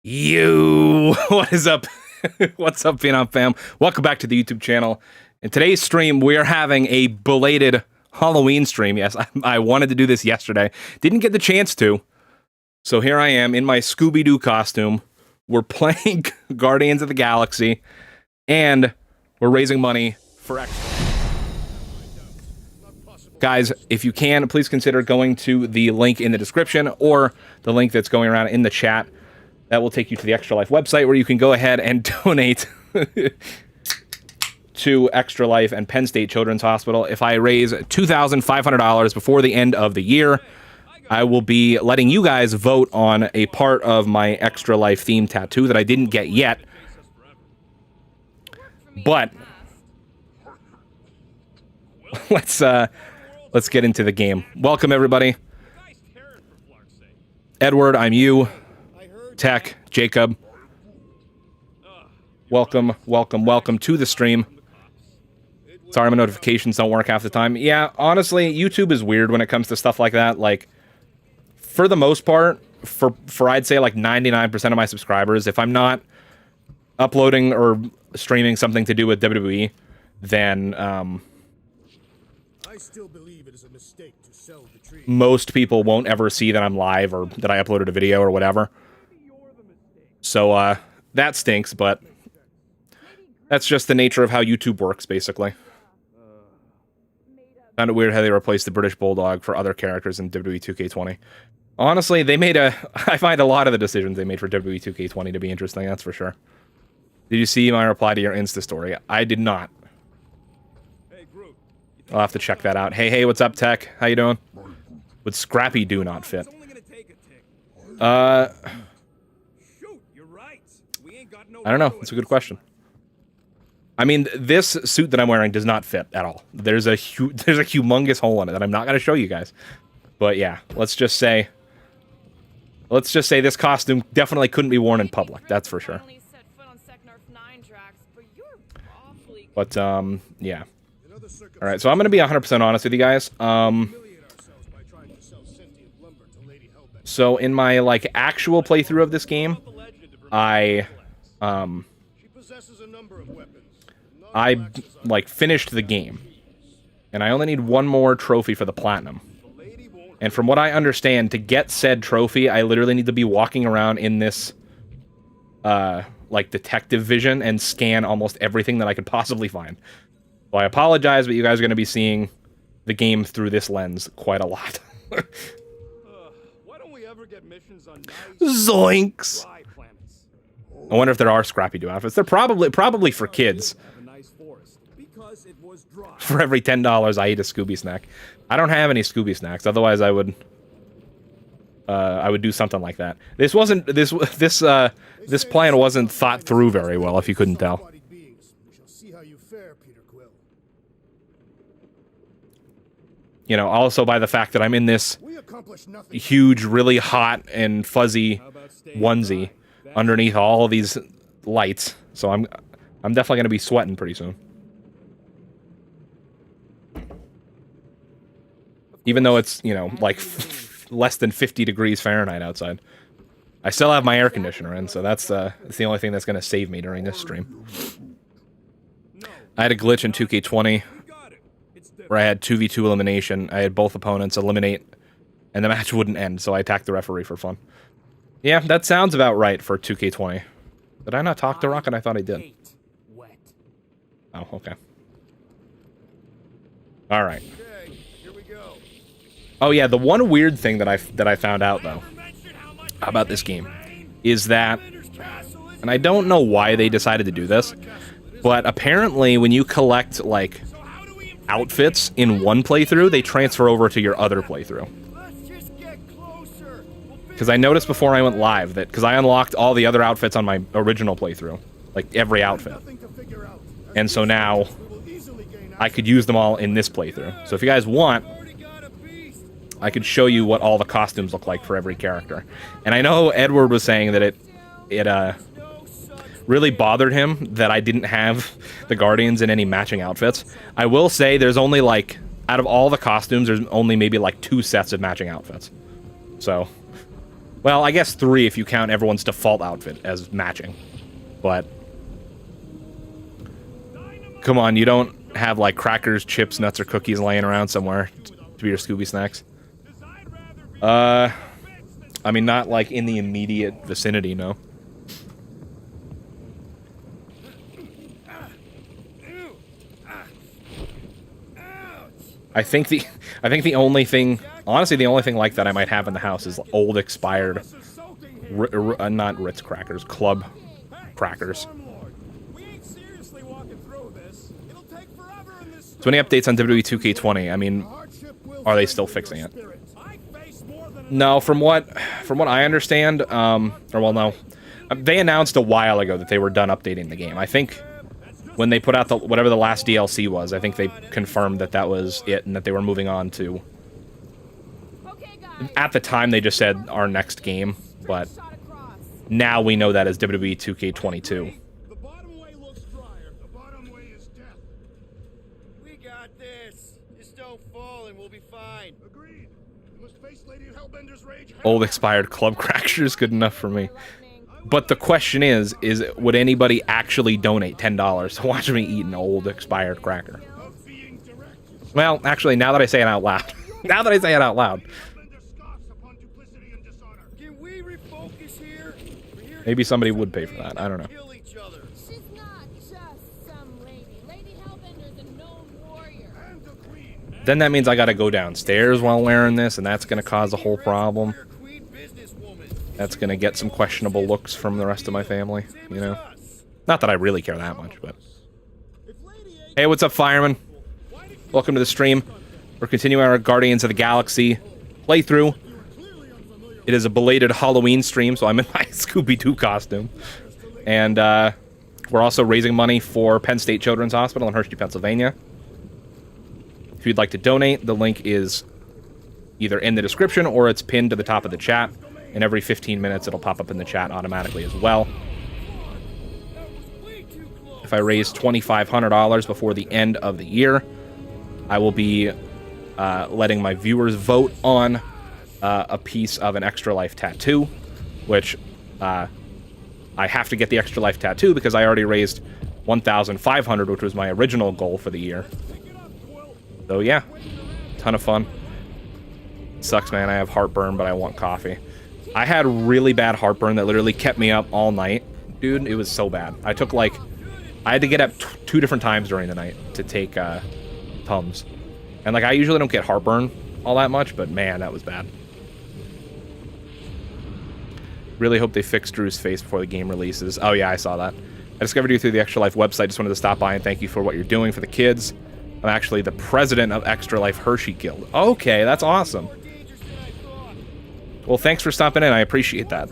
You, what is up? What's up, Phenom fam? Welcome back to the YouTube channel. In today's stream, we are having a belated Halloween stream. Yes, I wanted to do this yesterday. Didn't get the chance to. So here I am in my Scooby-Doo costume. We're playing Guardians of the Galaxy, and we're raising money for Extra. Guys, if you can, please consider going to the link in the description or the link that's going around in the chat. That will take you to the Extra Life website where you can go ahead and donate to Extra Life and Penn State Children's Hospital. If I raise $2,500 before the end of the year, I will be letting you guys vote on a part of my Extra Life theme tattoo that I didn't get yet. But let's get into the game. Welcome, everybody. Edward, I'm you. Tech, Jacob. Welcome to the stream. Sorry, my notifications don't work half the time. Yeah, honestly, YouTube is weird when it comes to stuff like that. Like, for the most part, for I'd say like 99% of my subscribers, if I'm not uploading or streaming something to do with WWE, then I still believe it is a mistake to sell the tree. Most people won't ever see that I'm live or that I uploaded a video or whatever. So, that stinks, but that's just the nature of how YouTube works, basically. Found it weird how they replaced the British Bulldog for other characters in WWE 2K20. Honestly, they made I find a lot of the decisions they made for WWE 2K20 to be interesting, that's for sure. Did you see my reply to your Insta story? I did not. I'll have to check that out. Hey, what's up, Tech? How you doing? Would Scrappy Doo not fit? I don't know. It's a good question. I mean, this suit that I'm wearing does not fit at all. There's a humongous hole in it that I'm not going to show you guys. But yeah, let's just say this costume definitely couldn't be worn in public. That's for sure. But yeah. All right, so I'm going to be 100% honest with you guys. So in my like actual playthrough of this game, I like finished the game, and I only need one more trophy for the platinum. And from what I understand, to get said trophy, I literally need to be walking around in this like detective vision and scan almost everything that I could possibly find. Well, I apologize, but you guys are going to be seeing the game through this lens quite a lot. Why don't we ever get missions on Zoinks! I wonder if there are Scrappy-Doo outfits. They're probably for kids. For every $10, I eat a Scooby snack. I don't have any Scooby snacks. Otherwise, I would do something like that. This plan wasn't thought through very well, if you couldn't tell. You know, also by the fact that I'm in this huge, really hot and fuzzy onesie underneath all these lights, so I'm definitely gonna be sweating pretty soon. Even though it's, you know, like less than 50 degrees Fahrenheit outside, I still have my air conditioner in, so that's the only thing that's gonna save me during this stream. I had a glitch in 2K20 where I had 2v2 elimination. I had both opponents eliminate, and the match wouldn't end, so I attacked the referee for fun. Yeah, that sounds about right for 2K20. Did I not talk to Rocket? I thought I did. Oh, okay. All right. Oh yeah, the one weird thing that I found out though about this game is that, and I don't know why they decided to do this, but apparently when you collect like outfits in one playthrough, they transfer over to your other playthrough. Because I noticed before I went live that, because I unlocked all the other outfits on my original playthrough, like every outfit. And so now, I could use them all in this playthrough. So if you guys want, I could show you what all the costumes look like for every character. And I know Edward was saying that it really bothered him that I didn't have the Guardians in any matching outfits. I will say there's only like, out of all the costumes, there's only maybe like 2 sets of matching outfits. So, Well, I guess 3 if you count everyone's default outfit as matching. But come on, you don't have like crackers, chips, nuts, or cookies laying around somewhere to be your Scooby snacks. I mean, not like in the immediate vicinity, no. I think the only thing, honestly, the only thing like that I might have in the house is old expired, not Ritz crackers, Club crackers. So any updates on WWE 2K20? I mean, are they still fixing it? No, from what I understand, or well, no, they announced a while ago that they were done updating the game. I think when they put out the whatever the last DLC was, I think they confirmed that that was it and that they were moving on to. At the time, they just said our next game, but now we know that as WWE 2K22. The bottom way looks drier. The bottom way is death. We got this. Just don't fall and we'll be fine. Agreed. You must face Lady Hellbender's rage. Old expired club crackers, good enough for me. But the question is would anybody actually donate $10 to watch me eat an old expired cracker? Well, actually, now that I say it out loud, Can we refocus here? maybe somebody would pay for that. I don't know. Kill each other. She's not just some lady. Lady Hellbender's a known warrior. And the queen. Then that means I gotta go downstairs while wearing this, and that's gonna cause a whole problem. Queen businesswoman. That's gonna get some questionable looks from the rest of my family, you know? Not that I really care that much, but... Hey, what's up, fireman? Welcome to the stream. We're continuing our Guardians of the Galaxy playthrough. It is a belated Halloween stream, so I'm in my Scooby-Doo costume. And, we're also raising money for Penn State Children's Hospital in Hershey, Pennsylvania. If you'd like to donate, the link is either in the description or it's pinned to the top of the chat. And every 15 minutes, it'll pop up in the chat automatically as well. If I raise $2,500 before the end of the year, I will be letting my viewers vote on a piece of an Extra Life tattoo, which I have to get the Extra Life tattoo because I already raised $1,500, which was my original goal for the year. So yeah, ton of fun. Sucks, man. I have heartburn, but I want coffee. I had really bad heartburn that literally kept me up all night. Dude, it was so bad. I took, like... I had to get up 2 different times during the night to take, Tums. And, like, I usually don't get heartburn all that much, but, man, that was bad. Really hope they fix Drew's face before the game releases. Oh, yeah, I saw that. I discovered you through the Extra Life website. Just wanted to stop by and thank you for what you're doing for the kids. I'm actually the president of Extra Life Hershey Guild. Okay, that's awesome. Well, thanks for stopping in. I appreciate that.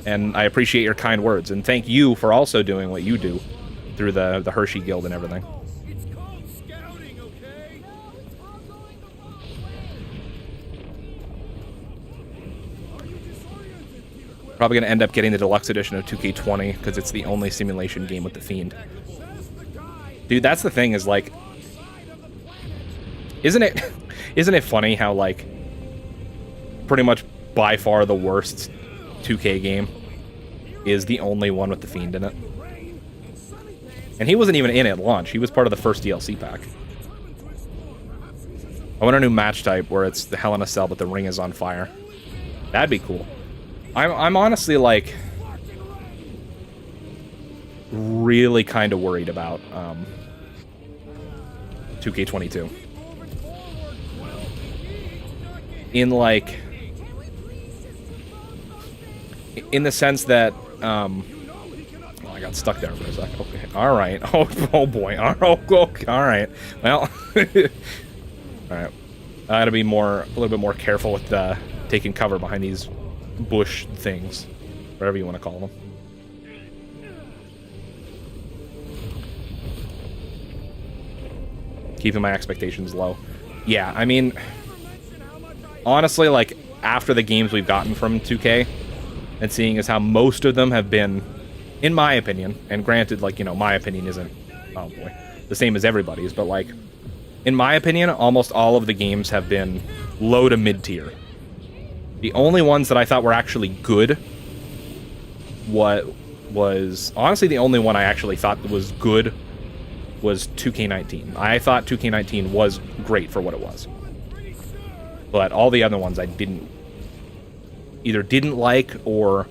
And I appreciate your kind words. And thank you for also doing what you do through the Hershey Guild and everything. It's called scouting, okay? No, it's all going the wrong way. Probably going to end up getting the deluxe edition of 2K20 because it's the only simulation game with the Fiend. Dude, that's the thing is, like... Isn't it funny how, like... Pretty much by far the worst 2K game is the only one with the Fiend in it. And he wasn't even in at launch. He was part of the first DLC pack. I want a new match type where it's the Hell in a Cell, but the ring is on fire. That'd be cool. I'm honestly, like, really kind of worried about 2K22. In, like... In the sense that, oh, I got stuck there for a second. Okay, all right. Oh boy. Okay, all right. Well, all right. I gotta be a little bit more careful with taking cover behind these bush things, whatever you want to call them. Keeping my expectations low. Yeah, I mean, honestly, like after the games we've gotten from 2K. And seeing as how most of them have been, in my opinion, and granted, like, you know, my opinion isn't, oh boy, the same as everybody's, but, like, in my opinion, almost all of the games have been low to mid-tier. The only ones that I thought were actually good was honestly the only one I actually thought was good was 2K19. I thought 2K19 was great for what it was. But all the other ones I either didn't like, or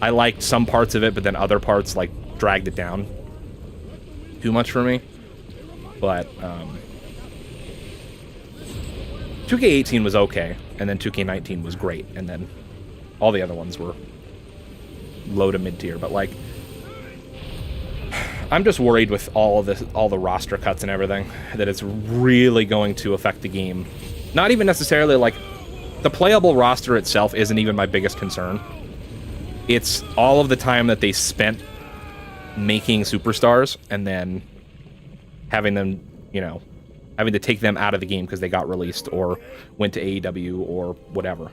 I liked some parts of it, but then other parts like dragged it down too much for me. But 2K18 was okay, and then 2K19 was great, and then all the other ones were low to mid tier. But like, I'm just worried with all the roster cuts and everything, that it's really going to affect the game. Not even necessarily like the playable roster itself isn't even my biggest concern. It's all of the time that they spent making superstars and then having them, you know, having to take them out of the game because they got released or went to AEW or whatever.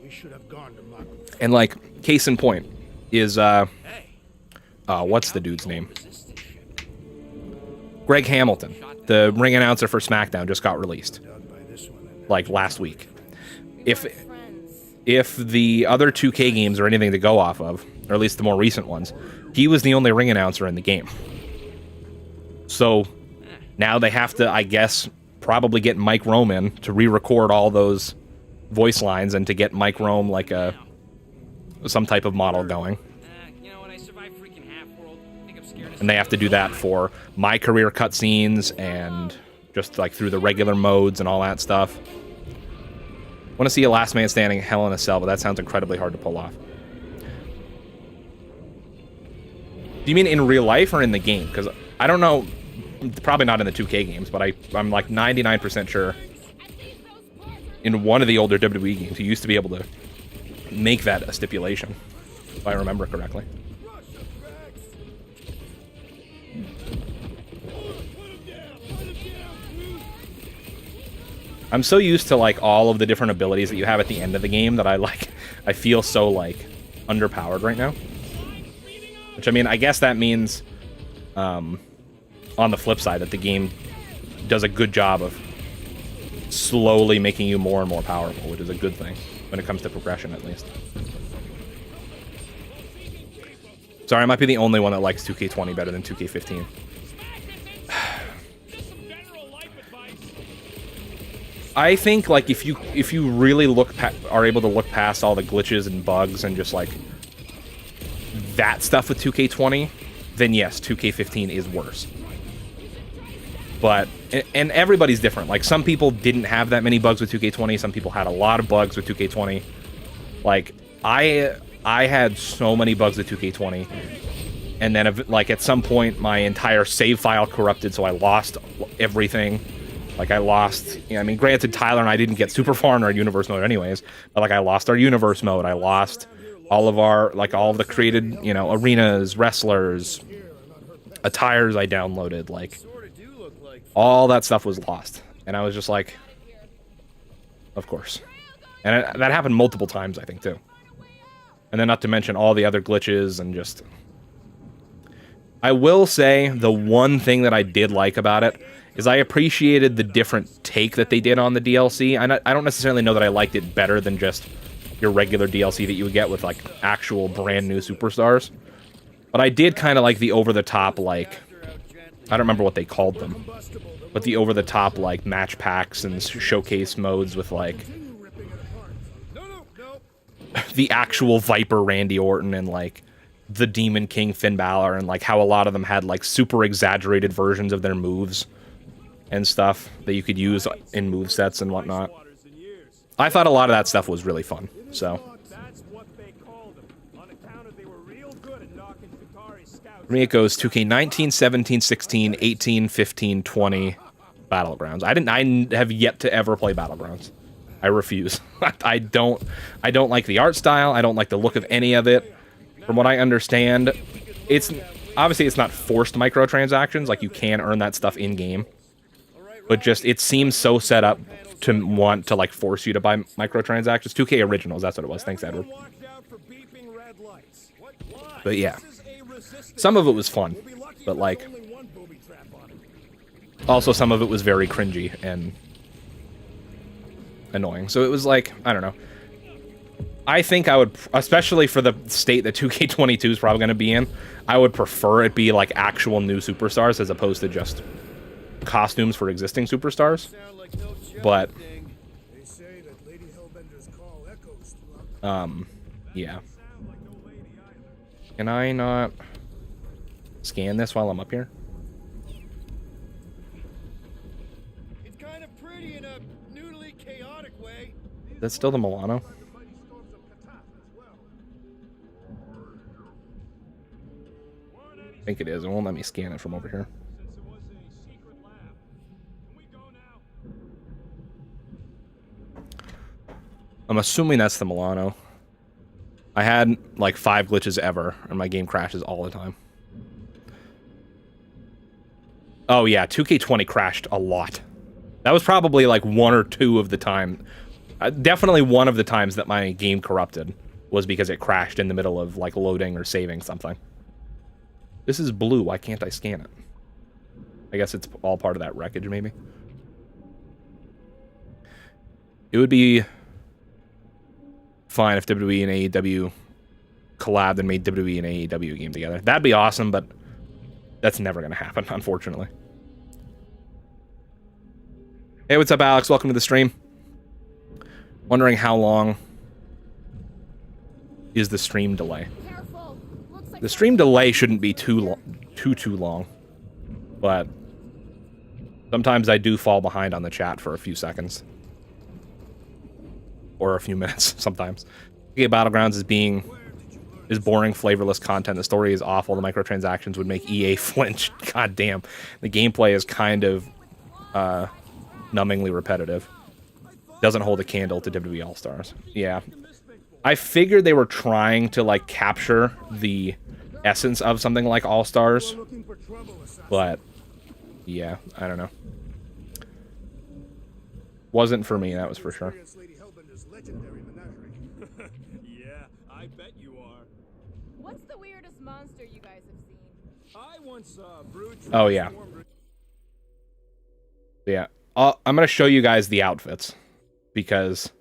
We should have gone to Mako. And like, case in point is what's the dude's name? Greg Hamilton, the ring announcer for SmackDown, just got released like last week. If the other 2K games are anything to go off of, or at least the more recent ones, he was the only ring announcer in the game. So now they have to, I guess, probably get Mike Rome in to re-record all those voice lines and to get Mike Rome like some type of model going. And they have to do that for My Career cutscenes and just like through the regular modes and all that stuff. Want to see a last man standing Hell in a Cell, but that sounds incredibly hard to pull off. Do you mean in real life or in the game? Because I don't know, probably not in the 2K games, but I'm like 99% sure in one of the older WWE games, you used to be able to make that a stipulation, if I remember correctly. I'm so used to like all of the different abilities that you have at the end of the game that I feel so like underpowered right now. Which, I mean, I guess that means on the flip side that the game does a good job of slowly making you more and more powerful, which is a good thing when it comes to progression, at least. Sorry, I might be the only one that likes 2K20 better than 2K15. I think like if you really are able to look past all the glitches and bugs and just like that stuff with 2K20, then yes, 2K15 is worse. But and everybody's different. Like some people didn't have that many bugs with 2K20. Some people had a lot of bugs with 2K20. Like I had so many bugs with 2K20, and then like at some point my entire save file corrupted, so I lost everything. Like, I lost, you know, I mean, granted, Tyler and I didn't get super far in our universe mode anyways, but, like, I lost our universe mode. I lost all of our, like, all of the created, you know, arenas, wrestlers, attires I downloaded. Like, all that stuff was lost. And I was just like, of course. And that happened multiple times, I think, too. And then not to mention all the other glitches and just... I will say the one thing that I did like about it is I appreciated the different take that they did on the DLC. I don't necessarily know that I liked it better than just your regular DLC that you would get with, like, actual brand new superstars. But I did kind of like the over-the-top, like... I don't remember what they called them. But the over-the-top, like, match packs and showcase modes with, like... the actual Viper Randy Orton and, like, the Demon King Finn Balor, and, like, how a lot of them had, like, super exaggerated versions of their moves and stuff that you could use in movesets and whatnot. I thought a lot of that stuff was really fun, so... For me, it goes 2K19, 17, 16, 18, 15, 20, Battlegrounds. I have yet to ever play Battlegrounds. I refuse. I don't like the art style. I don't like the look of any of it. From what I understand, obviously it's not forced microtransactions. Like, you can earn that stuff in-game. But just, it seems so set up to want to, like, force you to buy microtransactions. 2K Originals, that's what it was. Thanks, Edward. But yeah. Some of it was fun, but, like, also some of it was very cringy, and annoying. So it was like, I don't know. I think I would, especially for the state that 2K22 is probably going to be in, I would prefer it be like actual new superstars as opposed to just costumes for existing superstars. Sound like no joke But thing. They say that Lady Hellbender's call echoes throughout. yeah. Can I not scan this while I'm up here? It's kind of pretty in a noodly, chaotic way. That's still the Milano. I think it is. It won't let me scan it from over here. I'm assuming that's the Milano. I had like 5 glitches ever, and my game crashes all the time. Oh yeah, 2K20 crashed a lot. That was probably like 1 or 2 of the time. Definitely one of the times that my game corrupted was because it crashed in the middle of like loading or saving something. This is blue. Why can't I scan it? I guess it's all part of that wreckage, maybe. It would be fine if WWE and AEW collabed and made WWE and AEW game together. That'd be awesome, but that's never going to happen, unfortunately. Hey, what's up, Alex? Welcome to the stream. Wondering how long is the stream delay? Careful. Looks like The stream delay shouldn't be too long, but sometimes I do fall behind on the chat for a few seconds. Or a few minutes, sometimes. EA Battlegrounds is boring, flavorless content. The story is awful. The microtransactions would make EA flinch. God damn. The gameplay is kind of numbingly repetitive. Doesn't hold a candle to WWE All-Stars. Yeah. I figured they were trying to, like, capture the essence of something like All-Stars. But, yeah, I don't know. Wasn't for me, that was for sure. Yeah, I bet you are. What's the weirdest monster you guys have seen? I once saw a brute. Oh, yeah. Yeah. I'm going to show you guys the outfits. Because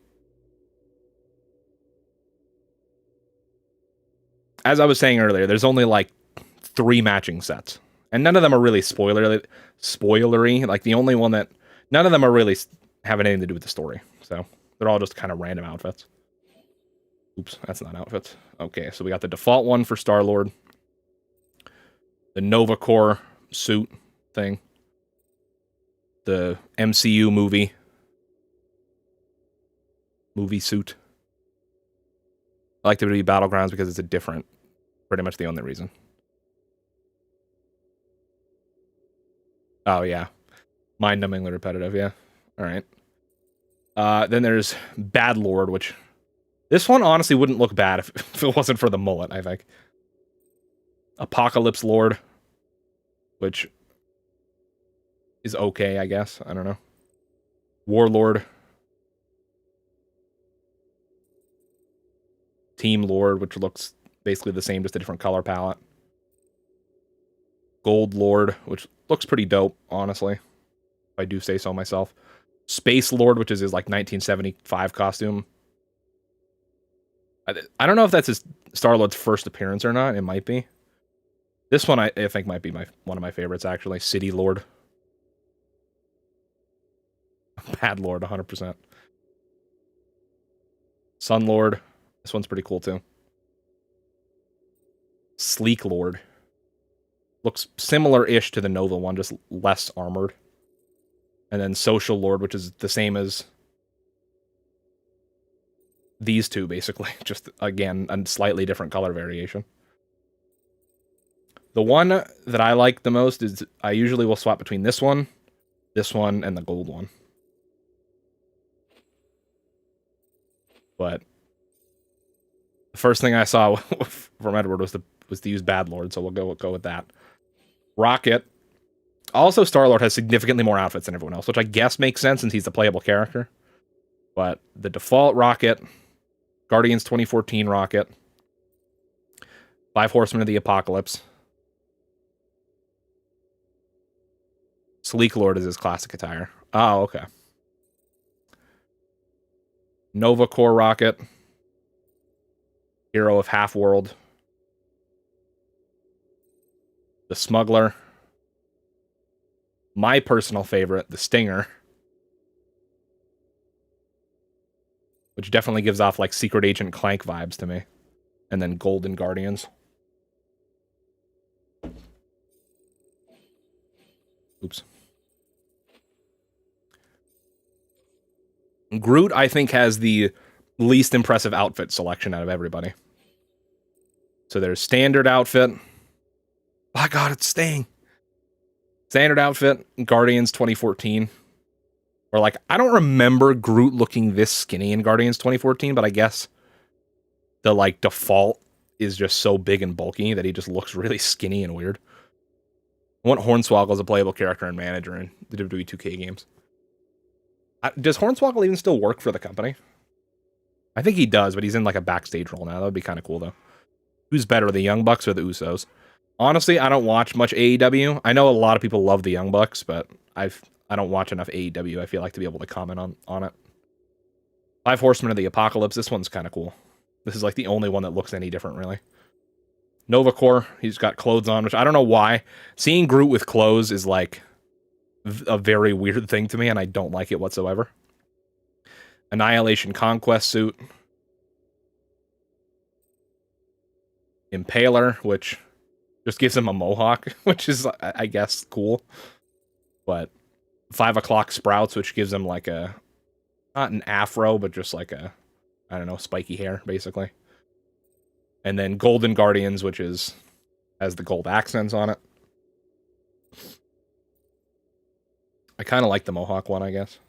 as I was saying earlier, there's only like 3 matching sets. And none of them are really spoilery. Like the only one that... None of them are really having anything to do with the story. So they're all just kind of random outfits. Oops, that's not outfits. Okay, so we got the default one for Star-Lord. The Nova Corps suit thing. The MCU movie suit. I like WWE Battlegrounds because it's a different, pretty much the only reason. Oh, yeah. Mind-numbingly repetitive, yeah. Alright. Then there's Bad Lord, which... This one honestly wouldn't look bad if it wasn't for the mullet, I think. Apocalypse Lord, which is okay, I guess. I don't know. Warlord. Team Lord, which looks basically the same, just a different color palette. Gold Lord, which looks pretty dope, honestly. If I do say so myself. Space Lord, which is his, like, 1975 costume. I don't know if that's his Star-Lord's first appearance or not. It might be. This one I think might be one of my favorites, actually. City Lord. Bad Lord, 100%. Sun Lord. This one's pretty cool, too. Sleek Lord. Looks similar-ish to the Nova one, just less armored. And then Social Lord, which is the same as these two, basically. Just, again, a slightly different color variation. The one that I like the most is I usually will swap between this one, and the gold one. But the first thing I saw from Edward was to use Bad Lord, so we'll go with that. Rocket. Also, Star-Lord has significantly more outfits than everyone else, which I guess makes sense since he's the playable character. But the default Rocket, Guardians 2014 Rocket, 5 Horsemen of the Apocalypse. Sleek Lord is his classic attire. Oh, okay. Nova Core rocket. Hero of Half-World. The Smuggler. My personal favorite, the Stinger. Which definitely gives off, like, Secret Agent Clank vibes to me. And then Golden Guardians. Oops. Groot, I think, has the least impressive outfit selection out of everybody. So there's standard outfit. Oh god, it's staying. Standard outfit, Guardians 2014. Or like, I don't remember Groot looking this skinny in Guardians 2014, but I guess the like default is just so big and bulky that he just looks really skinny and weird. I want Hornswoggle as a playable character and manager in the WWE 2K games. Does Hornswoggle even still work for the company? I think he does, but he's in like a backstage role now. That would be kind of cool, though. Who's better, the Young Bucks or the Usos? Honestly, I don't watch much AEW. I know a lot of people love the Young Bucks, but I don't watch enough AEW, I feel like, to be able to comment on it. 5 Horsemen of the Apocalypse. This one's kind of cool. This is like the only one that looks any different, really. Nova Core. He's got clothes on, which I don't know why. Seeing Groot with clothes is like a very weird thing to me, and I don't like it whatsoever. Annihilation Conquest suit. Impaler, which just gives him a mohawk, which is, I guess, cool. But 5 o'clock Sprouts, which gives him like a, not an afro, but just like a, I don't know, spiky hair, basically. And then Golden Guardians, which has the gold accents on it. I kind of like the mohawk one, I guess.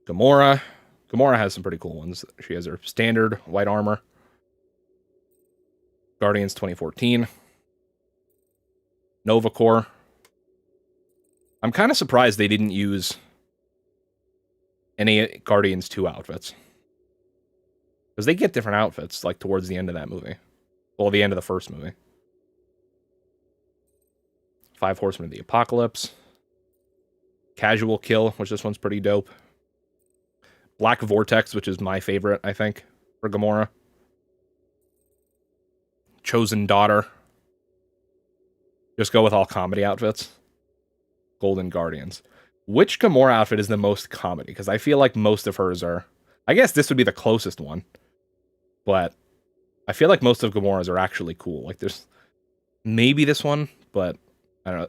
Gamora. Gamora has some pretty cool ones. She has her standard white armor. Guardians 2014. Nova Core. I'm kind of surprised they didn't use any Guardians 2 outfits. Because they get different outfits, like, towards the end of that movie. Well, the end of the first movie. 5 Horsemen of the Apocalypse. Casual Kill, which this one's pretty dope. Black Vortex, which is my favorite, I think, for Gamora. Chosen Daughter. Just go with all comedy outfits. Golden Guardians. Which Gamora outfit is the most comedy? Because I feel like most of hers are... I guess this would be the closest one. But I feel like most of Gamora's are actually cool. Like, there's maybe this one, but I don't know.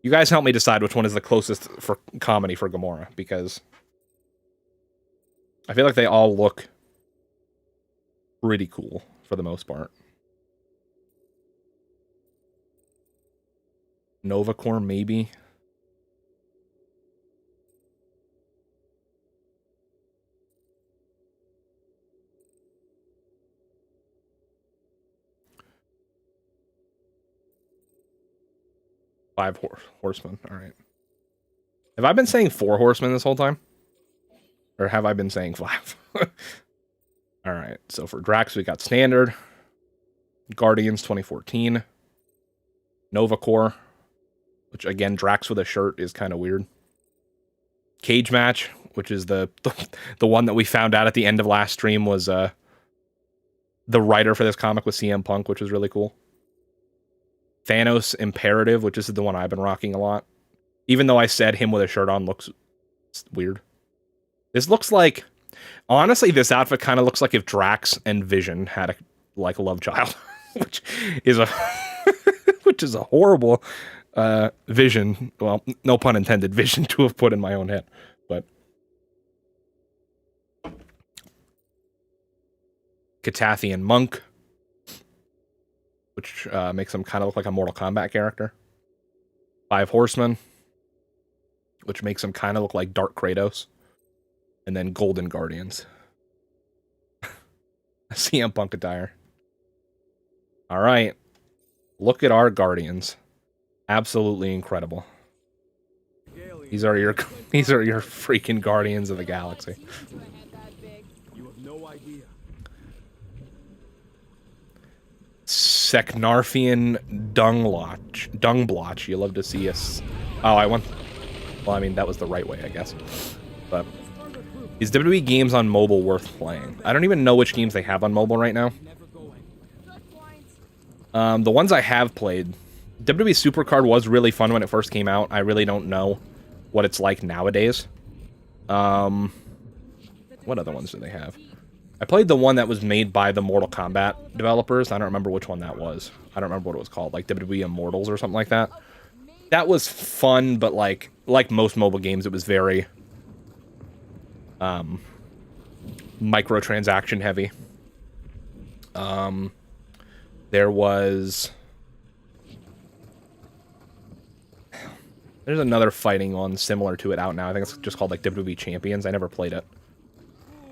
You guys help me decide which one is the closest for comedy for Gamora, because I feel like they all look pretty cool for the most part. Nova Core, maybe. Five Horsemen. All right. Have I been saying 4 Horsemen this whole time? Or have I been saying 5? All right. So for Drax, we got Standard. Guardians 2014. Nova Core. Which, again, Drax with a shirt is kind of weird. Cage Match, which is the one that we found out at the end of last stream was the writer for this comic was CM Punk, which was really cool. Thanos Imperative, which is the one I've been rocking a lot. Even though I said him with a shirt on looks weird. This looks like... Honestly, this outfit kind of looks like if Drax and Vision had a love child. which is a horrible vision. Well, no pun intended, vision to have put in my own head. But... Catathian Monk. Which makes him kind of look like a Mortal Kombat character. 5 Horsemen, which makes him kind of look like Dark Kratos. And then Golden Guardians. CM Punk attire. All right. Look at our Guardians. Absolutely incredible. These are your freaking Guardians of the Galaxy. You have no idea. Seknarfian Dungblotch. You love to see us. Oh, I want... Well, I mean, that was the right way, I guess. But... Is WWE games on mobile worth playing? I don't even know which games they have on mobile right now. The ones I have played, WWE Supercard was really fun when it first came out. I really don't know what it's like nowadays. What other ones do they have? I played the one that was made by the Mortal Kombat developers. I don't remember which one that was. I don't remember what it was called, like WWE Immortals or something like that. That was fun, but like most mobile games, it was very microtransaction heavy. There's another fighting one similar to it out now. I think it's just called like WWE Champions. I never played it.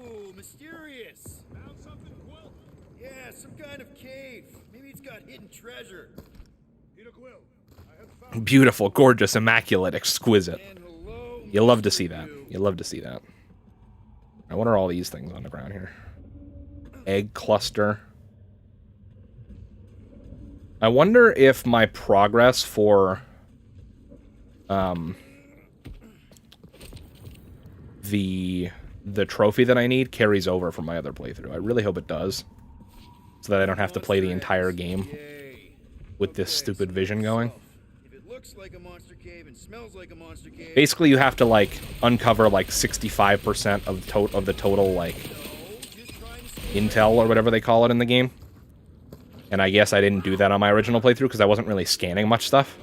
Ooh, mysterious. Found something, Quill? Yeah, some kind of cave. Maybe it's got hidden treasure. Peter Quill, I have found Beautiful, gorgeous, immaculate, exquisite. And hello. You love to see that. You love to see that. Now, what are all these things on the ground here? Egg cluster. I wonder if my progress for the trophy that I need carries over from my other playthrough. I really hope it does, so that I don't have to play the entire game with this stupid vision going. If it looks like a monster cave and smells like a monster cave. Basically, you have to like uncover like 65% of the total like intel or whatever they call it in the game. And I guess I didn't do that on my original playthrough because I wasn't really scanning much stuff.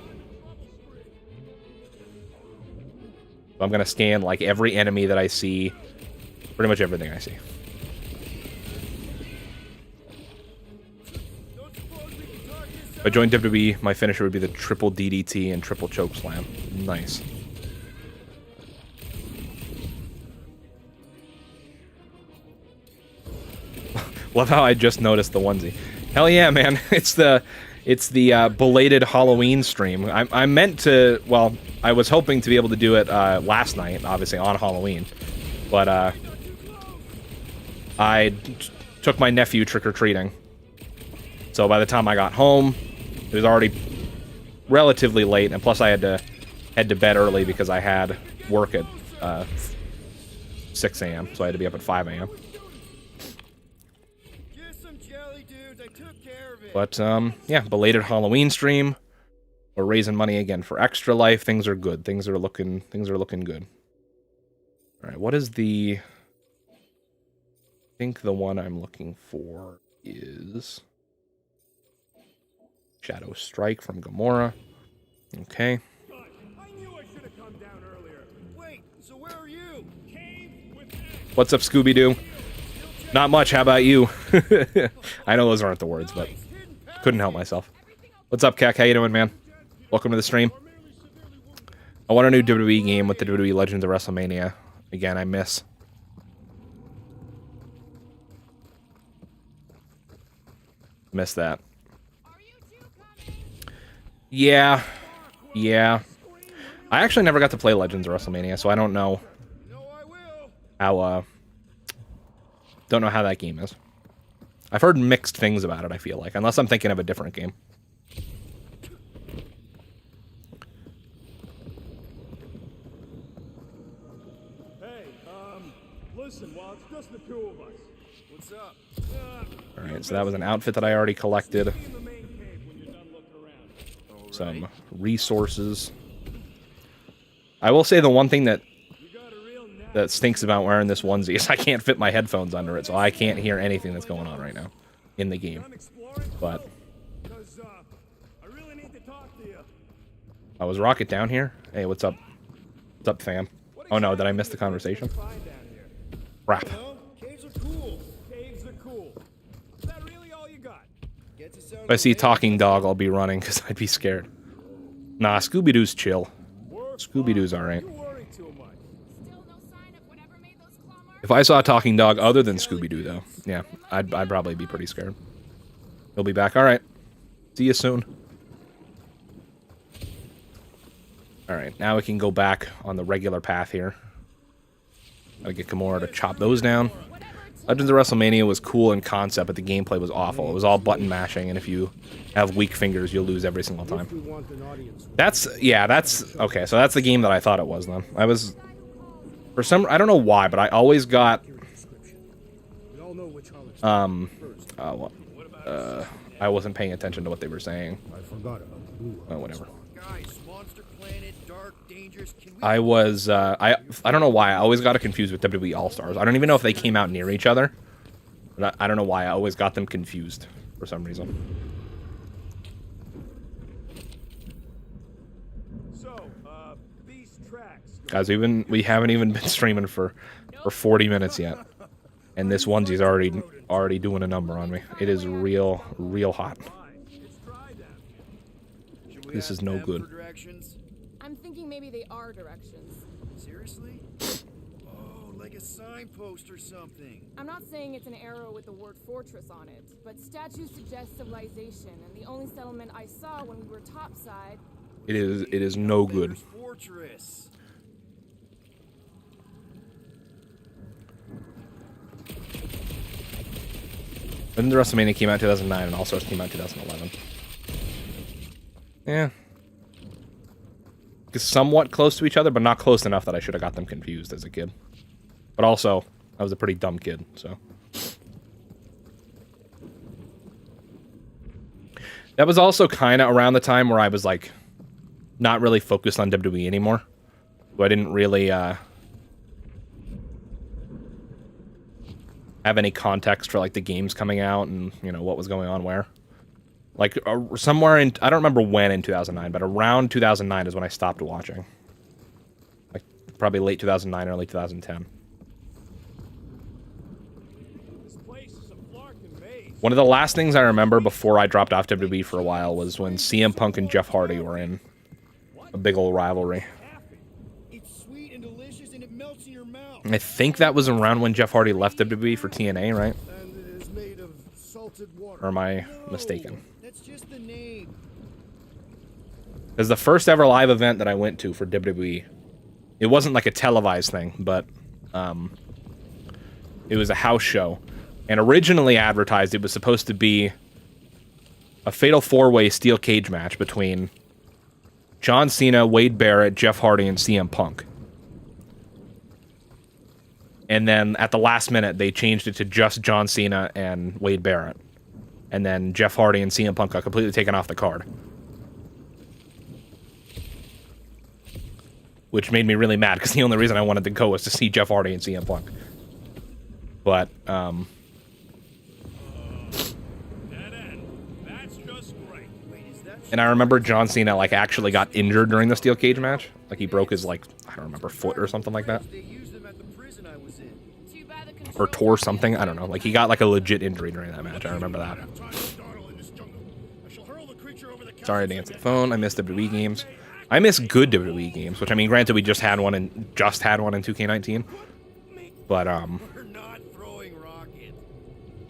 So I'm gonna scan like every enemy that I see, pretty much everything I see. If I joined WWE, my finisher would be the triple DDT and triple choke slam. Nice. Love how I just noticed the onesie. Hell yeah, man! It's the belated Halloween stream. I meant to. Well, I was hoping to be able to do it last night, obviously on Halloween, but I took my nephew trick or treating. So by the time I got home, it was already relatively late, and plus I had to head to bed early because I had work at 6 a.m. So I had to be up at 5 a.m. But, yeah, belated Halloween stream. We're raising money again for Extra Life. Things are good. Things are looking good. Alright, what is the... I think the one I'm looking for is... Shadow Strike from Gamora. Okay. I knew I should have come down earlier. Wait, so where are you? Cave with What's up, Scooby-Doo? Not much, how about you? I know those aren't the words, but couldn't help myself. What's up, Keck? How you doing, man? Welcome to the stream. I want a new WWE game with the WWE Legends of WrestleMania. Again, I miss. Miss that. Yeah. I actually never got to play Legends of WrestleMania, so I don't know how, don't know how that game is. I've heard mixed things about it, I feel like, unless I'm thinking of a different game. Hey, listen, while it's just the two of us. What's up? Alright, so that was an outfit that I already collected. Be in the main cave when you're done looking around. Some resources. I will say the one thing that stinks about wearing this onesie is I can't fit my headphones under it, so I can't hear anything that's going on right now in the game. But Because, I really need to talk to you. I was Rocket down here. Hey, what's up? What's up, fam? Oh no, did I miss the conversation? Find down here. Crap. No, caves are cool. Caves are cool. Is that really all you got? Get to sound If I see Talking Dog, I'll be running because I'd be scared. Nah, Scooby-Doo's chill. Scooby-Doo's alright. You worry too much. Still no sign of whatever made those claw marks? If I saw a Talking Dog other than Scooby-Doo, though, yeah, I'd probably be pretty scared. He'll be back. Alright. See you soon. Alright, now we can go back on the regular path here. Gotta get Gamora to chop those down. Legends of WrestleMania was cool in concept, but the gameplay was awful. It was all button mashing, and if you have weak fingers, you'll lose every single time. Okay, so that's the game that I thought it was, then. For some, I don't know why, but I always got, We all know which Hollis I wasn't paying attention to what they were saying. I forgot about the blue one. Oh, whatever. Guys, Monster Planet, dark, dangerous. Can we I was, I don't know why, I always got it confused with WWE All-Stars. I don't even know if they came out near each other. But I don't know why, I always got them confused for some reason. So, these tracks. Guys, we haven't even been streaming for 40 minutes yet. And this onesie's already doing a number on me. It is real hot. It's dry then. Should we This ask is no them good. for directions? I'm thinking maybe they are directions. Seriously? Oh, like a signpost or something. I'm not saying it's an arrow with the word fortress on it, but statues suggest civilization, and the only settlement I saw when we were topside. It is no good. Bender's Fortress. Then the WrestleMania came out in 2009 and All-Stars came out in 2011. Yeah. It's somewhat close to each other, but not close enough that I should have got them confused as a kid. But also, I was a pretty dumb kid, so. That was also kind of around the time where I was, like, not really focused on WWE anymore. So I didn't really, have any context for, like, the games coming out and, you know, what was going on where. Like, somewhere in, I don't remember when in 2009, but around 2009 is when I stopped watching. Like, probably late 2009, early 2010. This place is a Flarkin maze. One of the last things I remember before I dropped off WWE for a while was when CM Punk and Jeff Hardy were in a big old rivalry. It's sweet and delicious and it melts in your mouth. I think that was around when Jeff Hardy left WWE for TNA, right? And it is made of salted water. Or am I mistaken? That's just the name. Because the first ever live event that I went to for WWE, it wasn't like a televised thing, but it was a house show. And originally advertised, it was supposed to be a fatal four-way steel cage match between John Cena, Wade Barrett, Jeff Hardy, and CM Punk. And then at the last minute, they changed it to just John Cena and Wade Barrett. And then Jeff Hardy and CM Punk got completely taken off the card. Which made me really mad, because the only reason I wanted to go was to see Jeff Hardy and CM Punk. But, Dead end. That's just great. Wait, is that and I remember John Cena, like, actually got injured during the steel cage match. Like, he broke his, like, I don't remember, foot or something like that. They used them at the prison I was in. Too bad the Or controls tore aren't something, I don't know. Like, he got, like, a legit injury during that match. I remember that. Time to dawdle in this jungle. I shall hurl the creature over the Sorry to answer the phone. I miss WWE games. I miss good WWE games, which, I mean, granted, we just had one in 2K19. But, We're not throwing rockets.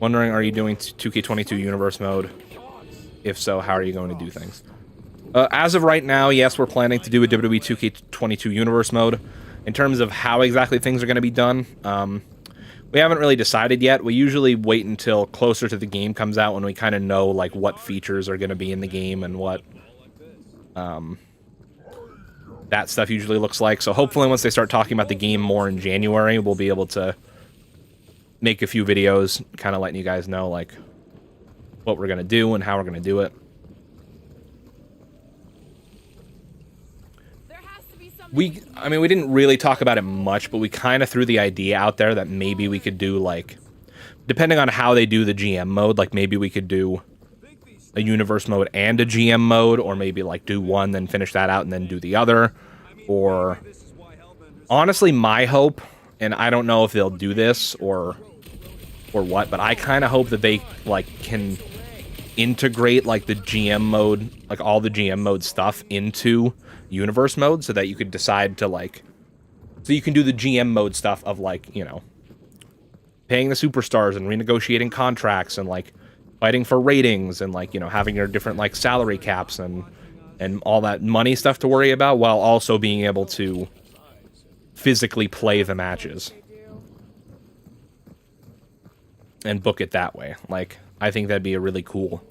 wondering, are you doing 2K22 Universe mode? If so, how are you going to do things? As of right now, yes, we're planning to do a WWE 2K22 Universe mode. In terms of how exactly things are going to be done, we haven't really decided yet. We usually wait until closer to the game comes out when we kind of know, like, what features are going to be in the game and what that stuff usually looks like. So hopefully once they start talking about the game more in January, we'll be able to make a few videos kind of letting you guys know, like, what we're going to do and how we're going to do it. There has to be something. I mean, we didn't really talk about it much, but we kind of threw the idea out there that maybe we could do, like, depending on how they do the GM mode, like, maybe we could do a universe mode and a GM mode, or maybe, like, do one, then finish that out, and then do the other. Or, honestly, my hope, and I don't know if they'll do this, or what, but I kind of hope that they, like, can integrate, like, the GM mode, like, all the GM mode stuff into universe mode, so that you could decide to, like, so you can do the GM mode stuff of, like, you know, paying the superstars and renegotiating contracts and, like, fighting for ratings and, like, you know, having your different, like, salary caps and all that money stuff to worry about, while also being able to physically play the matches and book it that way. Like, I think that'd be a really cool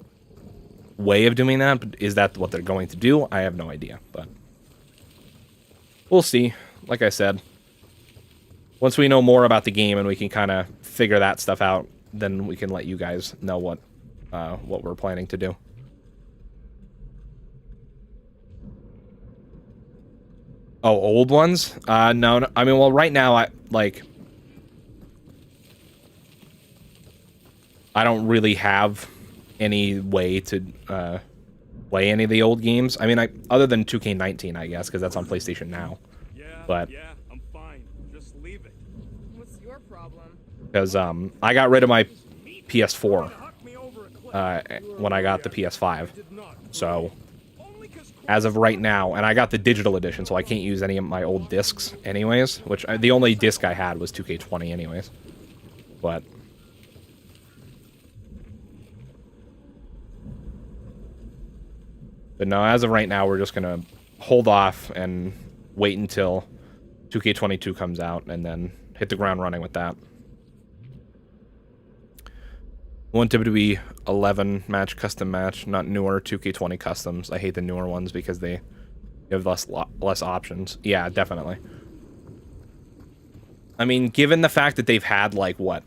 way of doing that, but is that what they're going to do? I have no idea, but we'll see. Like I said, once we know more about the game and we can kind of figure that stuff out, then we can let you guys know what we're planning to do. Oh, old ones? No, I mean, well, right now, I don't really have any way to play any of the old games. I mean, other than 2K19, I guess, because that's on PlayStation Now. Yeah, But yeah, I'm fine. Just leave it. What's your problem? because I got rid of my PS4 when I got the PS5, so as of right now, and I got the digital edition, so I can't use any of my old discs anyways, which the only disc I had was 2K20 anyways. But no, as of right now, we're just gonna hold off and wait until 2K22 comes out and then hit the ground running with that. One WWE 11 match, custom match, not newer 2K20 customs. I hate the newer ones because they have less options. Yeah, definitely. I mean, given the fact that they've had, like, what?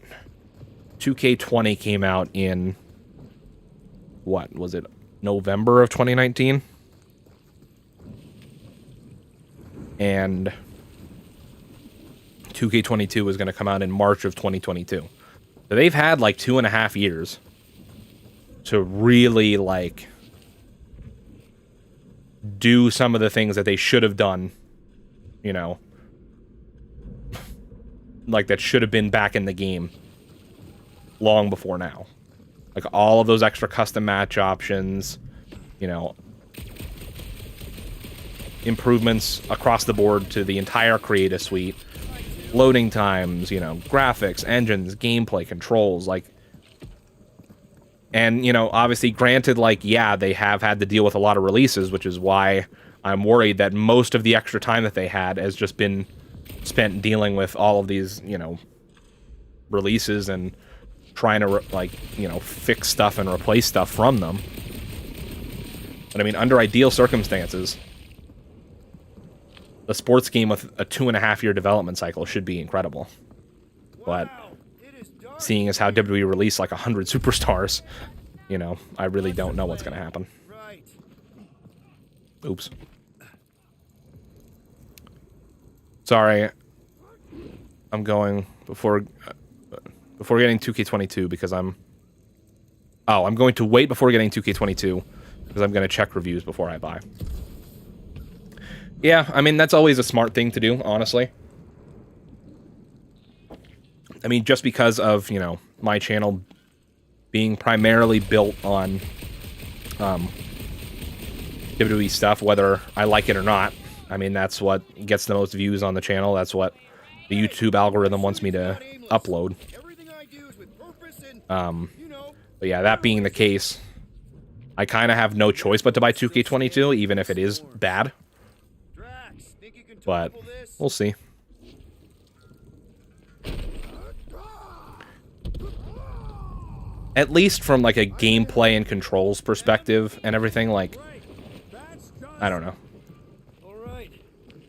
2K20 came out in, what, was it November of 2019? And 2K22 was going to come out in March of 2022. So they've had, like, 2.5 years to really, like, do some of the things that they should have done, you know, like, that should have been back in the game long before now. Like, all of those extra custom match options, you know, improvements across the board to the entire creative suite, loading times, you know, graphics, engines, gameplay, controls, like, and, you know, obviously, granted, like, yeah, they have had to deal with a lot of releases, which is why I'm worried that most of the extra time that they had has just been spent dealing with all of these, you know, releases and trying to, like, you know, fix stuff and replace stuff from them. But, I mean, under ideal circumstances, a sports game with a 2.5-year development cycle should be incredible. But seeing as how WWE released like 100 superstars, you know, I really don't know what's going to happen. Oops. Sorry. I'm going before getting 2K22 because I'm going to wait before getting 2K22 because I'm going to check reviews before I buy. Yeah, I mean, that's always a smart thing to do, honestly. I mean, just because of, you know, my channel being primarily built on WWE stuff, whether I like it or not. I mean, that's what gets the most views on the channel. That's what the YouTube algorithm wants me to upload. But yeah, that being the case, I kind of have no choice but to buy 2K22, even if it is bad. But we'll see. At least from, like, a gameplay and controls perspective and everything, like, I don't know. All right,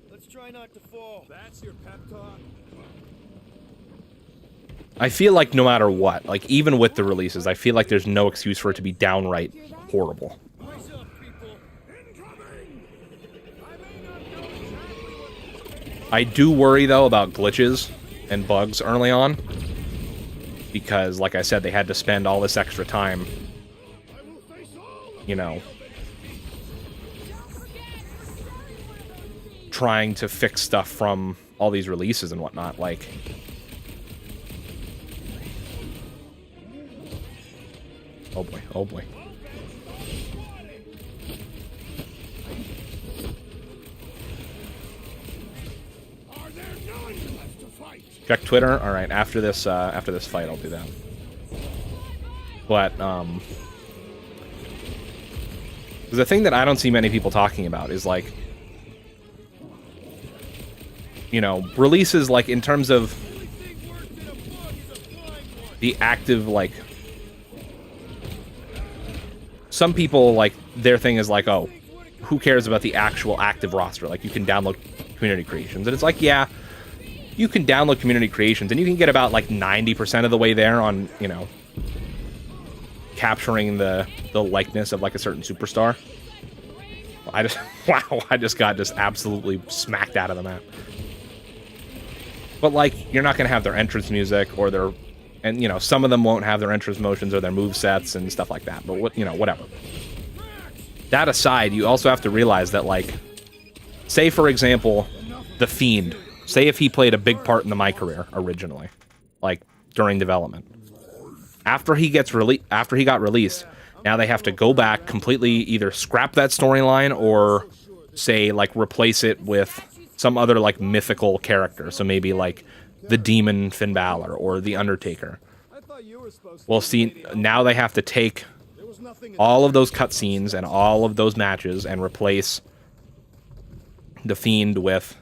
let's try not to fall. That's your pep talk. I feel like no matter what, like, even with the releases, I feel like there's no excuse for it to be downright horrible. Rise up, people. I do worry, though, about glitches and bugs early on. Because, like I said, they had to spend all this extra time, you know, trying to fix stuff from all these releases and whatnot. Like, oh boy, oh boy. Check Twitter. All right, after this fight, I'll do that. But the thing that I don't see many people talking about is, like, you know, releases, like, in terms of the active, like, some people, like, their thing is like, oh, who cares about the actual active roster? Like, you can download community creations, and it's like, yeah. you can download community creations, and you can get about like 90% of the way there on, you know, capturing the likeness of like a certain superstar. I just, wow, I just got absolutely smacked out of the map. But like, you're not gonna have their entrance music or their, and you know, some of them won't have their entrance motions or their move sets and stuff like that. But what, you know, whatever. That aside, you also have to realize that, like, say for example, the Fiend. Say if he played a big part in my career originally, like during development. After he got released, now they have to go back, completely either scrap that storyline or say like replace it with some other like mythical character. So maybe like the Demon Finn Balor or the Undertaker. Well, see, now they have to take all of those cutscenes and all of those matches and replace the Fiend with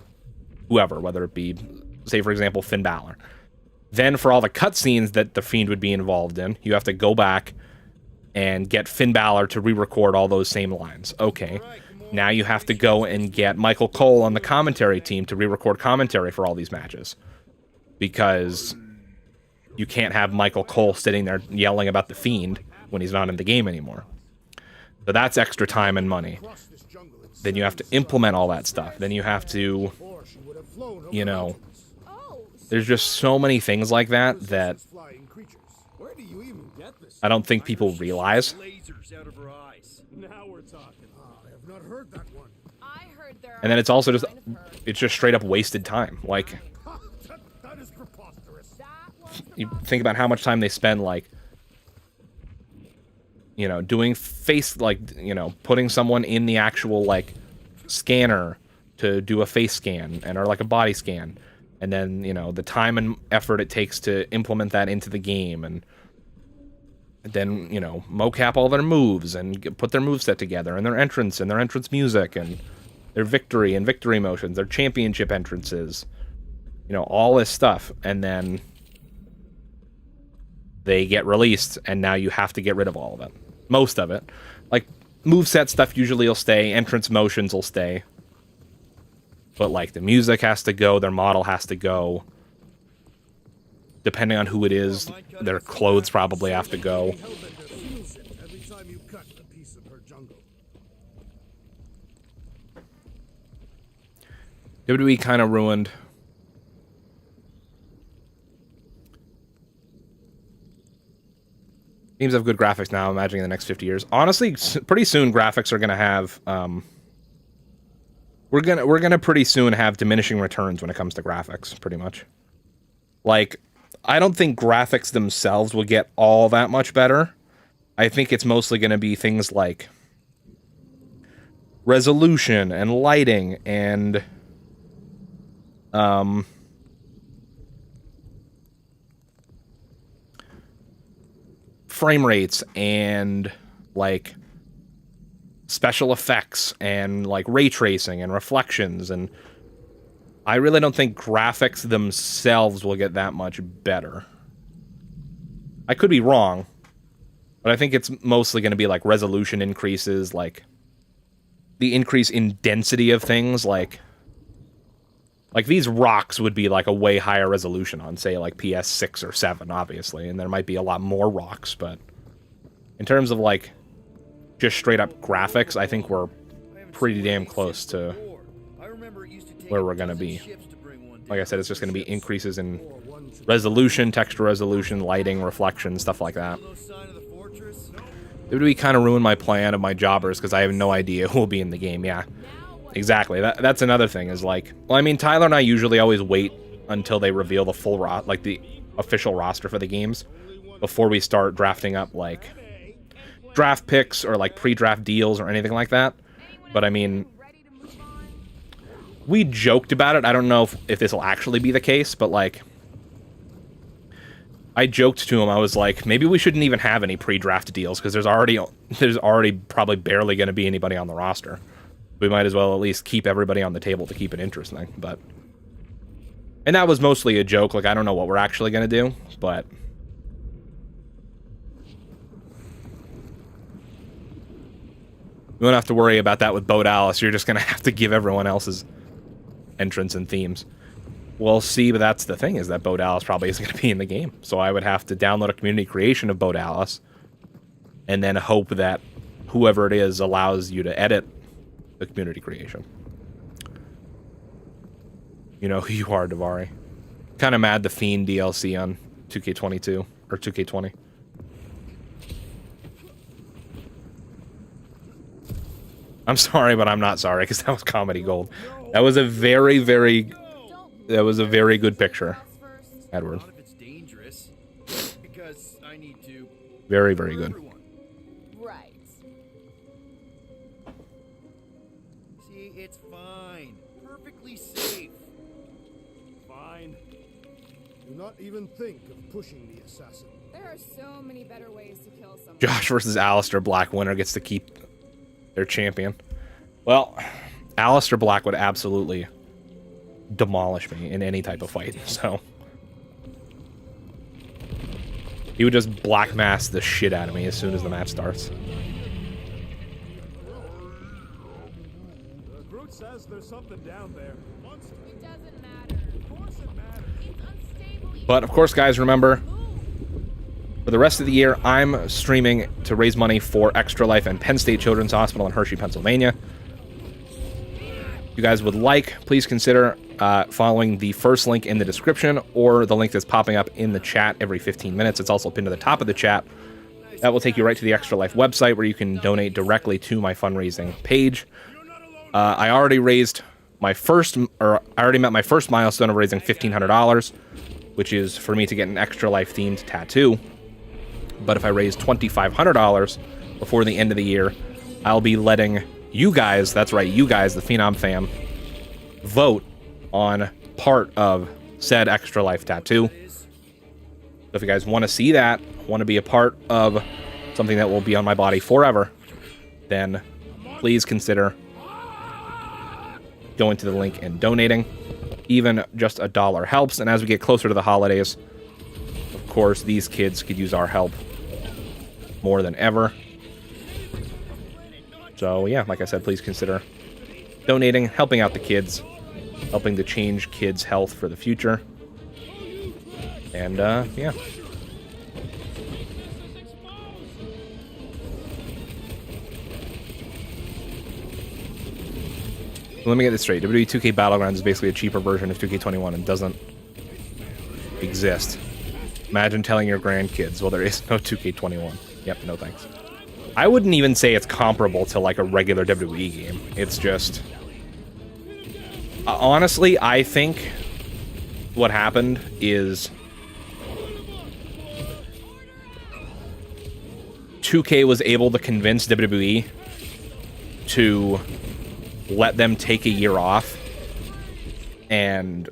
whoever, whether it be, say for example, Finn Balor. Then for all the cutscenes that the Fiend would be involved in, you have to go back and get Finn Balor to re-record all those same lines. Okay, now you have to go and get Michael Cole on the commentary team to re-record commentary for all these matches. Because you can't have Michael Cole sitting there yelling about the Fiend when he's not in the game anymore. So that's extra time and money. Then you have to implement all that stuff. Then you have to, you know, there's just so many things like that that I don't think people realize. And then it's also just, it's just straight up wasted time. Like, you think about how much time they spend, like, you know, doing face, like, you know, putting someone in the actual, like, scanner to do a face scan and or like a body scan. And then, you know, the time and effort it takes to implement that into the game, and then, you know, mocap all their moves and put their moveset together and their entrance music and their victory and victory motions, their championship entrances, you know, all this stuff. And then they get released, and now you have to get rid of all of it. Most of it. Like, moveset stuff usually will stay, entrance motions will stay. But, like, the music has to go, their model has to go. Depending on who it is, their clothes probably have to go. WWE kind of ruined. Games have good graphics now, I'm imagining in the next 50 years. Honestly, pretty soon graphics are going to have... We're gonna pretty soon have diminishing returns when it comes to graphics, pretty much. Like, I don't think graphics themselves will get all that much better. I think it's mostly gonna be things like resolution and lighting and frame rates and like special effects and like ray tracing and reflections, and I really don't think graphics themselves will get that much better. I could be wrong, but I think it's mostly going to be like resolution increases, like the increase in density of things, like these rocks would be like a way higher resolution on, say, like PS6 or 7, obviously, and there might be a lot more rocks, but in terms of like just straight up graphics, I think we're pretty damn close to where we're going to be. Like I said, it's just going to be increases in resolution, texture resolution, lighting, reflection, stuff like that. It would kind of ruin my plan of my jobbers because I have no idea who will be in the game. Yeah, exactly. That's another thing is like, well, I mean, Tyler and I usually always wait until they reveal the full like the official roster for the games before we start drafting up like draft picks or like pre-draft deals or anything like that. But I mean, we joked about it. I don't know if this will actually be the case, but like, I joked to him. I was like, maybe we shouldn't even have any pre-draft deals because there's already probably barely going to be anybody on the roster. We might as well at least keep everybody on the table to keep it interesting. But, and that was mostly a joke. Like, I don't know what we're actually going to do, but we won't have to worry about that with Bo Dallas. You're just going to have to give everyone else's entrance and themes. Well, see, but that's the thing, is that Bo Dallas probably isn't going to be in the game. So I would have to download a community creation of Bo Dallas and then hope that whoever it is allows you to edit the community creation. You know who you are, Davari. Kind of mad the Fiend DLC on 2K22 or 2K20. I'm sorry, but I'm not sorry, because that was comedy gold. That was a very, very... That was a very good picture, Edward. Not if it's dangerous, because I need to. Very, very good. Right. See, it's fine, perfectly safe. Fine. Do not even think of pushing the assassin. There are so many better ways to kill someone. Josh versus Alistair Black. Winner gets to keep their champion. Well, Alistair Black would absolutely demolish me in any type of fight, so he would just black mass the shit out of me as soon as the match starts. Groot says there's something down there. It doesn't matter. Of course it matters. It's unstable. But of course, guys, remember, for the rest of the year, I'm streaming to raise money for Extra Life and Penn State Children's Hospital in Hershey, Pennsylvania. If you guys would like, please consider following the first link in the description or the link that's popping up in the chat every 15 minutes. It's also pinned to the top of the chat. That will take you right to the Extra Life website where you can donate directly to my fundraising page. I already raised my first, or I already met my first milestone of raising $1,500, which is for me to get an Extra Life themed tattoo. But if I raise $2,500 before the end of the year, I'll be letting you guys, that's right, you guys, the Phenom fam, vote on part of said Extra Life tattoo. So if you guys want to see that, want to be a part of something that will be on my body forever, then please consider going to the link and donating. Even just $1 helps, and as we get closer to the holidays, of course, these kids could use our help more than ever. So yeah, like I said, please consider donating, helping out the kids, helping to change kids' health for the future. And yeah. Let me get this straight. WWE 2K Battlegrounds is basically a cheaper version of 2K21 and doesn't exist. Imagine telling your grandkids, well, there is no 2K21. Yep, no thanks. I wouldn't even say it's comparable to like a regular WWE game. It's just... honestly, I think what happened is 2K was able to convince WWE to let them take a year off and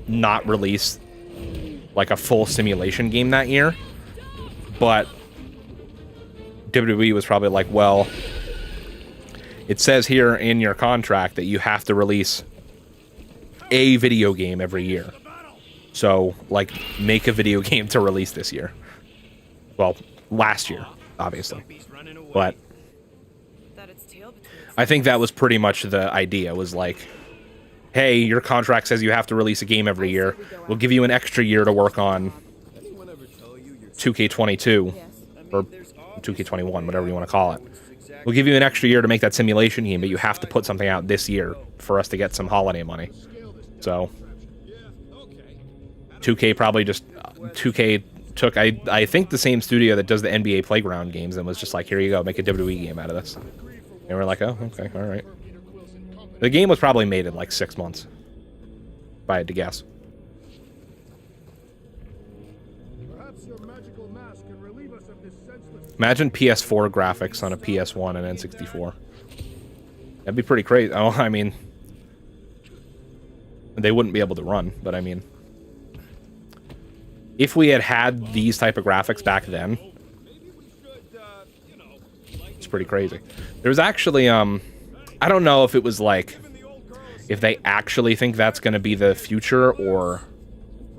not release like a full simulation game that year. But WWE was probably like, well, it says here in your contract that you have to release a video game every year. So, like, make a video game to release this year. Well, last year, obviously. But I think that was pretty much the idea, was like, hey, your contract says you have to release a game every year. We'll give you an extra year to work on 2K22 or 2K21, whatever you want to call it. We'll give you an extra year to make that simulation game, but you have to put something out this year for us to get some holiday money. So 2K probably just 2K took I think the same studio that does the NBA Playground games and was just like, here you go, make a WWE game out of this. And we're like, oh, okay, all right. The game was probably made in like 6 months, if I had to guess. Imagine PS4 graphics on a PS1 and N64. That'd be pretty crazy. Oh, I mean, they wouldn't be able to run, but I mean, if we had had these type of graphics back then, it's pretty crazy. There's actually, I don't know if it was like, if they actually think that's going to be the future or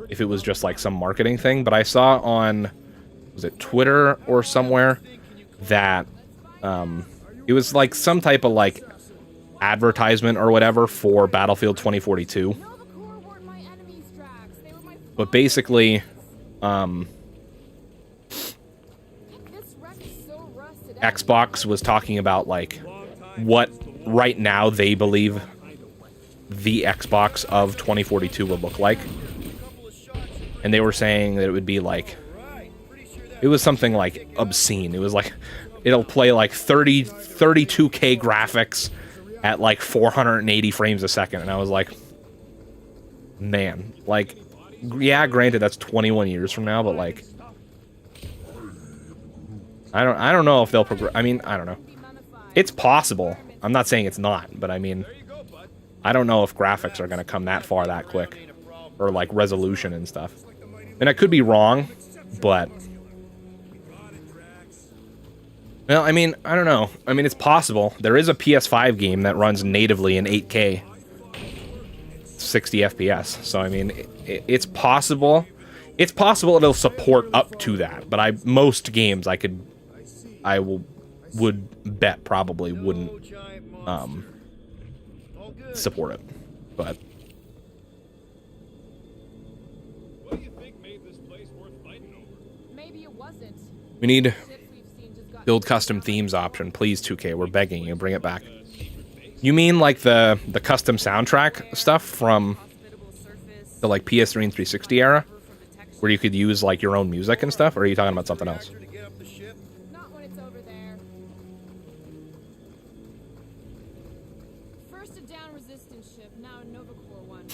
if it was just like some marketing thing, but I saw on, was it Twitter or somewhere, that it was like some type of like advertisement or whatever for Battlefield 2042, But basically, Xbox was talking about, like, what right now they believe the Xbox of 2042 would look like. And they were saying that it would be like, it was something like obscene. It was like, it'll play like 32K graphics at like 480 frames a second. And I was like, man, like, yeah, granted that's 21 years from now, but like, I don't know if they'll progress. I mean, I don't know. It's possible. I'm not saying it's not, but I mean, I don't know if graphics are going to come that far that quick, or like resolution and stuff. And I could be wrong, but well, I mean, I don't know. I mean, it's possible. There is a PS5 game that runs natively in 8K, 60 FPS. So I mean, it's possible. It's possible it'll support up to that, but most games would bet probably wouldn't support it. But What do you think made this place worth fighting over? Maybe it wasn't. we need Ships we've seen just got build custom themes option, please. 2K, we're begging you, bring it back. You mean like the custom soundtrack stuff from hospitable surface. the like PS3 and 360 era, where you could use like your own music and stuff, or are you talking about something else? To get up the ship? Not when it's over there. First a down resistance ship, now a Nova Corps one.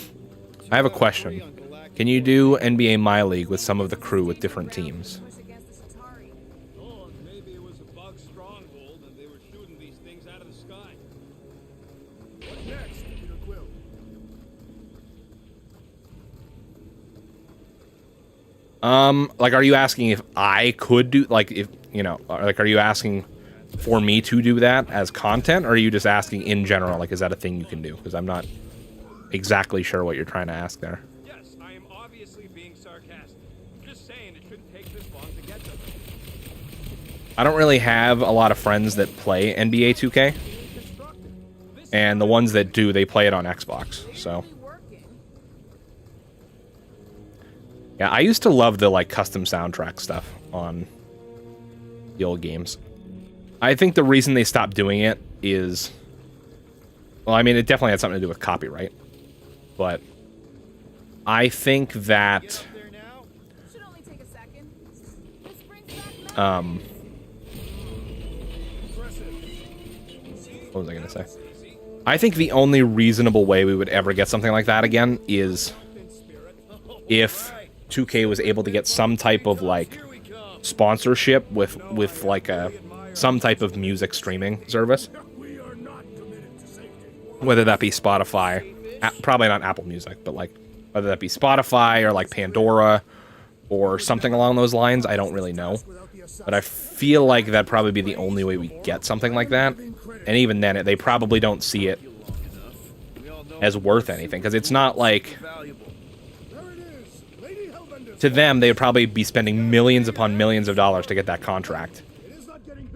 I have a question. Can you do NBA My League with some of the crew with different teams? Push against the Centauri. Oh, and maybe it was a bug stronghold and they were shooting these things out of the sky. What next, Peter Quill? Like, are you asking if I could do, like, if, you know, like, are you asking for me to do that as content, or are you just asking in general, like, is that a thing you can do? Because I'm not exactly sure what you're trying to ask there. Yes, I am obviously being sarcastic. Just saying it shouldn't take this long to get them. I don't really have a lot of friends that play NBA 2K, and the ones that do, they play it on Xbox, so. Working. Yeah, I used to love the, like, custom soundtrack stuff on the old games. I think the reason they stopped doing it is, well, I mean, it definitely had something to do with copyright, but I think that, There now? Should only take a second. This brings back what was I going to say? I think the only reasonable way we would ever get something like that again is if 2K was able to get some type of, like, sponsorship with like some type of music streaming service, whether that be Spotify, probably not Apple Music, but like whether that be Spotify or like Pandora or something along those lines. I don't really know, but I feel like that'd probably be the only way we get something like that. And even then, they probably don't see it as worth anything, because it's not like, to them, they would probably be spending millions upon millions of dollars to get that contract.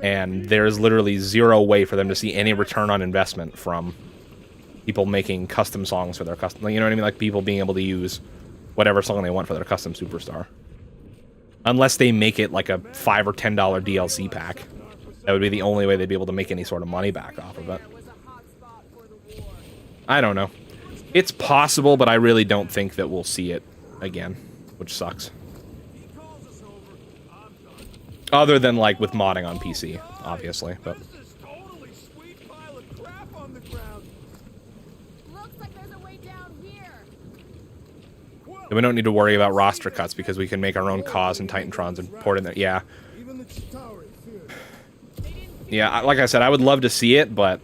And there's literally zero way for them to see any return on investment from people making custom songs for their custom, you know what I mean? Like people being able to use whatever song they want for their custom superstar. Unless they make it like a $5 or $10 DLC pack. That would be the only way they'd be able to make any sort of money back off of it. I don't know. It's possible, but I really don't think that we'll see it again, which sucks. Other than, like, with modding on PC, obviously, but... This is totally sweet pile of crap on the ground. Looks like there's a way down here. we don't need to worry about roster cuts because we can make our own cause and Titantrons and port in there. Yeah. Even the Chitauri fear. Yeah, like I said, I would love to see it, but...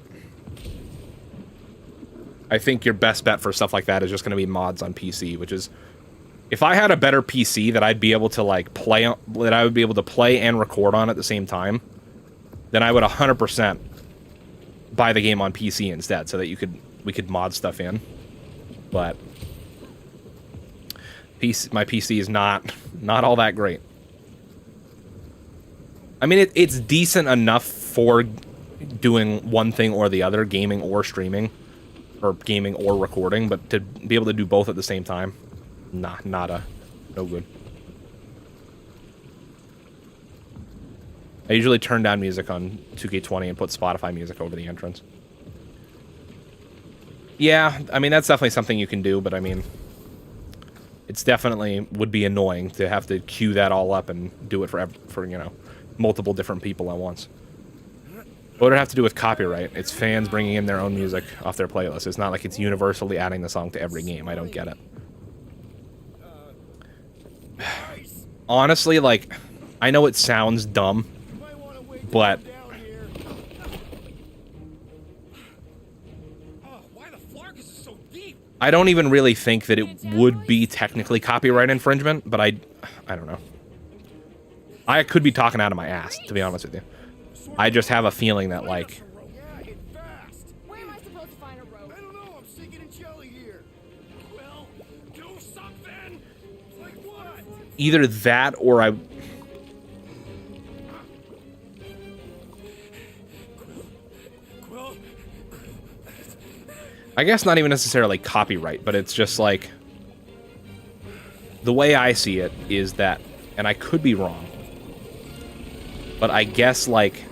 I think your best bet for stuff like that is just going to be mods on PC, which is... If I had a better PC that I'd be able to, like, play on, that I would be able to play and record on at the same time, then I would 100% buy the game on PC instead, so that we could mod stuff in. But my PC is not all that great. I mean, it's decent enough for doing one thing or the other, gaming or streaming, or gaming or recording, but to be able to do both at the same time, not No good. I usually turn down music on 2K20 and put Spotify music over the entrance. Yeah, I mean, that's definitely something you can do, but I mean, it's definitely would be annoying to have to queue that all up and do it for you know, multiple different people at once. What would it have to do with copyright? It's fans bringing in their own music off their playlist. It's not like it's universally adding the song to every game. I don't get it. Honestly, like, I know it sounds dumb, but I don't even really think that it would be technically copyright infringement, but I don't know. I could be talking out of my ass, to be honest with you. I just have a feeling that, like... Where am I supposed to find a rope? I don't know, I'm sinking in jelly here. Well, do something! Like what? Either that or I... Quill? I guess not even necessarily copyright, but it's just like... The way I see it is that, and I could be wrong, but I guess, like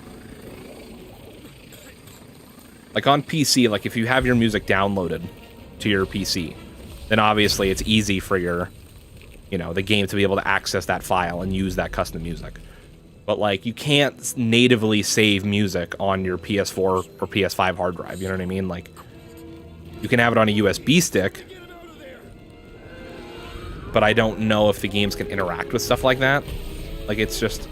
on PC, like if you have your music downloaded to your PC, then obviously it's easy for your, you know, the game to be able to access that file and use that custom music. But like, you can't natively save music on your PS4 or PS5 hard drive, you know what I mean? Like, you can have it on a USB stick, but I don't know if the games can interact with stuff like that. Like, it's just...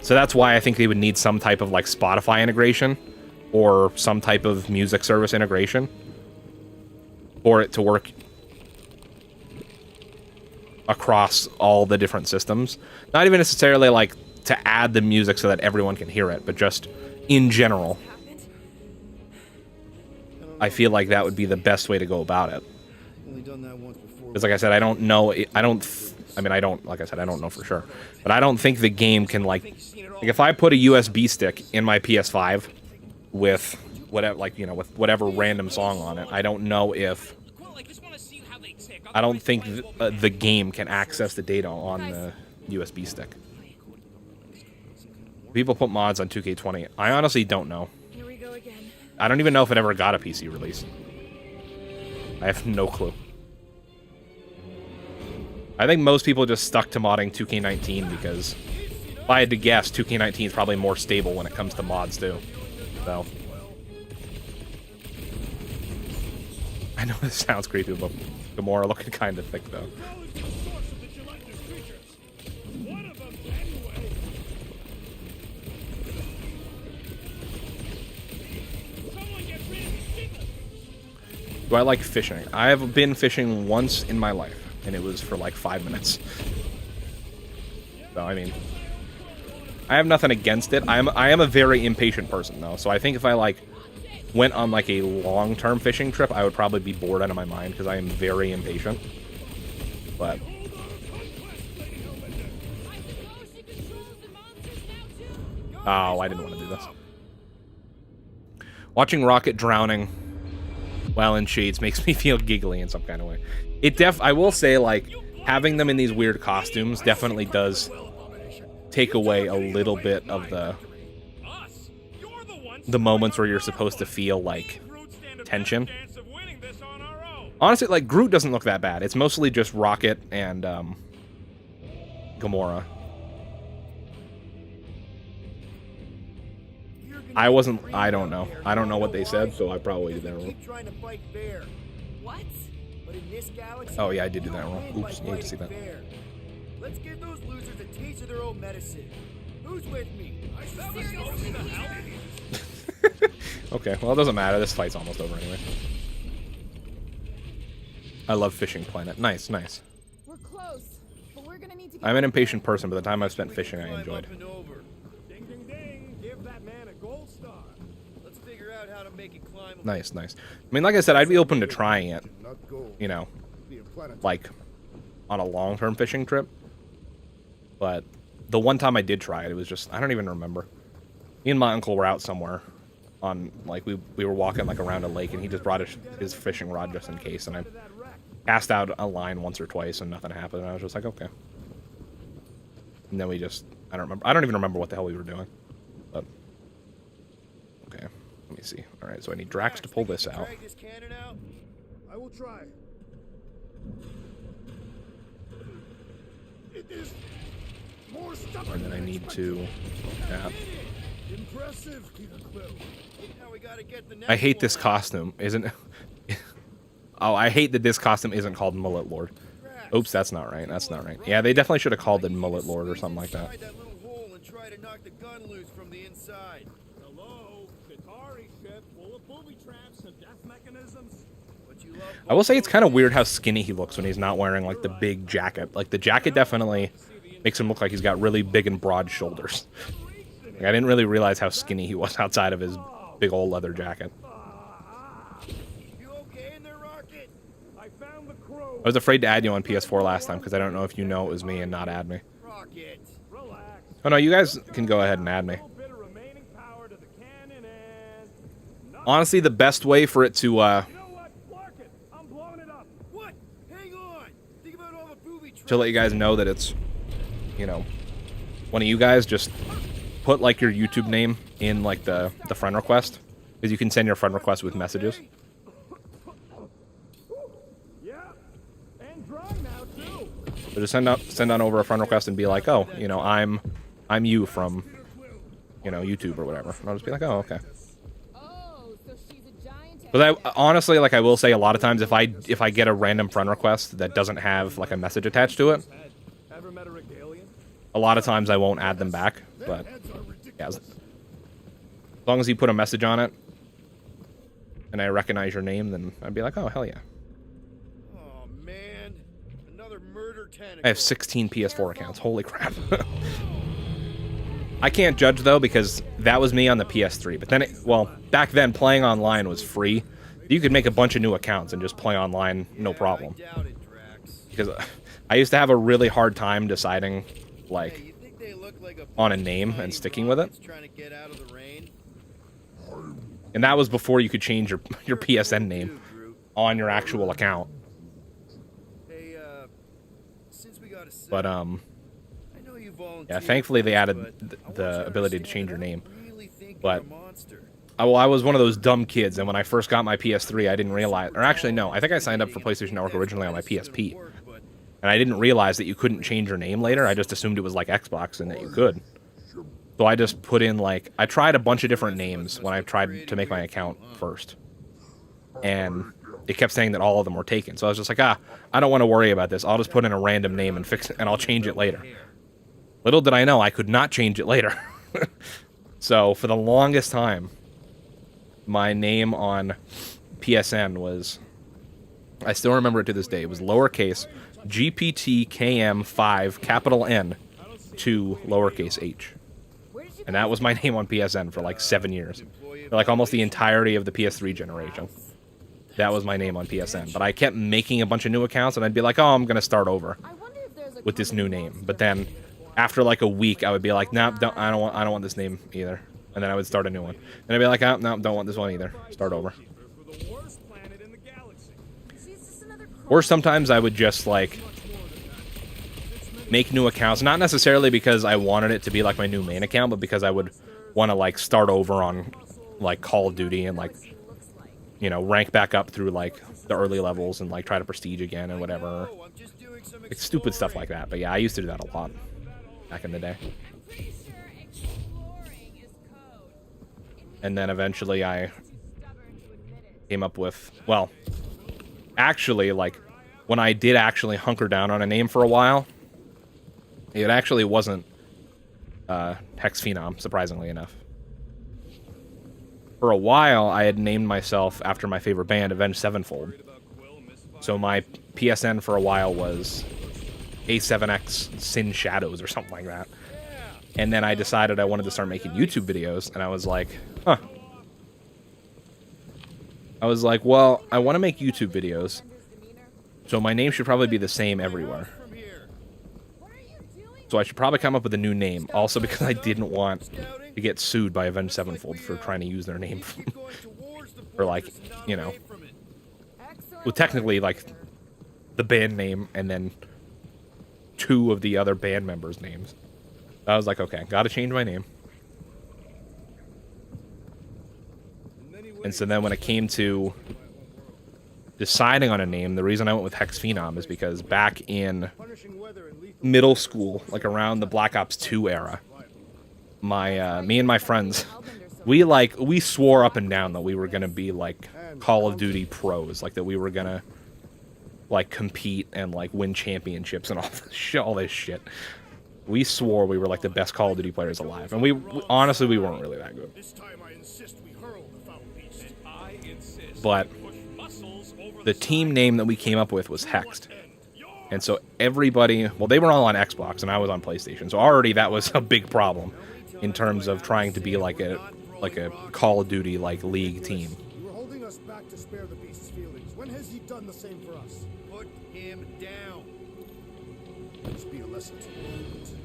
So that's why I think they would need some type of, like, Spotify integration or some type of music service integration for it to work across all the different systems. Not even necessarily, like, to add the music so that everyone can hear it, but just in general. I feel like that would be the best way to go about it. Only done that once before. Because, like I said, I don't know. Like I said, I don't know for sure. But I don't think the game can, like if I put a USB stick in my PS5 with whatever, like, you know, with whatever random song on it, I don't know if... I don't think the game can access the data on the USB stick. People put mods on 2K20. I honestly don't know. Here we go again. I don't even know if it ever got a PC release. I have no clue. I think most people just stuck to modding 2K19 because if I had to guess, 2K19 is probably more stable when it comes to mods too. So I know this sounds creepy, but Gamora looking kind of thick though. Do I like fishing? I have been fishing once in my life, and it was for like 5 minutes. So, I mean, I have nothing against it. I am a very impatient person, though, so I think if I, like, went on, like, a long-term fishing trip, I would probably be bored out of my mind, because I am very impatient. But... Oh, I didn't want to do this. Watching Rocket drowning while in shades makes me feel giggly in some kind of way. I will say, like, having them in these weird costumes definitely does take away a little bit of the moments where you're supposed to feel, like, tension. Honestly, like, Groot doesn't look that bad. It's mostly just Rocket and, Gamora. I don't know. I don't know what they said, so I probably did that wrong. Keep trying to fight fair. What? But in this galaxy, Oh, yeah, I did do that wrong. Oops, you hate to see that. fair. Let's give those losers a taste of their own medicine. Who's with me? Okay, well, it doesn't matter. This fight's almost over anyway. I love Fishing Planet. Nice, nice. We're close, but we're gonna need to get I'm an impatient person, but the time I've spent fishing, I enjoyed. Ding, ding, ding. Give that man a gold star. Let's figure out how to make it climb. Nice, nice. I mean, like I said, I'd be open to trying it, Not gold. you know, Being planetary. like, on a long-term fishing trip. But the one time I did try it, it was just, I don't even remember. Me and my uncle were out somewhere on, like, we were walking, like, around a lake, and he just brought his fishing rod just in case, and cast out a line once or twice and nothing happened. And I was just like, okay. And then we just, I don't even remember what the hell we were doing. But, okay, let me see. All right, so I need Drax to pull this out. Drag this cannon out? I will try. It is more stubborn. And then I need to, yeah. Impressive, Quill. Now we gotta get the I hate this next costume, isn't it? Oh, I hate that this costume isn't called Mullet Lord. one. Oops, that's not right. That's not right. Yeah, they definitely should have called it Mullet Lord or something like that. Inside that little hole and try to knock the gun loose from the inside. Hello, Qatari ship full of booby traps and death mechanisms. But you love I will say it's kind of weird how skinny he looks when he's not wearing, like, the big jacket. Like, the jacket definitely makes him look like he's got really big and broad shoulders. Like, I didn't really realize how skinny he was outside of his big old leather jacket. You okay in there, Rocket? I found the crew. I was afraid to add you on PS4 last time because I don't know if you know it was me and not add me. Rocket. Relax. Oh, no, you guys can go ahead and add me. A little bit of remaining power to the cannon and... Honestly, the best way for it to, You know what? Mark it. I'm blowing it up. What? Hang on. Think about all the booby traps. to let you guys know that it's, you know, one of you guys, just put, like, your YouTube name in, like, the friend request. Because you can send your friend request with messages. Yeah. And dry now, too. So just send on over a friend request and be like, oh, you know, I'm you from, you know, YouTube or whatever. And I'll just be like, oh, okay. Oh, so she's a giant. But I honestly, like, I will say a lot of times if I get a random friend request that doesn't have, like, a message attached to it, Ever met a regalian? a lot of times I won't add them back. But yeah, as long as you put a message on it and I recognize your name, then I'd be like, oh, hell yeah. Oh man, another murder tentacle. I have 16 PS4 accounts. Holy crap. I can't judge, though, because that was me on the PS3. But then, back then, playing online was free. You could make a bunch of new accounts and just play online, no problem. I doubt it, Drax. Because I used to have a really hard time deciding, like, Hey, you think they look like a on a name and sticking with it. rockets trying to get out of the rain? And that was before you could change your PSN name on your actual account. Hey, since we got a sec, But, I know you volunteered, yeah, thankfully they added but I want the you to ability to understand, change your I name. don't really think But- you're a monster. I was one of those dumb kids, and when I first got my PS3, I didn't realize... Or actually, no, I think I signed up for PlayStation Network originally on my PSP. And I didn't realize that you couldn't change your name later. I just assumed it was like Xbox and that you could. So I just put in, like... I tried a bunch of different names when I tried to make my account first. And it kept saying that all of them were taken. So I was just like, I don't want to worry about this. I'll just put in a random name and fix it, and I'll change it later. Little did I know I could not change it later. So for the longest time, my name on PSN was... I still remember it to this day. It was lowercase GPTKM5 capital N to lowercase h. And that was my name on PSN for like 7 years. For like almost the entirety of the PS3 generation. That was my name on PSN. But I kept making a bunch of new accounts, and I'd be like, oh, I'm going to start over I wonder if there's a with this new name. But then after like a week, I would be like, nah, I don't want this name either. And then I would start a new one. And I'd be like, oh, no, don't want this one either. Start over. For the worst planet in the galaxy. She's just another Or sometimes I would just, like, make new accounts. Not necessarily because I wanted it to be, like, my new main account, but because I would want to, like, start over on, like, Call of Duty and, like, you know, rank back up through, like, the early levels and, like, try to prestige again and whatever. Oh, I'm just doing some Like, stupid stuff like that. But, yeah, I used to do that a lot back in the day. I'm pretty sure exploring is code. And then eventually I Too stubborn to admit it. came up with, well, actually, like, when I did actually hunker down on a name for a while, it actually wasn't HexxedPhenom, surprisingly enough. For a while, I had named myself after my favorite band, Avenged Sevenfold. So my PSN for a while was A7X Sin Shadows or something like that. And then I decided I wanted to start making YouTube videos, and I was like, huh. I was like, well, I want to make YouTube videos, so my name should probably be the same everywhere. from here. What are you doing? So I should probably come up with a new name, also because I didn't want to get sued by Avenged Sevenfold for trying to use their name. Keep going towards the Or, like, fortress and not you know. away from it. Excellent Well, technically, like, the band name and then 2 of the other band members' names. I was like, okay, gotta change my name. And so then when it came to deciding on a name, the reason I went with HexxedPhenom is because back in middle school, like around the Black Ops 2 era, me and my friends, we swore up and down that we were gonna be like Call of Duty pros, like that we were gonna like compete and like win championships and all this shit. We swore we were like the best Call of Duty players alive, and we honestly we weren't really that good. This time I insist we hurl the foul beast. I insist. But Push muscles over the team name that we came up with was Hexed. And so everybody, well, they were all on Xbox and I was on PlayStation, so already that was a big problem in terms of trying to be like a Call of Duty like league team. You were holding us back to spare the beast's feelings. When has he done the same for us? Put him down. This be a lesson to you.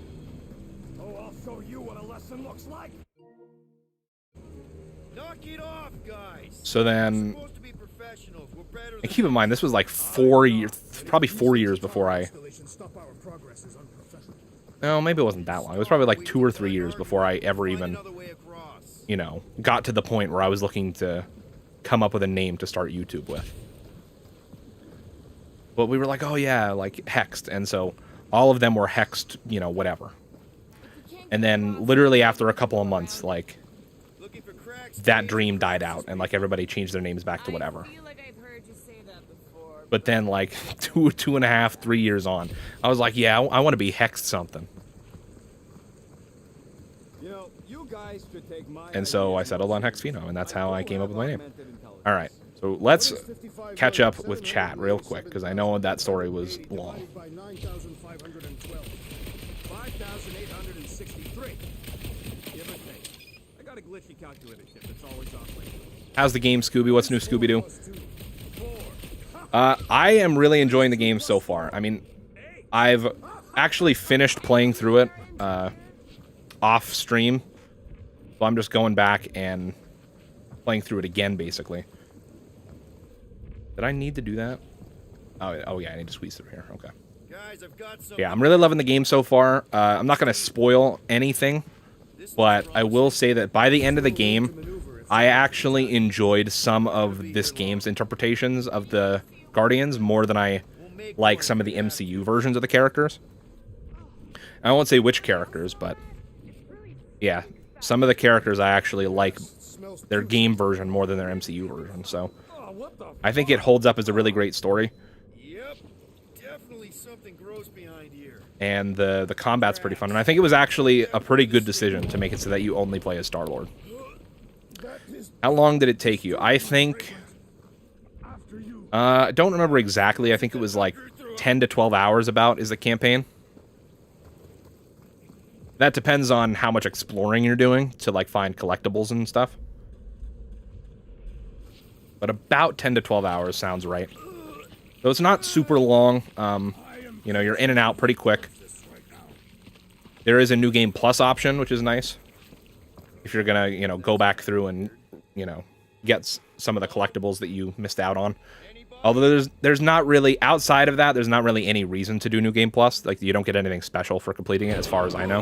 Oh, I'll show you what a lesson looks like. Knock it off, guys. So then, We're supposed to be professionals. We're better and than keep in mind, this was like 4 years, probably 4 years before I, Stop our progress is unprofessional. no, maybe it wasn't that long. It was probably like 2 or 3 years before I ever even, another way across. you know, got to the point where I was looking to come up with a name to start YouTube with. But we were like, oh yeah, like Hexed, and so all of them were Hexed, you know, whatever. And then literally after a couple of months, like, Looking for cracks. that dream died out, and like everybody changed their names back to whatever. I feel like I've heard you say that before. But then like 2.5, 3 years on, I was like, yeah, I want to be Hexed something. You know, you guys should take my And so I settled on HexxedPhenom, and that's how I came up with my name. All right, so let's catch up with chat real quick, because I know that story was long. By 9,512. 5,863. Give or take. I got a glitchy calculator chip that's always operating. How's the game, Scooby? What's new, Scooby-Doo? I am really enjoying the game so far. I mean, I've actually finished playing through it off stream, so I'm just going back and playing through it again, basically. Did I need to do that? Oh yeah, I need to squeeze through here. Okay. Guys, I've got some. Yeah, I'm really loving the game so far. I'm not going to spoil anything, but I will say that by the end of the game, I actually enjoyed some of this game's interpretations of the Guardians more than I like some of the MCU versions of the characters. I won't say which characters, but yeah, some of the characters I actually like their game version more than their MCU version, so I think it holds up as a really great story. Yep. Definitely something gross behind here. And the combat's pretty fun, and I think it was actually a pretty good decision to make it so that you only play as Star-Lord. How long did it take you? I think... I don't remember exactly. I think it was like 10 to 12 hours about is the campaign. That depends on how much exploring you're doing to like find collectibles and stuff. But about 10 to 12 hours sounds right. So it's not super long. You know, you're in and out pretty quick. There is a New Game Plus option, which is nice. If you're gonna, you know, go back through and, you know, get some of the collectibles that you missed out on. Although there's not really, outside of that, there's not really any reason to do New Game Plus. Like, you don't get anything special for completing it, as far as I know.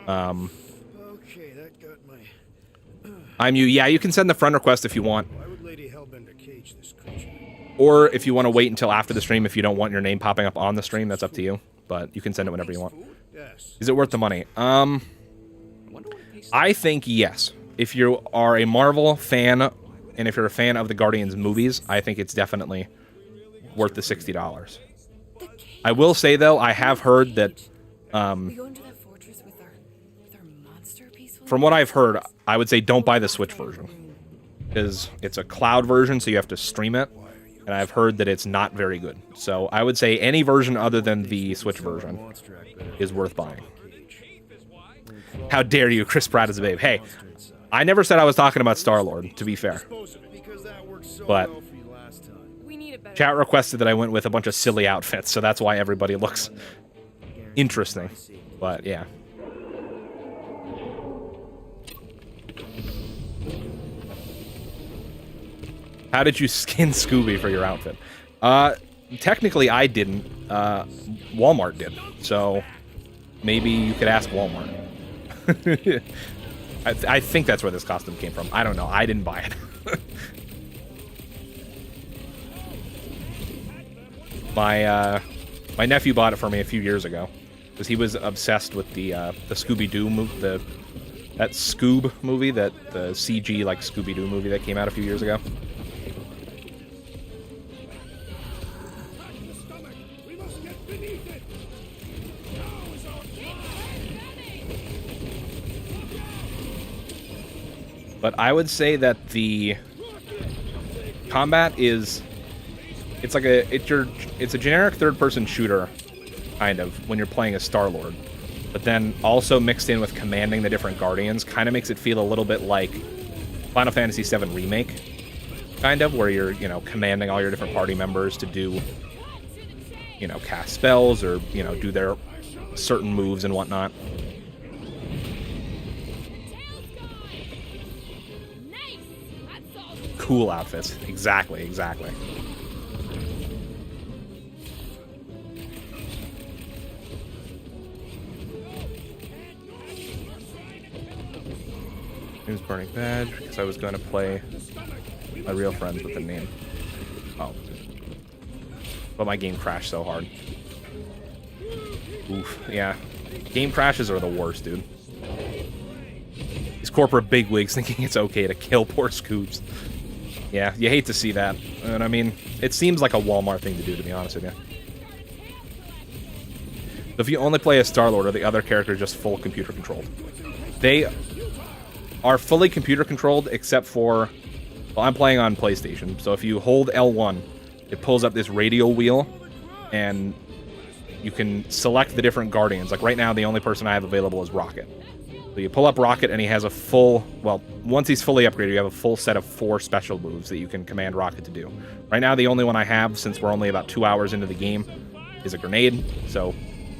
Okay, that got my. I'm you. Yeah, you can send the friend request if you want. Why would Lady Hellbender cage this creature? Or if you want to wait until after the stream, if you don't want your name popping up on the stream, that's up to you. But you can send it whenever you want. Yes. Is it worth the money? I think yes. If you are a Marvel fan, and if you're a fan of the Guardians movies, I think it's definitely worth the $60. I will say, though, I have heard that, We go into that fortress with our monster peaceful. from what I've heard, I would say don't buy the Switch version. Because it's a cloud version, so you have to stream it. And I've heard that it's not very good. So I would say any version other than the Switch version is worth buying. How dare you, Chris Pratt is a babe. Hey, I never said I was talking about Star-Lord, to be fair. Because that worked so But well for you last time. We need a better. chat requested that I went with a bunch of silly outfits, so that's why everybody looks interesting. But yeah. How did you skin Scooby for your outfit? technically I didn't. Walmart did. So maybe you could ask Walmart. I think that's where this costume came from. I don't know. I didn't buy it. My nephew bought it for me a few years ago because he was obsessed with the Scooby-Doo movie, that Scoob movie, the CG like Scooby-Doo movie that came out a few years ago. We must get beneath it. Now is our But I would say that the combat is it's a generic third-person shooter, kind of, when you're playing as Star-Lord. But then also mixed in with commanding the different Guardians kind of makes it feel a little bit like Final Fantasy VII Remake, kind of, where you're, you know, commanding all your different party members to do, you know, cast spells or, you know, do their certain moves and whatnot. Cool outfits. Exactly. Name's Burning Badge, because I was going to play my real friends with the name. Oh. But my game crashed so hard. Oof, yeah. Game crashes are the worst, dude. These corporate bigwigs thinking it's okay to kill poor Scoops. Yeah, you hate to see that. And I mean, it seems like a Walmart thing to do, to be honest with you. If you only play as Star-Lord, or the other characters just full computer controlled. They are fully computer controlled except for, well, I'm playing on PlayStation, so if you hold L1, it pulls up this radio wheel, and you can select the different Guardians. Like right now, the only person I have available is Rocket. So you pull up Rocket, and he has a full, well, once he's fully upgraded, you have a full set of 4 special moves that you can command Rocket to do. Right now, the only one I have, since we're only about 2 hours into the game, is a grenade. So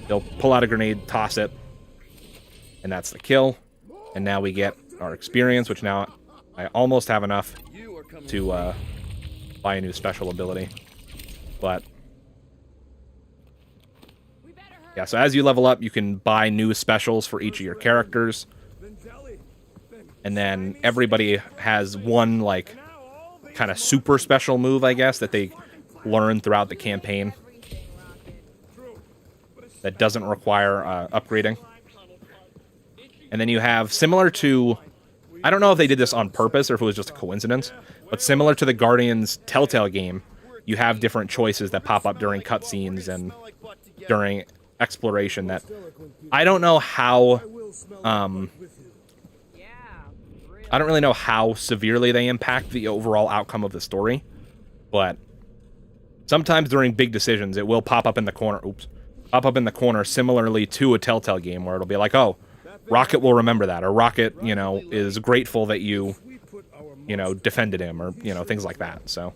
he'll pull out a grenade, toss it, and that's the kill. And now we get our experience, which now I almost have enough to buy a new special ability. But yeah, so as you level up, you can buy new specials for each of your characters. And then everybody has one, like, kind of super special move, I guess, that they learn throughout the campaign that doesn't require upgrading. And then you have, similar to, I don't know if they did this on purpose or if it was just a coincidence, but similar to the Guardians Telltale game, you have different choices that pop up during cutscenes and during exploration that I don't know how, I don't really know how severely they impact the overall outcome of the story, but sometimes during big decisions, it will pop up in the corner, pop up in the corner similarly to a Telltale game where it'll be like, oh, Rocket will remember that, or Rocket, you know, is grateful that you know, defended him, or, you know, things like that, so.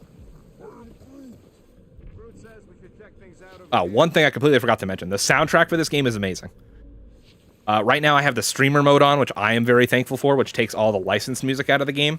Oh, one thing I completely forgot to mention. The soundtrack for this game is amazing. Right now I have the streamer mode on, which I am very thankful for, which takes all the licensed music out of the game.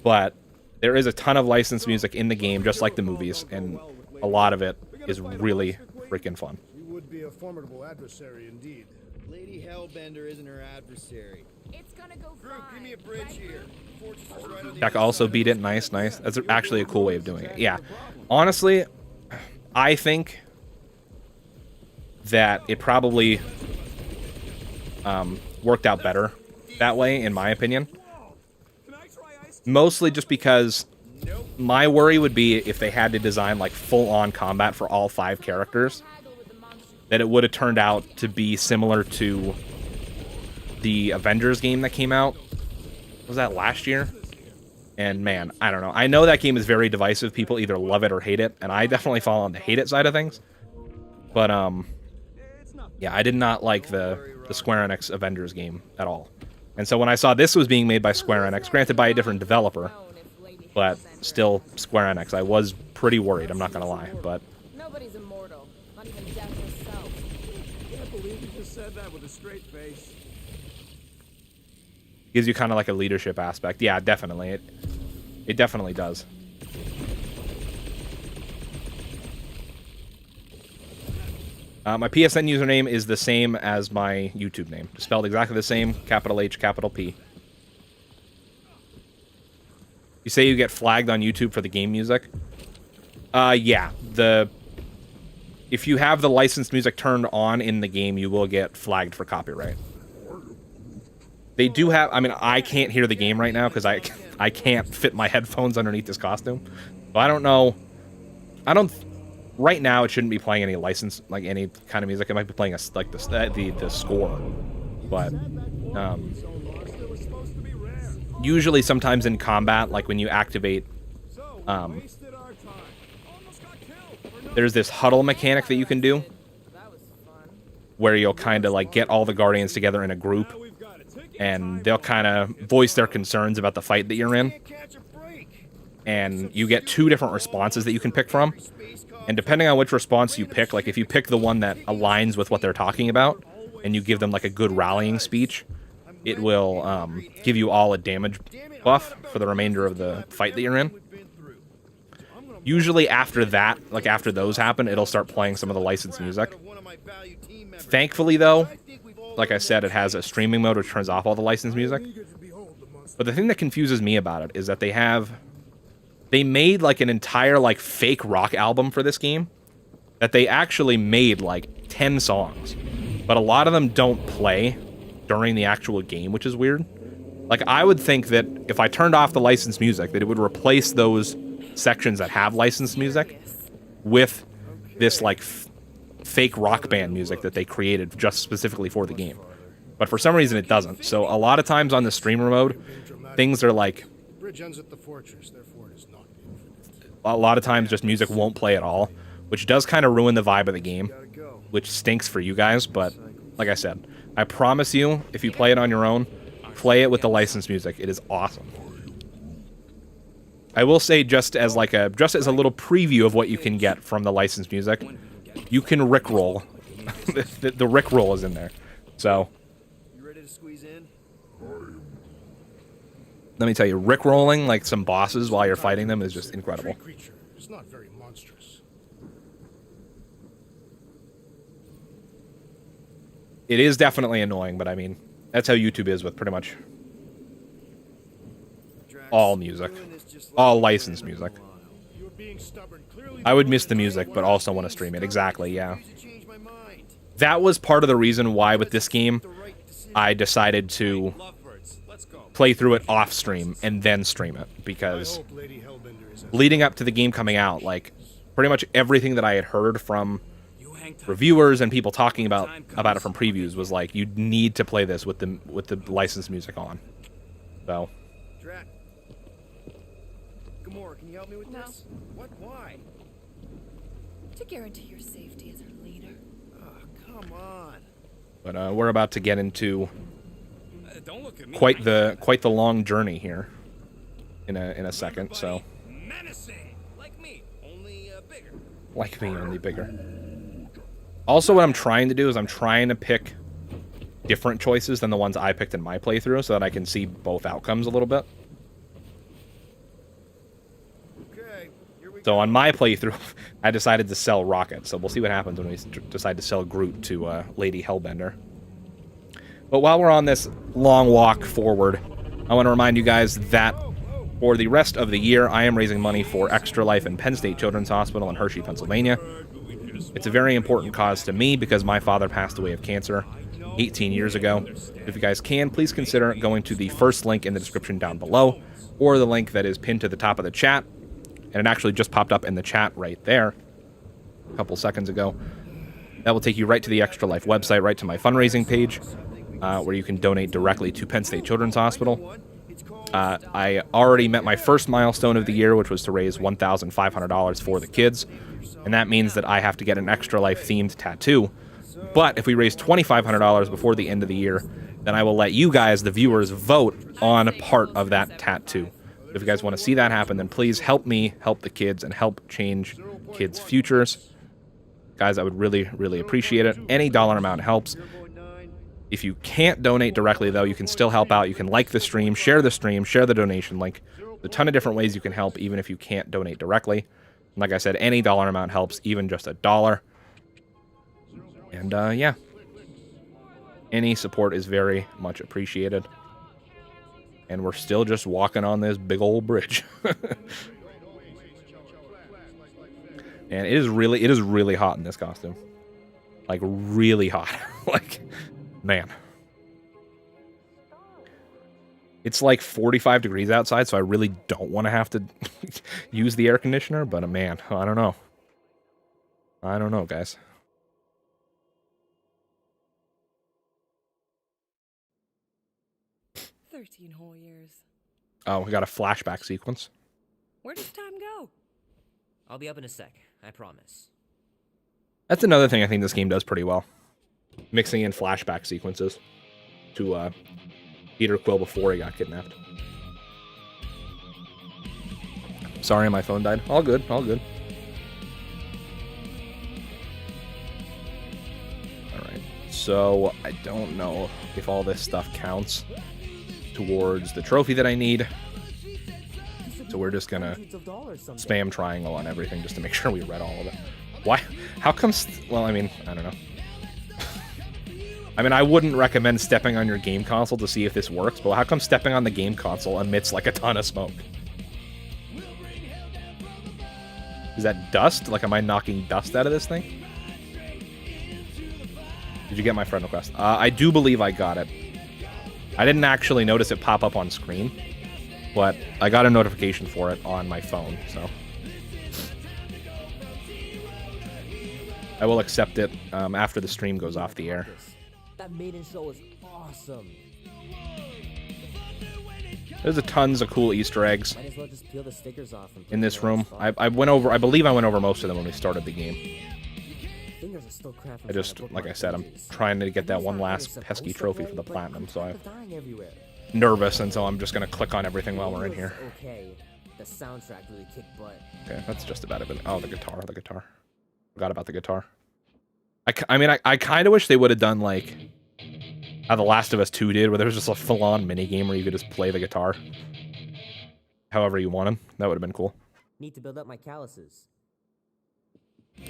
But there is a ton of licensed music in the game, just like the movies, and a lot of it is really freaking fun. You would be a formidable adversary indeed. Lady Hellbender isn't her adversary. It's gonna go Group, give me a fine, bridge right? here. Fortress is right on the Jack other also side. beat it. Nice. That's actually a cool way of doing it. Yeah. Honestly, I think that it probably worked out better that way, in my opinion. Mostly just because my worry would be if they had to design like full-on combat for all 5 characters, that it would have turned out to be similar to the Avengers game that came out. Was that last year? And man, I don't know. I know that game is very divisive. People either love it or hate it, and I definitely fall on the hate it side of things. But yeah, I did not like the Square Enix Avengers game at all. And so when I saw this was being made by Square Enix, granted by a different developer, but still Square Enix, I was pretty worried, I'm not gonna lie. But Nobody's immortal, not even death herself. Can't believe you just said that with a straight face. gives you kind of like a leadership aspect. Yeah, definitely. It definitely does. My PSN username is the same as my YouTube name. Spelled exactly the same, capital H, capital P. You say you get flagged on YouTube for the game music? Yeah. If you have the licensed music turned on in the game, you will get flagged for copyright. They do have... I mean, I can't hear the game right now because I can't fit my headphones underneath this costume. So I don't know... Right now, it shouldn't be playing any license, like any kind of music. It might be playing like the score, but usually sometimes in combat, like when you activate, there's this huddle mechanic that you can do, where you'll kind of like get all the Guardians together in a group, and they'll kind of voice their concerns about the fight that you're in, and you get 2 different responses that you can pick from. And depending on which response you pick, like if you pick the one that aligns with what they're talking about, and you give them like a good rallying speech, it will give you all a damage buff for the remainder of the fight that you're in. Usually after that, like after those happen, it'll start playing some of the licensed music. Thankfully though, like I said, it has a streaming mode which turns off all the licensed music. But the thing that confuses me about it is that they made like an entire like fake rock album for this game that they actually made like 10 songs, but a lot of them don't play during the actual game, which is weird. Like I would think that if I turned off the licensed music, that it would replace those sections that have licensed music with this like fake rock band music that they created just specifically for the game. But for some reason it doesn't. So a lot of times on the streamer mode, things are like Bridge ends at the fortress, therefore it is not a lot of times just music won't play at all, which does kind of ruin the vibe of the game, which stinks for you guys, but like I said, I promise you, if you play it on your own, play it with the licensed music. It is awesome. I will say, just as a little preview of what you can get from the licensed music, you can rickroll. the rickroll is in there. So You ready to squeeze in? let me tell you, rickrolling like some bosses while you're fighting them is just incredible. creature. It's not very monstrous. It is definitely annoying, but I mean, that's how YouTube is with pretty much all music. All licensed music. You're being stubborn. Clearly I would miss the music, but also want to stream it. Exactly, yeah. That was part of the reason why with this game, I decided to play through it off stream and then stream it, because leading up to the game coming out, like pretty much everything that I had heard from reviewers and people talking about it from previews was like, you need to play this with the licensed music on. So Drax. Gamora, can you help me with this? What? Why? To guarantee your safety as our leader. Oh, come on. but we're about to get into Don't look at me. quite the long journey here in a second. So Menacing, like me, only bigger. like me, only bigger. Also, what I'm trying to do is I'm trying to pick different choices than the ones I picked in my playthrough so that I can see both outcomes a little bit. Okay, here we So on my playthrough, I decided to sell Rocket, so we'll see what happens when we decide to sell Groot to Lady Hellbender. But while we're on this long walk forward, I want to remind you guys that for the rest of the year, I am raising money for Extra Life and Penn State Children's Hospital in Hershey, Pennsylvania. It's a very important cause to me because my father passed away of cancer 18 years ago. If you guys can, please consider going to the first link in the description down below, or the link that is pinned to the top of the chat. And it actually just popped up in the chat right there a couple seconds ago. That will take you right to the Extra Life website, right to my fundraising page, where you can donate directly to Penn State Children's Hospital. I already met my first milestone of the year, which was to raise $1,500 for the kids. And that means that I have to get an Extra Life themed tattoo. But if we raise $2,500 before the end of the year, then I will let you guys, the viewers, vote on part of that tattoo. If you guys want to see that happen, then please help me help the kids and help change kids' futures. Guys, I would really, really appreciate it. Any dollar amount helps. If you can't donate directly, though, you can still help out. You can like the stream, share the donation link. There's a ton of different ways you can help, even if you can't donate directly. And like I said, any dollar amount helps, even just $1. And, yeah. Any support is very much appreciated. And we're still just walking on this big old bridge. And it is really hot in this costume. Like, really hot. Like, man. It's like 45 degrees outside, so I really don't want to have to use the air conditioner, but man, I don't know. I don't know, guys. "13 whole years. Oh, we got a flashback sequence. Where does time go?" I'll be up in a sec, I promise. That's another thing I think this game does pretty well. Mixing in flashback sequences to Peter Quill before he got kidnapped. Sorry, my phone died. All good, all good. Alright, so I don't know if all this stuff counts towards the trophy that I need. So we're just gonna spam triangle on everything just to make sure we read all of it. Why? How come... well, I mean, I don't know. I mean, I wouldn't recommend stepping on your game console to see if this works, but how come stepping on the game console emits, like, a ton of smoke? Is that dust? Like, am I knocking dust out of this thing? Did you get my friend request? I do believe I got it. I didn't actually notice it pop up on screen, but I got a notification for it on my phone, so... I will accept it after the stream goes off the air. That maiden show was awesome. There's tons of cool Easter eggs Might as well just peel the stickers off and in this room. I believe I went over most of them when we started the game. Fingers are still cramped. I just, like I said, I'm trying to get that one last pesky trophy for the platinum, so I'm nervous, and so I'm just gonna click on everything while we're in here. Okay, the soundtrack really kicked butt. Okay, that's just about it. Oh, the guitar. Forgot about the guitar. I mean, I kind of wish they would have done, like, how The Last of Us 2 did, where there was just a full-on minigame where you could just play the guitar however you wanted. That would have been cool. Need to build up my calluses.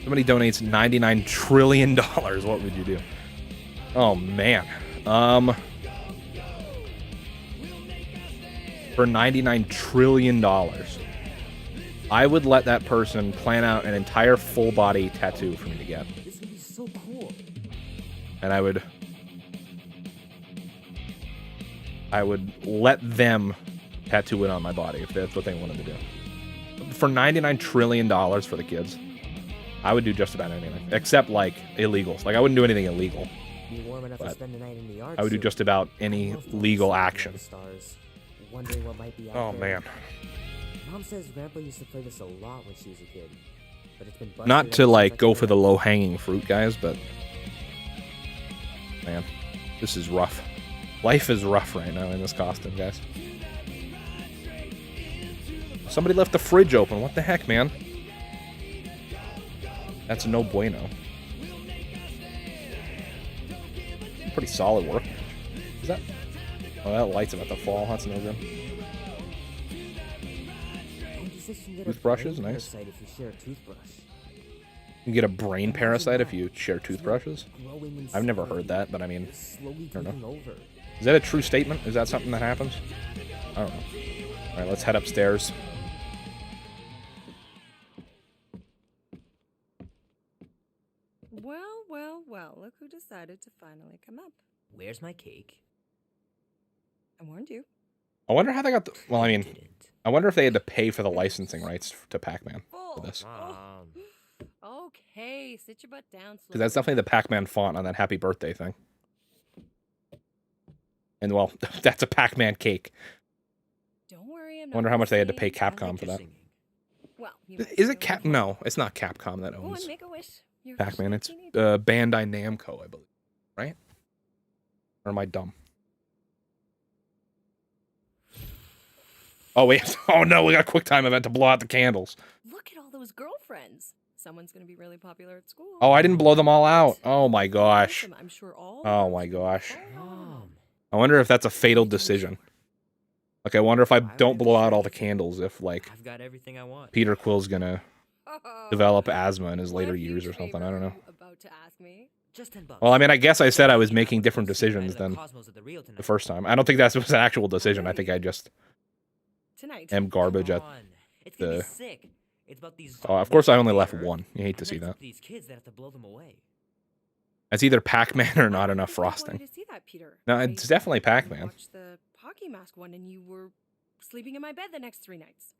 Somebody donates $99 trillion. What would you do? Oh, man. For $99 trillion, I would let that person plan out an entire full-body tattoo for me to get. This would be so cool. And I would let them tattoo it on my body if that's what they wanted to do. For $99 trillion for the kids, I would do just about anything. Except, like, illegals. Like, I wouldn't do anything illegal. Be warm enough to spend the night in the yard I would do just about any legal action. Wondering what might be out Oh, there. man. Mom says Grandpa used to play this a lot when she was a kid. But it's been Not to, like, go for the low-hanging fruit, guys, but... man, this is rough. Life is rough right now in this costume, guys. Somebody left the fridge open. What the heck, man? That's no bueno. Pretty solid work. Is that... oh, that light's about to fall. That's no good. Toothbrushes, nice. If you share a toothbrush. You get a brain parasite if you share toothbrushes? I've never heard that, but I mean, I don't know. Is that a true statement? Is that something that happens? I don't know. Alright, let's head upstairs. Well, look who decided to finally come up. Where's my cake? I warned you. I wonder how they got the... well, I mean, I wonder if they had to pay for the licensing rights to Pac-Man for this. Okay, sit your butt down. Because that's definitely the Pac-Man font on that happy birthday thing. And, well, that's a Pac-Man cake. Don't worry, I'm I wonder how much they had to pay Capcom for that. Well, Is it Cap... no, it's not Capcom that Go owns on, make a wish. Pac-Man. It's Bandai Namco, I believe. Right? Or am I dumb? Oh, wait. Oh, no, we got a quick time event to blow out the candles. Look at all those girlfriends. Someone's going to be really popular at school. Oh, I didn't blow them all out. Oh, my gosh. I'm sure all. Oh, my gosh. I wonder if that's a fatal decision. Like, I wonder if I don't blow out all the candles if, like, I've got everything I want. Peter Quill's gonna develop asthma in his later years or something. I don't know. About to ask me? Just $10. Well, I mean, I guess I said I was making Would different go see Red decisions of the than Cosmos at the Rio tonight. the first time. I don't think that was an actual decision. I think I just Tonight. am garbage Come at on. It's gonna be the... sick. It's about these Oh, of zombies course I only in the left air, one. You hate to and see then that. it's these kids that have to blow them away. It's either Pac-Man or not I enough think you wanted frosting. to see that, Peter. No, I it's definitely Pac-Man. watched the hockey mask one, and you were sleeping in my bed the next 3 nights.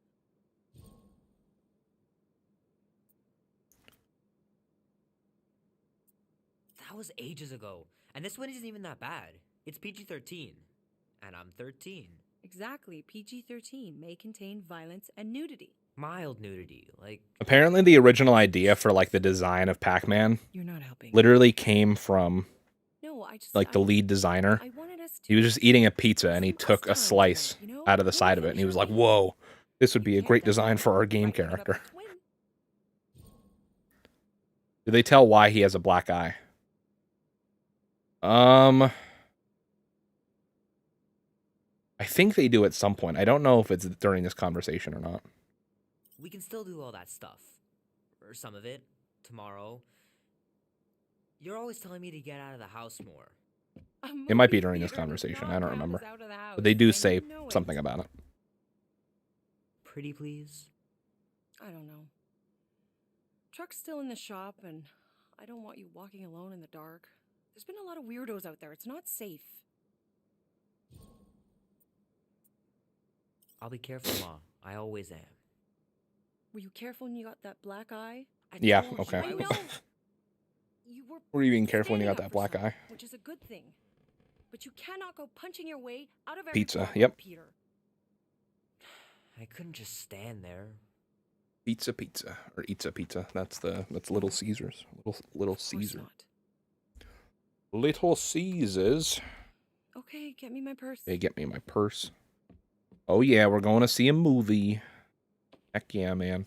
That was ages ago. And this one isn't even that bad. It's PG-13. And I'm 13. Exactly. PG-13 may contain violence and nudity. Mild nudity. Like, Apparently the original idea for like the design of Pac-Man You're not helping. literally came from No, I just like the lead designer. I wanted us to. He was just eating a pizza and he Some took a us time slice tonight, you know? out of the Wanna side of it and finish he was our like, game. whoa, this would be You a can't great get design that for our by game giving up character. a twin. Do they tell why he has a black eye? I think they do at some point. I don't know if it's during this conversation or not. we can still do all that stuff. Or some of it. Tomorrow. You're always telling me to get out of the house more. A It might be movie during this theater does conversation. not I don't count remember. as out of the house, But they do and say you know something it. about it. Pretty please? I don't know. Truck's still in the shop, and I don't want you walking alone in the dark. There's been a lot of weirdos out there. It's not safe. I'll be careful, Ma. I always am. Were you careful when you got that black eye? I Yeah, told okay. you I I know. was- You were. Were you being careful when you got standing that up black for eye? something, which is a good thing. But you cannot go punching your way out of every Pizza, problem, yep. Peter. I couldn't just stand there. Pizza, or pizza. That's Little Caesars. Little Of course Caesar. not. Little Caesars. Okay, get me my purse. They get me my purse. Oh yeah, we're going to see a movie. Heck yeah, man.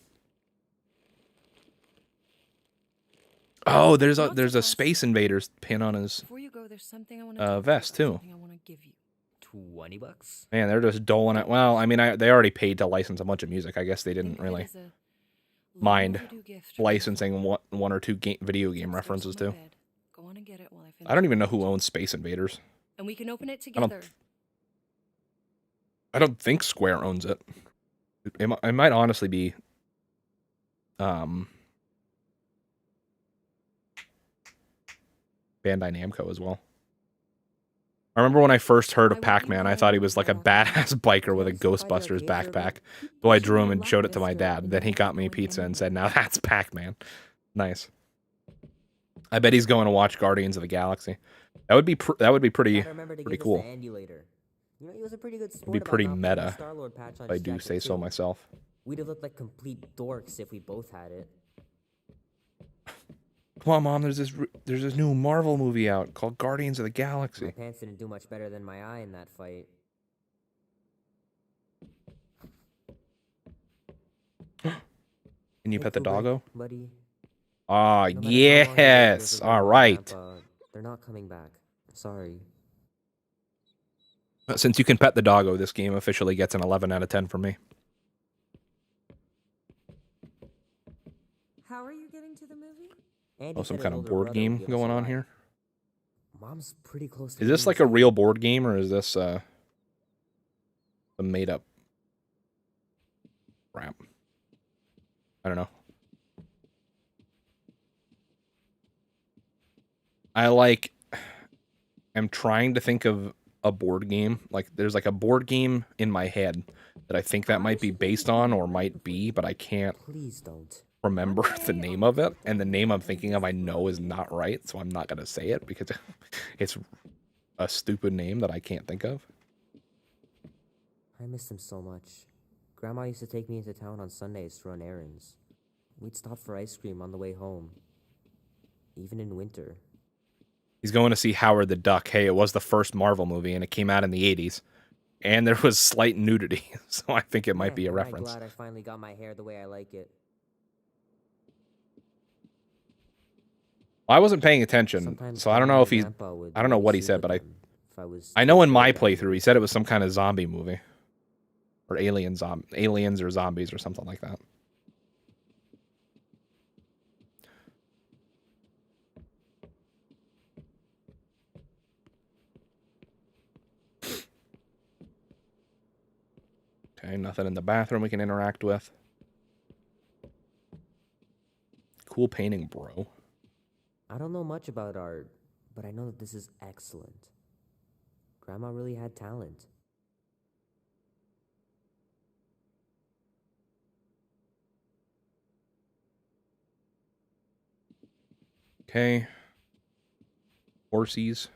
Oh, there's a Space Invaders pin on his Before you go, there's something I want to vest too. I want to give you. $20? Man, they're just doling it. Well, I mean, they already paid to license a bunch of music. I guess they didn't Think of it really as a long mind overdue gift from me. licensing one or two video game It's references upstairs too. in my bed. Go on and get it while I finish. I don't even know who owns Space Invaders. And we can open it I don't- together. I don't think Square owns it. It might honestly be Bandai Namco as well. I remember when I first heard of Pac-Man, I thought he was like a badass biker with a Ghostbusters backpack. So I drew him and showed it to my dad. Then he got me pizza and said, "Now that's Pac-Man." Nice. I bet he's going to watch Guardians of the Galaxy. That would be pretty cool. You know, he was a pretty good sport be about pretty not putting the meta, Star-Lord patch on if I his do jacket, say so too. myself. We'd have looked like complete dorks if we both had it. Come on, Mom. There's this new Marvel movie out called Guardians of the My Galaxy. pants didn't do much better than my eye in that fight. Can you pet the Kubrick, doggo? buddy. Ah, No matter how long you live yes. with All Grandma and right. Grandpa, they're not coming back. Sorry. Since you can pet the doggo, this game officially gets an 11 out of 10 from me. How are you getting to the movie? Andy Oh, some said kind his of older board brother game would give us going a on ride. here. Mom's pretty close to Is this being like a sold. real board game or is this a made up crap? I don't know. I'm trying to think of a board game. Like there's like a board game in my head that I think that might be based on or might be, but I can't Please don't. remember the name of it. And the name I'm thinking of I know is not right, so I'm not gonna say it because it's a stupid name that I can't think of. I miss him so much. Grandma used to take me into town on Sundays to run errands. We'd stop for ice cream on the way home. Even in winter. He's going to see Howard the Duck. Hey, it was the first Marvel movie, and it came out in the 80s. And there was slight nudity, so I think it might be a reference. I'm glad I finally got my hair the way I like it. I wasn't paying attention, Sometimes so I don't Grandma know if and he's... Grandpa would I don't know let me what he sleep said, with but them if I was I know too in my scared to playthrough he said it was some kind of zombie movie. Or aliens or zombies or something like that. Okay, nothing in the bathroom we can interact with. Cool painting, bro. I don't know much about art, but I know that this is excellent. Grandma really had talent. Okay. Horsies.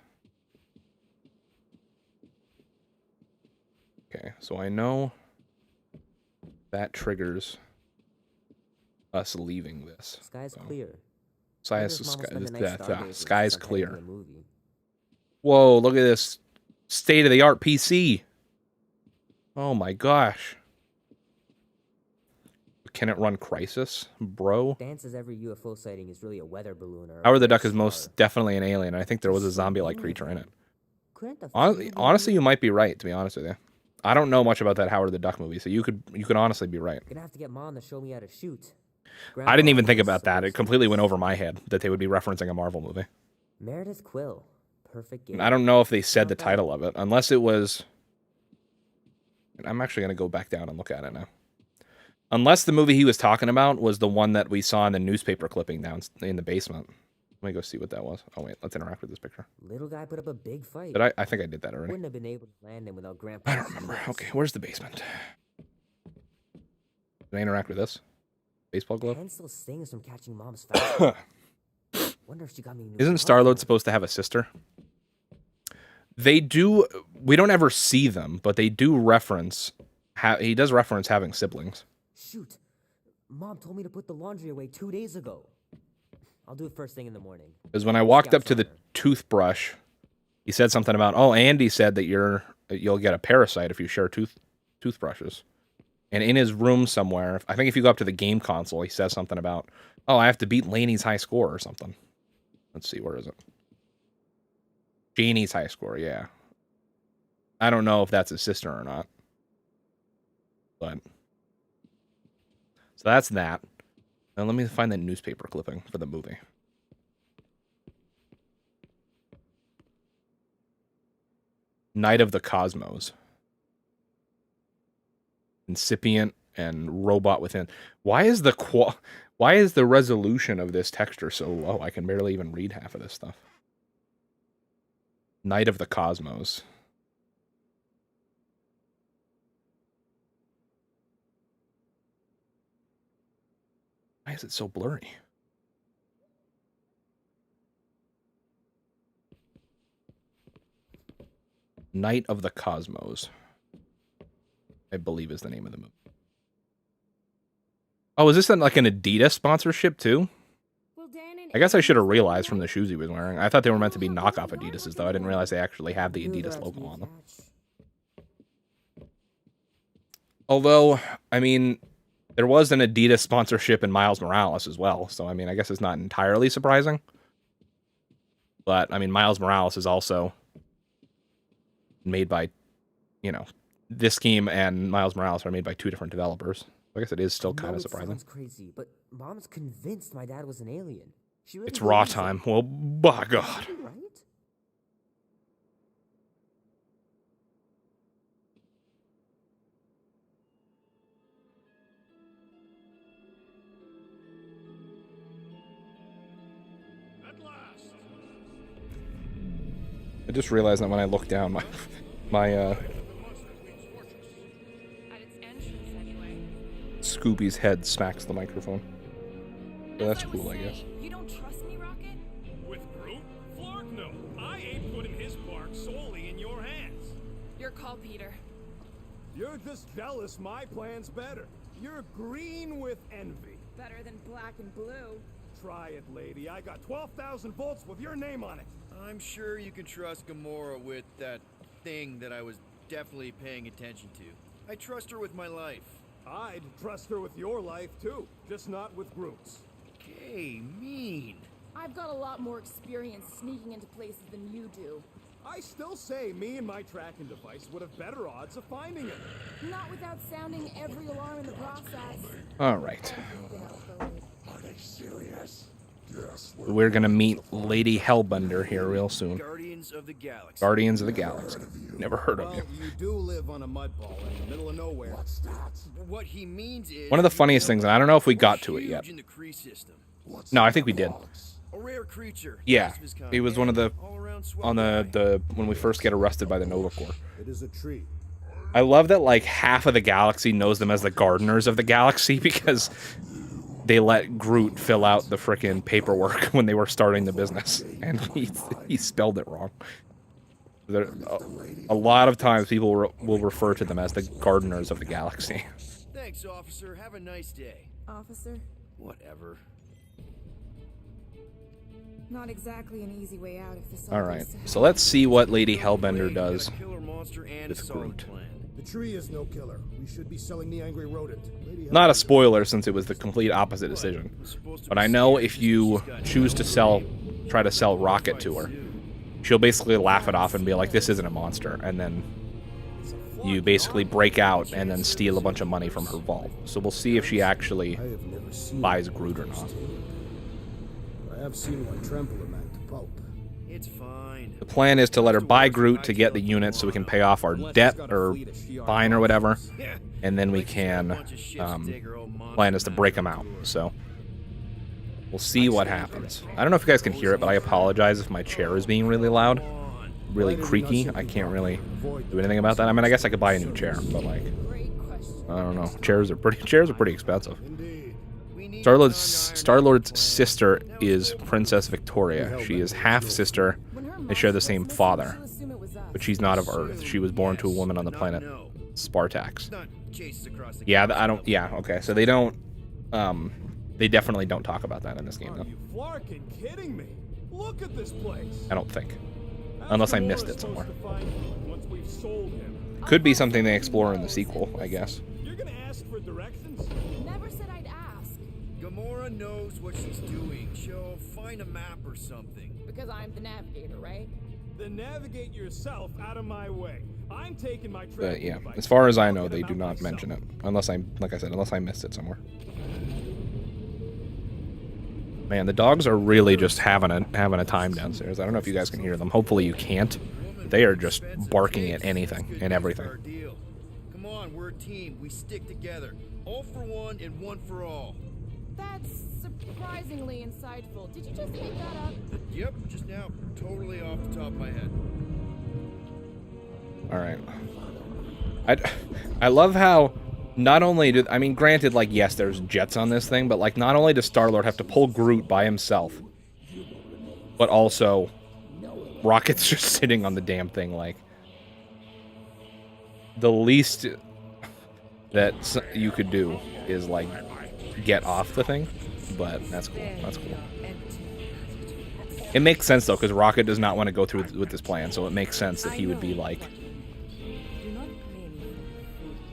Okay, so I know that triggers us leaving this. Sky's So. clear. Sky's clear. Whoa, look at this state-of-the-art PC. Oh my gosh. Can it run Crisis, bro? Dan says every UFO sighting is really a weather balloon or Howard the Duck is most definitely an alien. I think there was a zombie-like creature in it. Honestly, you might be right, to be honest with you. I don't know much about that Howard the Duck movie, so you could honestly be right. Gonna have to get Mom to show me how to shoot. I didn't even think about that. It completely went over my head that they would be referencing a Marvel movie. Meredith Quill. Perfect game. I don't know if they said the title of it, unless it was... I'm actually going to go back down and look at it now. Unless the movie he was talking about was the one that we saw in the newspaper clipping down in the basement. Let me go see what that was. Oh, wait. Let's interact with this picture. Little guy put up a big fight. Did I think I did that already. Wouldn't have been able to land him without Grandpa. I don't remember. Okay, where's the basement? Did I interact with this? Baseball glove? Penn still stings from catching Mom's fastball. Wonder if she got me. Isn't Star-Lord supposed to have a sister? They do. We don't ever see them, but they do reference. He does reference having siblings. Shoot, Mom told me to put the laundry away 2 days ago. I'll do it first thing in the morning. Because when I walked up to the toothbrush, he said something about, oh, Andy said that you'll get a parasite if you share toothbrushes. And in his room somewhere, I think if you go up to the game console, he says something about, oh, I have to beat Laney's high score or something. Let's see, where is it? Janie's high score, yeah. I don't know if that's his sister or not. But... So that's that. Now let me find the newspaper clipping for the movie. Night of the Cosmos. Incipient and robot within. Why is the resolution of this texture so low? I can barely even read half of this stuff. Night of the Cosmos. Why is it so blurry? Night of the Cosmos, I believe is the name of the movie. Oh, is this like an Adidas sponsorship too? I guess I should have realized from the shoes he was wearing. I thought they were meant to be knockoff Adidas's, though. I didn't realize they actually have the Adidas logo on them. Although, I mean, there was an Adidas sponsorship in Miles Morales as well, so I mean, I guess it's not entirely surprising. But, I mean, Miles Morales is also made by, you know, this game and Miles Morales are made by two different developers. I guess it is still kind of surprising. Sounds crazy, but Mom's convinced my dad was an alien. She really It's raw time. Well, by God. Right? At last. I just realized that when I look down, my Scooby's head smacks the microphone. So that's cool, I guess. You don't trust me, Rocket? With Groot? Flark no. I ain't putting his bark solely in your hands. Your call, Peter. You're just jealous my plan's better. You're green with envy. Better than black and blue. Try it, lady. I got 12,000 volts with your name on it. I'm sure you can trust Gamora with that thing that I was definitely paying attention to. I trust her with my life. I'd trust her with your life, too. Just not with Groot's. Okay, mean. I've got a lot more experience sneaking into places than you do. I still say me and my tracking device would have better odds of finding it. Not without sounding every alarm in the process. All right. Are they serious? We're gonna meet Lady Hellbender here real soon. Guardians of the Galaxy. Guardians of the Galaxy. Never heard of Well, you. you do live on a mud ball in the middle of nowhere. What he means is One of the funniest things, and I don't know if we got to it yet. huge in the Kree system. No, I think we did. A rare creature. Yeah, most of his he was kind, one of the all around swell on guy. the when we first get arrested by the Nova Corps. It is a tree. I love that like half of the galaxy knows them as the Gardeners of the Galaxy because they let Groot fill out the frickin' paperwork when they were starting the business, and he spelled it wrong. A lot of times people will refer to them as the Gardeners of the Galaxy. Thanks, officer. Have a nice day. Officer, Whatever. not exactly an easy way out if this All right, so let's see what Lady Hellbender Wait, got a does. killer monster and with a solid Groot. plan. The tree is no killer. We should be selling the angry rodent. Lady Not a Hellbender- spoiler since it was the complete opposite decision. Was supposed to But be I know scared if because you she's got choose to try to sell Rocket to her, she'll basically laugh it off and be like, this isn't a monster. And then you basically break out and then steal a bunch of money from her vault. So we'll see if she actually I have never seen buys one Groot or not. firsthand. I have seen one trample a man to pulp. It's fine. The plan is to let her buy Groot to get the units so we can pay off our debt or fine or whatever. And then we can, plan is to break them out. So we'll see what happens. I don't know if you guys can hear it, but I apologize if my chair is being really loud, really creaky. I can't really do anything about that. I mean, I guess I could buy a new chair, but like, Great question. I don't know. Chairs are pretty expensive. Indeed. We need Star-Lord's sister is Princess Victoria. She is half sister. When her They share mom the was same listening, father, she'll assume it was us. but she's not of Earth. She was born to a woman on the planet No. Spartax. Not chases across the Yeah, galaxy. I don't. Yeah, okay. So they don't. They definitely don't talk about that in this game, Are though. you flarking kidding me? Look at this place. I don't think. Unless I missed it Gamora's somewhere. supposed to find Groot once we've sold him. Could be something they explore in the sequel, I guess. You're gonna ask for directions? Never said I'd ask, Gamora knows what she's doing. She'll find a map or something. because I'm the navigator, right? Then navigate yourself out of my way. I'm taking my trip. But yeah, as far as I know, they do not mention it. Unless like I said, unless I missed it somewhere. Man, the dogs are really just having a time downstairs. I don't know if you guys can hear them. Hopefully you can't. They are just barking at anything and everything. Our deal. Come on, we're a team. We stick together. All for one and one for all. That's surprisingly insightful. Did you just make that up? Yep, just now. Totally off the top of my head. All right. I love how not only do I mean, granted, like yes, there's jets on this thing, but like not only does Star-Lord have to pull Groot by himself, but also Rocket's just sitting on the damn thing. Like the least that you could do is like get off the thing, but that's cool. That's cool. It makes sense though, because Rocket does not want to go through with this plan, so it makes sense that he would be like Do not blame me.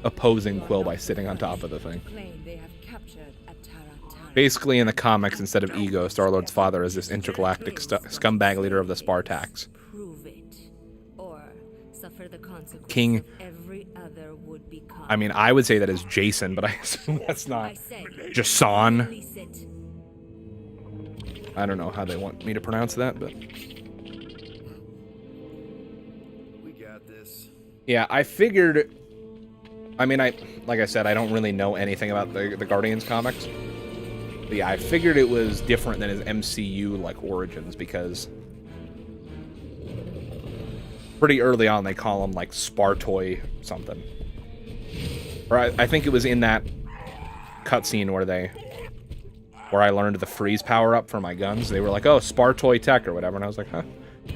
opposing Quill by sitting on top of the thing. Claim they have captured a Tara. Basically, in the comics, instead of Ego, Star-Lord's father is this intergalactic scumbag leader of the Spartax. Prove it, or suffer the consequences King. of every other would-be con. I mean, I would say that is Jason, but I assume that's I not say, Jason. release it. I don't know how they want me to pronounce that, but We got this. yeah, I figured. I mean, like I said, I don't really know anything about the Guardians comics. But yeah, I figured it was different than his MCU like origins because pretty early on they call him like Spartoy something. Or I think it was in that cutscene where I learned the freeze power up for my guns. They were like, "Oh, Spartoy tech" or whatever, and I was like, "Huh?"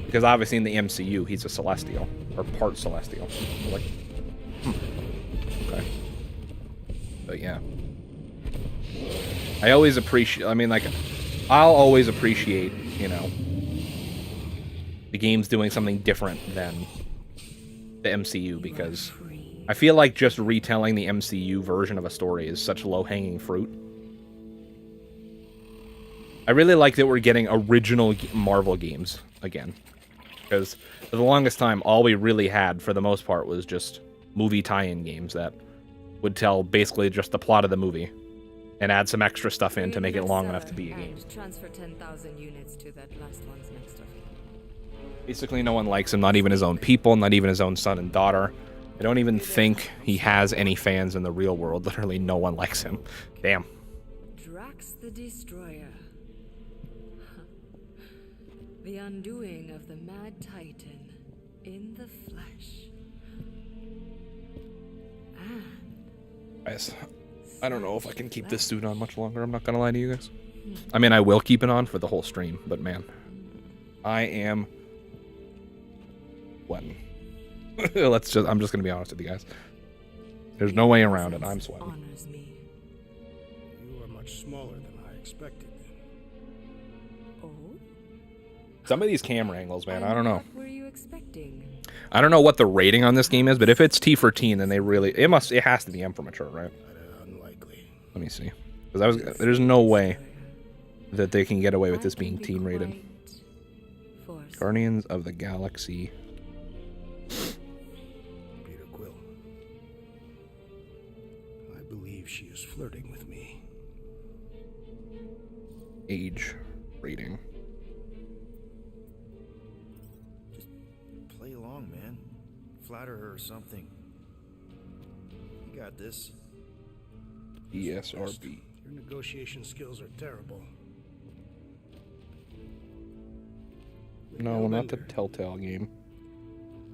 Because obviously in the MCU he's a Celestial or part Celestial. So like, okay. But yeah, I always appreciate. I mean, like, I'll always appreciate, you know, the game's doing something different than the MCU because I feel like just retelling the MCU version of a story is such low-hanging fruit. I really like that we're getting original Marvel games again. Because for the longest time, all we really had, for the most part, was just movie tie-in games that would tell basically just the plot of the movie. and add some extra stuff in to make it Read long the enough to be a seller game. and transfer 10,000 units to that last one's next of kin. Basically, no one likes him, not even his own people, not even his own son and daughter. I don't even think he has any fans in the real world. Literally, no one likes him. Damn. Drax the Destroyer. The undoing of the Mad Titan in the flesh. And Guys, I don't know if I can keep this suit on much longer. I'm not gonna lie to you guys. I mean, I will keep it on for the whole stream, but man, I am sweating. I'm just gonna be honest with you guys. There's no way around it. I'm sweating. honors me. You are much smaller than I expected. Oh? Some of these camera angles, man, I don't know. What were you expecting? I don't know what the rating on this game is, but if it's T for teen, then it has to be M for mature, right? Unlikely. Let me see. Because there's no way that they can get away with this being teen rated. Guardians of the Galaxy. Peter Quill. I believe she is flirting with me. Age rating. Play along, man. Flatter her or something. You got this. ESRB. Your negotiation skills are terrible. No, not the Telltale game.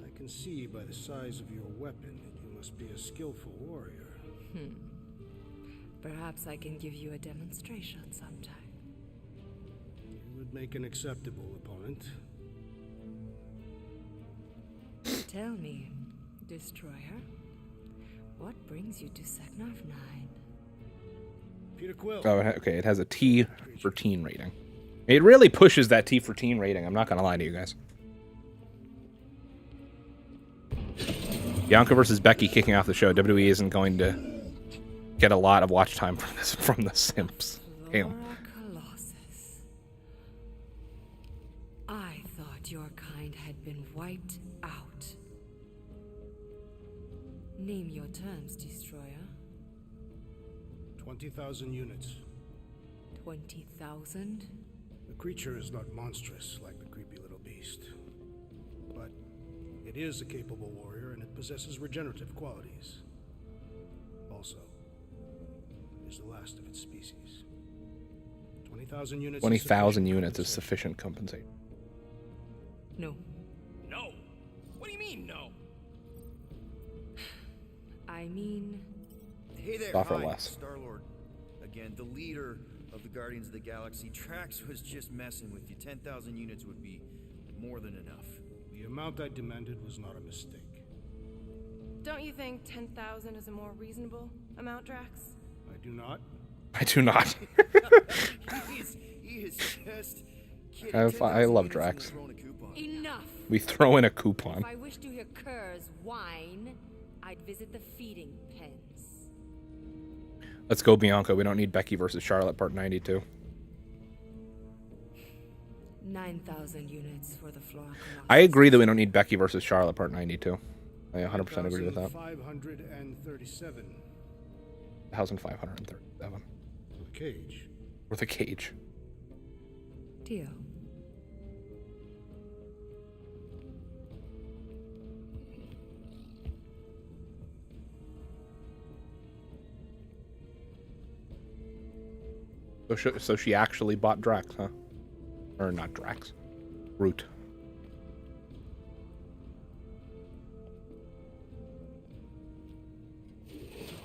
I can see by the size of your weapon that you must be a skillful warrior. Perhaps I can give you a demonstration sometime. You would make an acceptable opponent. Tell me, Destroyer, what brings you to Seknarf 9? Peter Quill. Oh, okay. It has a T for teen rating. It really pushes that T for teen rating. I'm not gonna lie to you guys. Bianca versus Becky kicking off the show. WWE isn't going to get a lot of watch time from the simps. Damn. Colossus. I thought your kind had been wiped out. Name your terms, Destroyer. 20,000 units. 20,000? The creature is not monstrous like the creepy little beast. But it is a capable warrior and it possesses regenerative qualities. Also, it is the last of its species. 20,000 units. 20,000 units is sufficient compensation. No. No. What do you mean, no? I mean... Hey there, Offer hi, less. Star-Lord. Again, the leader of the Guardians of the Galaxy. Drax was just messing with you. 10,000 units would be more than enough. The amount I demanded was not a mistake. Don't you think 10,000 is a more reasonable amount, Drax? I do not. I do not. he is just kidding. I 10,000 love units Drax. and we're throwing a coupon. Enough! We throw in a coupon. If I wish to hear curs whine, I'd visit the feeding pens. Let's go, Bianca. We don't need Becky versus Charlotte, part 92. 9,000 units for the Flora Colossus. I agree that we don't need Becky versus Charlotte, part 92. I 100% agree with that. 537. 1,537. The cage. Or the cage. Deal. So she actually bought Drax, huh? Or not Drax. Root.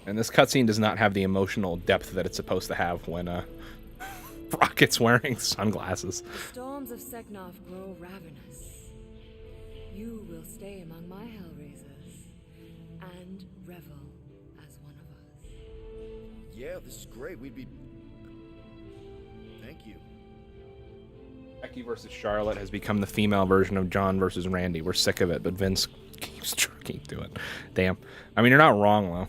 And this cutscene does not have the emotional depth that it's supposed to have when Rocket's wearing sunglasses. The storms of Seknarf grow ravenous. You will stay among my Hellraisers and revel as one of us. Yeah, this is great. We'd be... Thank you. Becky versus Charlotte has become the female version of John versus Randy. We're sick of it, but Vince keeps jerking to it. Damn. I mean, you're not wrong, though.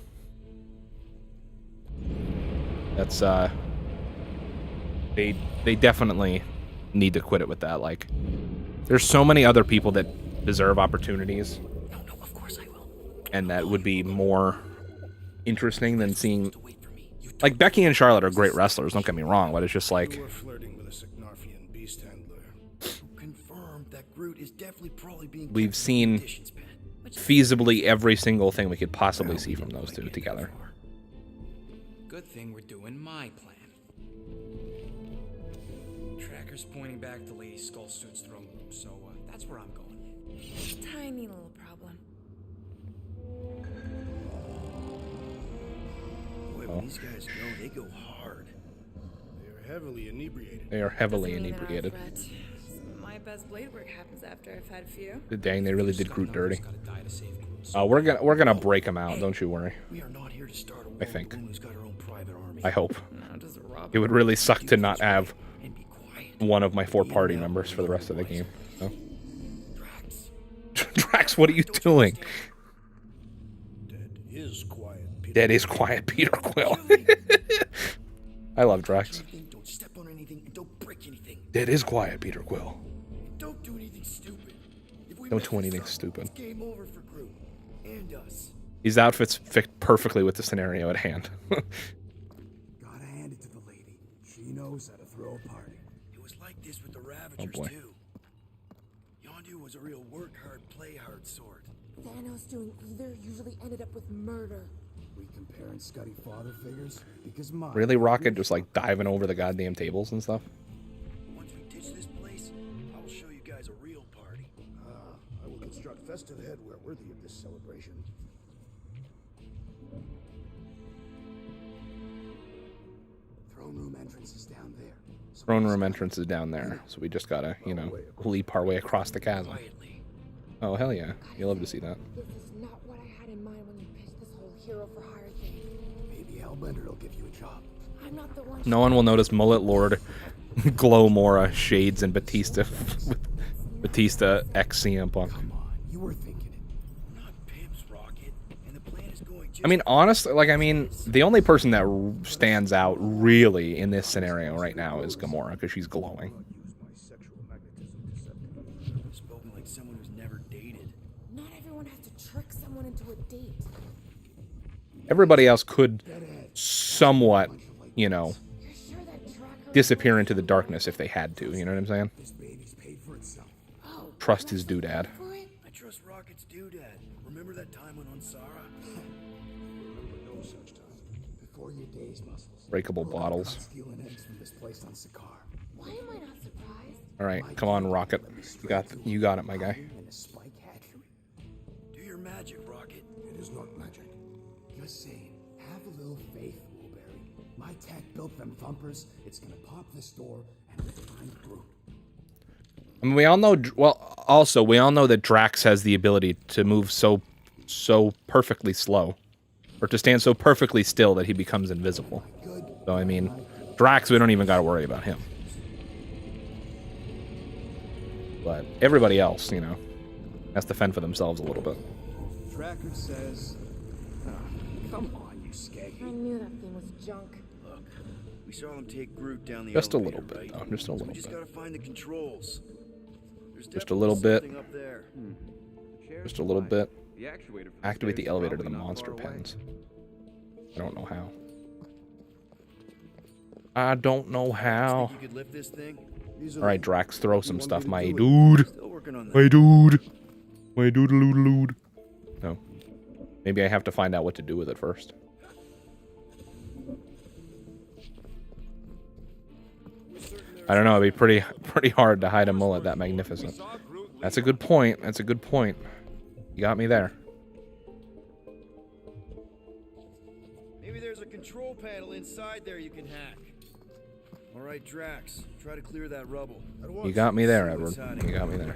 That's, They definitely need to quit it with that. Like, there's so many other people that deserve opportunities. No, of course I will. And that would be more interesting than seeing Like, Becky and Charlotte are great wrestlers, don't get me wrong, but it's just like... You were flirting with a Signarfian beast handler. Confirmed that Groot is definitely probably being We've seen feasibly every single thing we could possibly see from those two together. Good thing we're doing my plan. Tracker's pointing back to Lady Skullsuit's throne room, so that's where I'm going. Tiny little problem. Boy, when these guys go, they go hard. They are heavily inebriated. They are heavily Doesn't mean they're not inebriated. a threat. My best blade work happens after I've had a few. Dang, they really did Groot dirty. Gotta die to save Groot. Oh, we're gonna break them out, don't you worry. We are not here to start a war I think. with who's got her own private army. I hope. Now does it rob It would really suck to not have And be quiet. one of my 4 party members for the rest of the game. So. Drax. Drax, what are you doing? Dead is quiet. Peter. Dead is quiet, Peter Quill. I love Drax. Don't step on anything and don't break anything. Dead is quiet, Peter Quill. Don't do anything stupid. If we Don't mess do this anything up, stupid. It's game over for Groot and us. These outfits fit perfectly with the scenario at hand. Gotta hand it to the lady. She knows how to throw a party. It was like this with the Ravagers boy. too. Yondu was a real work hard, play hard sort. Thanos doing either usually ended up with murder. We comparing Scuddy father figures because mine. Really, Rocket just like diving over the goddamn tables and stuff? Once we ditch this place, I will show you guys a real party. I will construct festive headwear worthy of this celebration. Throne room entrance is down there. So Throne room entrance is down there, so we just gotta, you know, leap our way across the chasm. Quietly. Oh, hell yeah. You love to see that. This is not what I had in mind when you pitched this whole hero for hire thing. maybe Hellbender will give you a job. I'm not the one. No one will notice Mullet Lord, Glow Mora, Shades, and Batista. Batista X CM Punk. Come on, you were thinking it. We're not pimps, Rocket, and the plan is going just I mean, honestly, like, the only person that stands out really in this scenario right now is Gamora, because she's glowing. Use my sexual magnetism deceptively. spoken like someone who's never dated. Not everyone has to trick someone into a date. Everybody else could somewhat, you know, You're sure that Draco disappear into the darkness if they had to, you know what I'm saying? This baby's paid for itself. Oh, Trust his doodad. for it? I trust Rocket's doodad. Remember that time on Unsara? No such time. Before your days, muscles. Breakable We're all bottles. caught stealing eggs from this place on Sakaar. Why am I not surprised? All right, come on, Rocket. You got it, my guy. And a spike hatchery. Do your magic, Rocket. It is not magic. Just saying, have a little faith, Woolberry. My tech built them thumpers. It's gonna pop this door and find Groot. I mean, we all know. Well, also we all know that Drax has the ability to move so perfectly slow, or to stand so perfectly still that he becomes invisible. So I mean, Drax, we don't even got to worry about him. But everybody else, you know, has to fend for themselves a little bit. Tracker says, come on, you skaggy. I knew that thing was junk. Look, we saw him take Groot down the Just a elevator, little bit, right? though. Just a So little we just bit. gotta find the controls. There's Just a definitely little bit. something up there. Just a little bit. Activate the elevator to the monster pens. I don't know how. I don't know how. Think you could lift this thing? All right, Drax, throw some stuff, my dude. Still working on that. My dude. My doodaloo. No. Maybe I have to find out what to do with it first. I don't know. It'd be pretty hard to hide a mullet that magnificent. That's a good point. That's a good point. You got me there. Maybe there's a control panel inside there you can hack. All right, Drax, try to clear that rubble. You got me there, Edward. You got me there.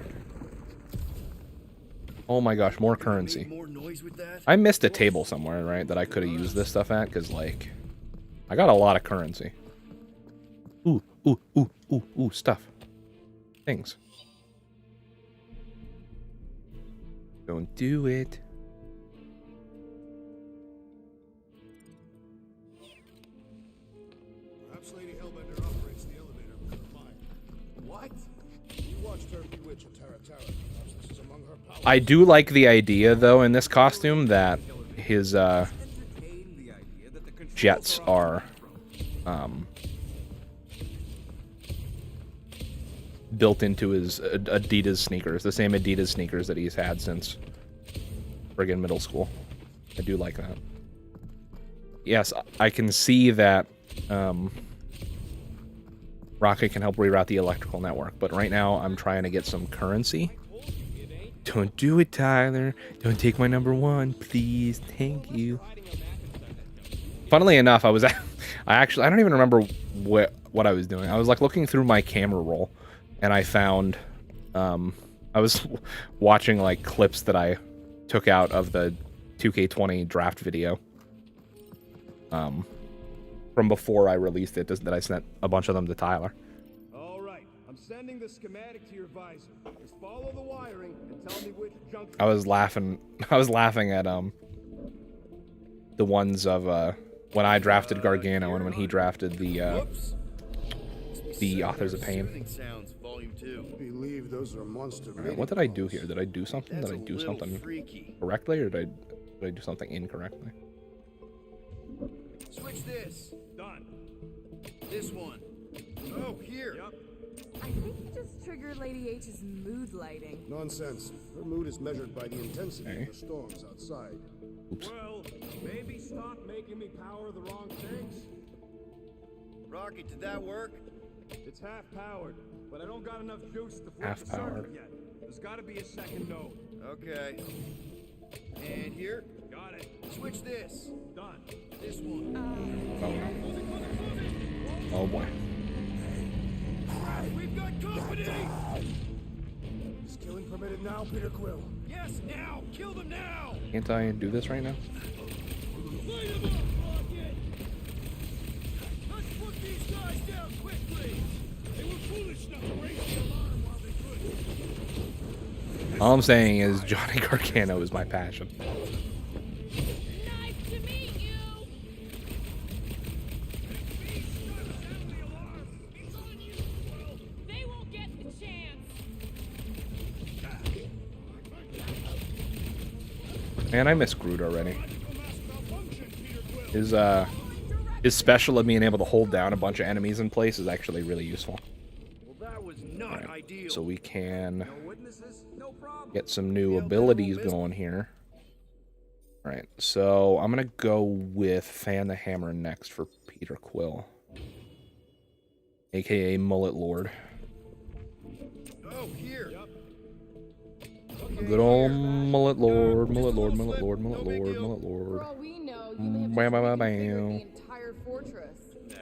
Oh my gosh, more currency. More noise with that? I missed a table somewhere, right, that I could have used this stuff at, because, like, I got a lot of currency. Ooh, stuff. Things. Don't do it. Perhaps Lady Hellbender operates the elevator with her mind. What? You watched her bewitch a Tara Tara. Perhaps this is among her powers. I do like the idea, though, in this costume that his jets are built into his Adidas sneakers, the same Adidas sneakers that he's had since friggin' middle school. I do like that. Yes, I can see that Rocket can help reroute the electrical network, but right now I'm trying to get some currency. Don't do it, Tyler. Don't take my number one, please. Thank you. Funnily enough, I don't even remember what I was doing. I was like looking through my camera roll, and I found I was watching like clips that I took out of the 2K20 draft video from before I released it, that I sent a bunch of them to Tyler. All right, I'm sending the schematic to your visor. Just follow the wiring and tell me which junction. I was laughing at the ones of when I drafted Gargano and when he drafted the Authors of Pain. Believe those are monster. Right, what did I do here? Did I do something? Did I do something correctly, or did I do something incorrectly? Switch this. Done. This one. Oh, here. Yep. I think you just triggered Lady H's mood lighting. Nonsense. Her mood is measured by the intensity Okay. of the storms outside. Oops. Well, maybe stop making me power the wrong things. Rocket, did that work? It's half powered, but I don't got enough juice to flip Half the circuit powered. yet. There's got to be a second node. Okay. And here. Got it. Switch this. Done. This one. Oh boy. We've got company! Is killing permitted now, Peter Quill? Yes, now! Kill them now! Can't I do this right now? Light them up, Rocket! Let's put these guys down quickly! They were foolish enough to raise the alarm while they could. All I'm saying is Johnny Gargano is my passion. Nice to meet you! They won't get the chance! Man, I miss Groot already. His special of being able to hold down a bunch of enemies in place is actually really useful. Well, that was not ideal. So we can No witnesses? No problem. get some new abilities going here. Alright, so I'm gonna go with Fan the Hammer next for Peter Quill. AKA Mullet Lord. Oh, here. Yep. Good old Mullet Lord, Mullet Lord, Mullet Lord, Mullet Lord, Mullet For Lord. all we know, you may have Bam, bam, just bam, reconfigured bam. the entire fortress. Nah.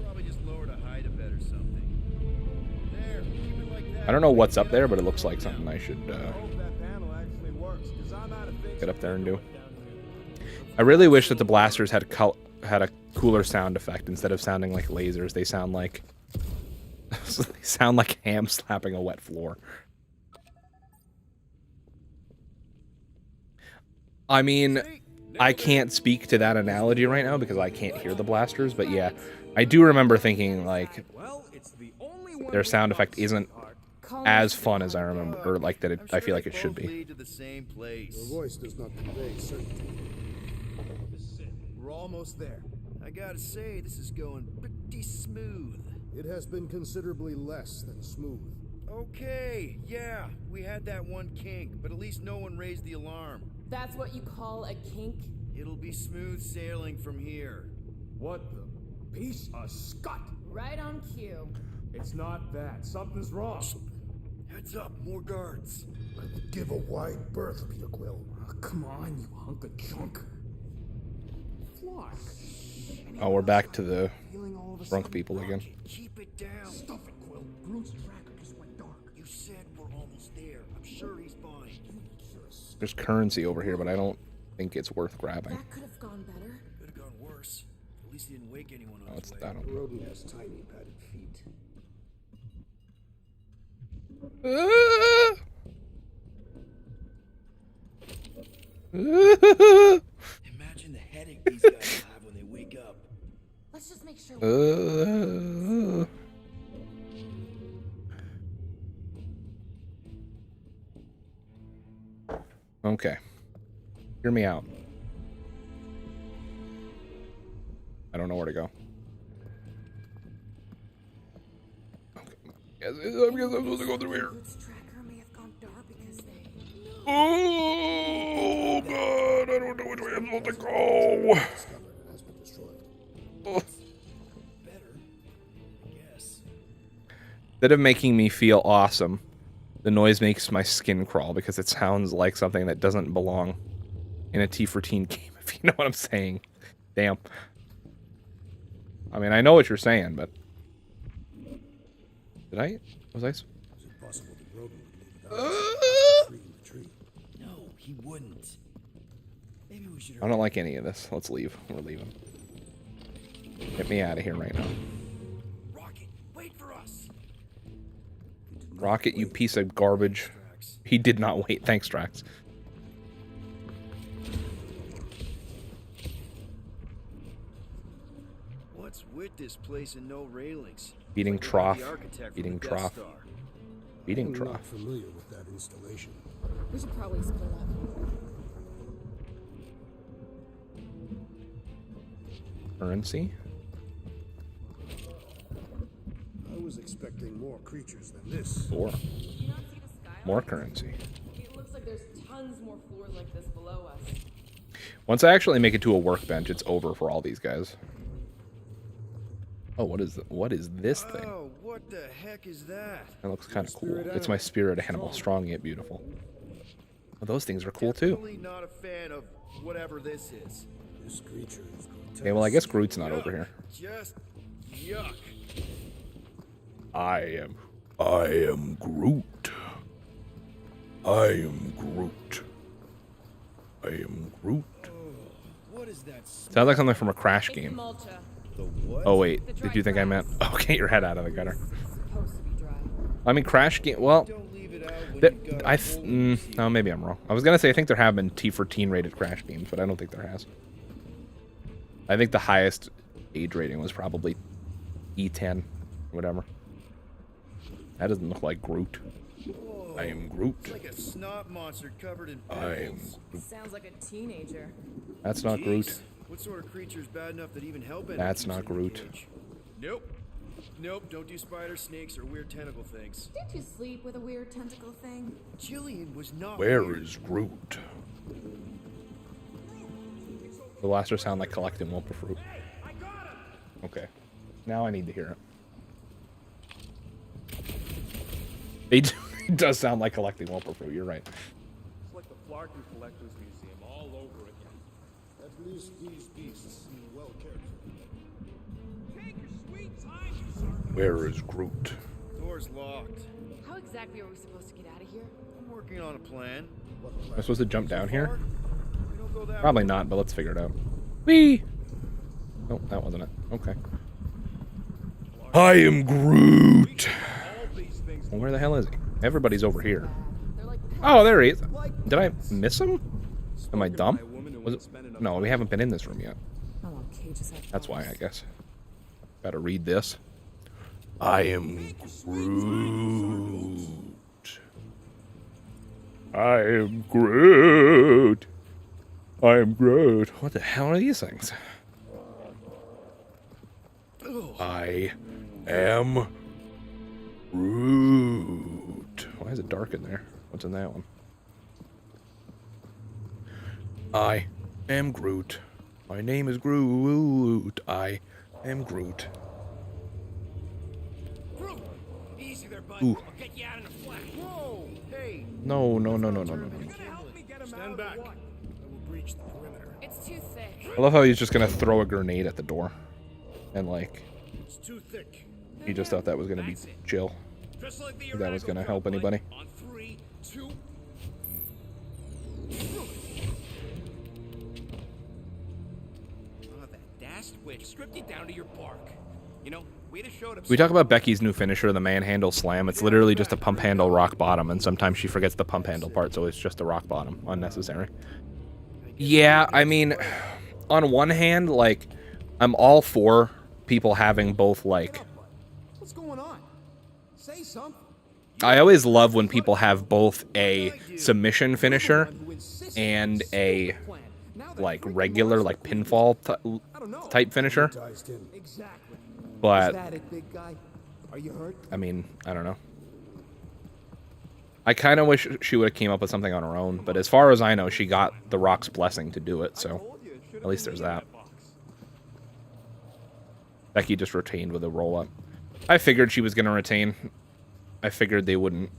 Probably just lowered a height a bit or something. There. Keep it like that. I don't know what's up there, but it looks like something I should I hope that panel actually works, because I'm out of things get up there and do. down here. I really wish that the blasters had a cooler sound effect instead of sounding like lasers. They sound like they sound like ham slapping a wet floor. I mean, I can't speak to that analogy right now because I can't hear the blasters, but yeah, I do remember thinking like Well, it's the only one their we sound got, effect isn't sweetheart. as fun as I remember, or like that. I'm I sure feel like they it should both be. lead to the same place. Your voice does not convey certainty. We're almost there. I gotta say, this is going pretty smooth. It has been considerably less than smooth. Okay, yeah, we had that one kink, but at least no one raised the alarm. That's what you call a kink? It'll be smooth sailing from here. What the piece of scut? Right on cue. It's not that. Something's wrong. Heads up, more guards. I would give a wide berth, Peter Quill. Oh, come on, you hunk of junk. Flock. Oh, we're back to the Feeling all of a drunk sudden- people again. Keep it down. Stuff it, Quill. Groot's tracker just went dark. You said we're almost there. I'm sure he's fine. There's currency over here, but I don't think it's worth grabbing. That could have gone better. Could have gone worse. At least he didn't wake anyone Oh, on it's his way. I don't. Rodent has tiny padded feet. Imagine the headache these guys will have when they wake up. Let's just make sure. Okay. Hear me out. I don't know where to go. guess I'm supposed to go through here. Root's tracker may have gone dark because they... Oh god, I don't know which way I'm supposed to go. Oh. Instead of making me feel awesome, the noise makes my skin crawl because it sounds like something that doesn't belong in a T for Teen game, if you know what I'm saying. Damn. I mean, I know what you're saying, but... Did I? Was I... No, he wouldn't. Maybe we should. I don't like any of this. Let's leave. We're leaving. Get me out of here right now. Rocket, wait for us. Rocket, you piece of garbage. He did not wait. Thanks, Drax. What's with this place and no railings? Beating Like trough. the architect Beating from the trough. Death Star. Beating I'm trough. not familiar with that installation. We should probably split up. Currency? I was expecting more creatures than this. Or Do you not see the sky? more currency. It looks like there's tons more floors like this below us. Once I actually make it to a workbench, it's over for all these guys. Oh, what is this thing? Oh, what the heck is that? That looks kind of cool. It's my spirit animal, strong yet beautiful. Oh, those things are cool too. Definitely not a fan of whatever this is. This creature is grotesque. Okay, well I guess Groot's not over here. Just yuck. I am Groot. I am Groot. I am Groot. What is that? Sounds like something from a Crash game. Mulcha. The what? Oh wait, did you think I meant? Oh, get your head out of the gutter. Supposed to be dry. I mean, Crash game. Well, Don't leave it out when there, you've got I a whole no, maybe I'm wrong. I was gonna say I think there have been T for Teen rated Crash games, but I don't think there has. I think the highest age rating was probably E10, whatever. That doesn't look like Groot. I am Groot. It's like a snot monster covered in I am. pimples. Sounds like a teenager. That's not Jeez. Groot. What sort of creature is bad enough that even help That's not Groot. Nope. Nope, don't do spiders, snakes, or weird tentacle things. Did you sleep with a weird tentacle thing? Jillian was not Where weird. is Groot? The blasters sound like collecting Wumpa fruit. Okay. Now I need to hear it. They do, it does sound like collecting Wumpa fruit, you're right. It's like the Flarkin Collectors Museum all over again. At least these beasts seem well cared for. Take your sweet time, you sir. Where is Groot? Door's locked. How exactly are we supposed to get out of here? I'm working on a plan. Am I supposed to jump down here? We don't go that Probably way. not, but let's figure it out. Whee! Nope, that wasn't it. Okay. I am Groot! Well, where the hell is he? Everybody's over here. Oh, there he is. Did I miss him? Am I dumb? Was it? No, we haven't been in this room yet. I want cages at That's why, I guess. Gotta read this. I am Groot. I am Groot. I am Groot. What the hell are these things? I am Groot. Why is it dark in there? What's in that one? I am Groot. My name is Groot. I am Groot. Groot! Easy there, bud. Ooh. I'll get you out in a flash. Whoa! Hey! No, no, no, no, no, no, no. You're gonna help me get him out Stand of back. the what? I will breach the perimeter. It's too thick. I love how he's just gonna throw a grenade at the door. And like, It's too thick. he just thought that was gonna be chill. Just like the Think that was gonna Arago help drum, anybody? On 3, 2. Oh, that dashed witch stripped you down to your bark. You know, we'd have showed up. We talk about Becky's new finisher, the manhandle slam. It's literally just a pump handle rock bottom, and sometimes she forgets the pump handle part, so it's just a rock bottom. Unnecessary. Yeah, I mean, on one hand, like, I'm all for people having both, like, What's going on? Say something. I always love when people have both a submission finisher and a, like, regular, like, pinfall type finisher. Ties him. Exactly. But Is that it, big guy? Are you hurt? I mean, I don't know. I kind of wish she would have came up with something on her own, but as far as I know, she got the Rock's blessing to do it, so at least there's that. Becky just retained with a roll-up. I figured she was going to retain. I figured they wouldn't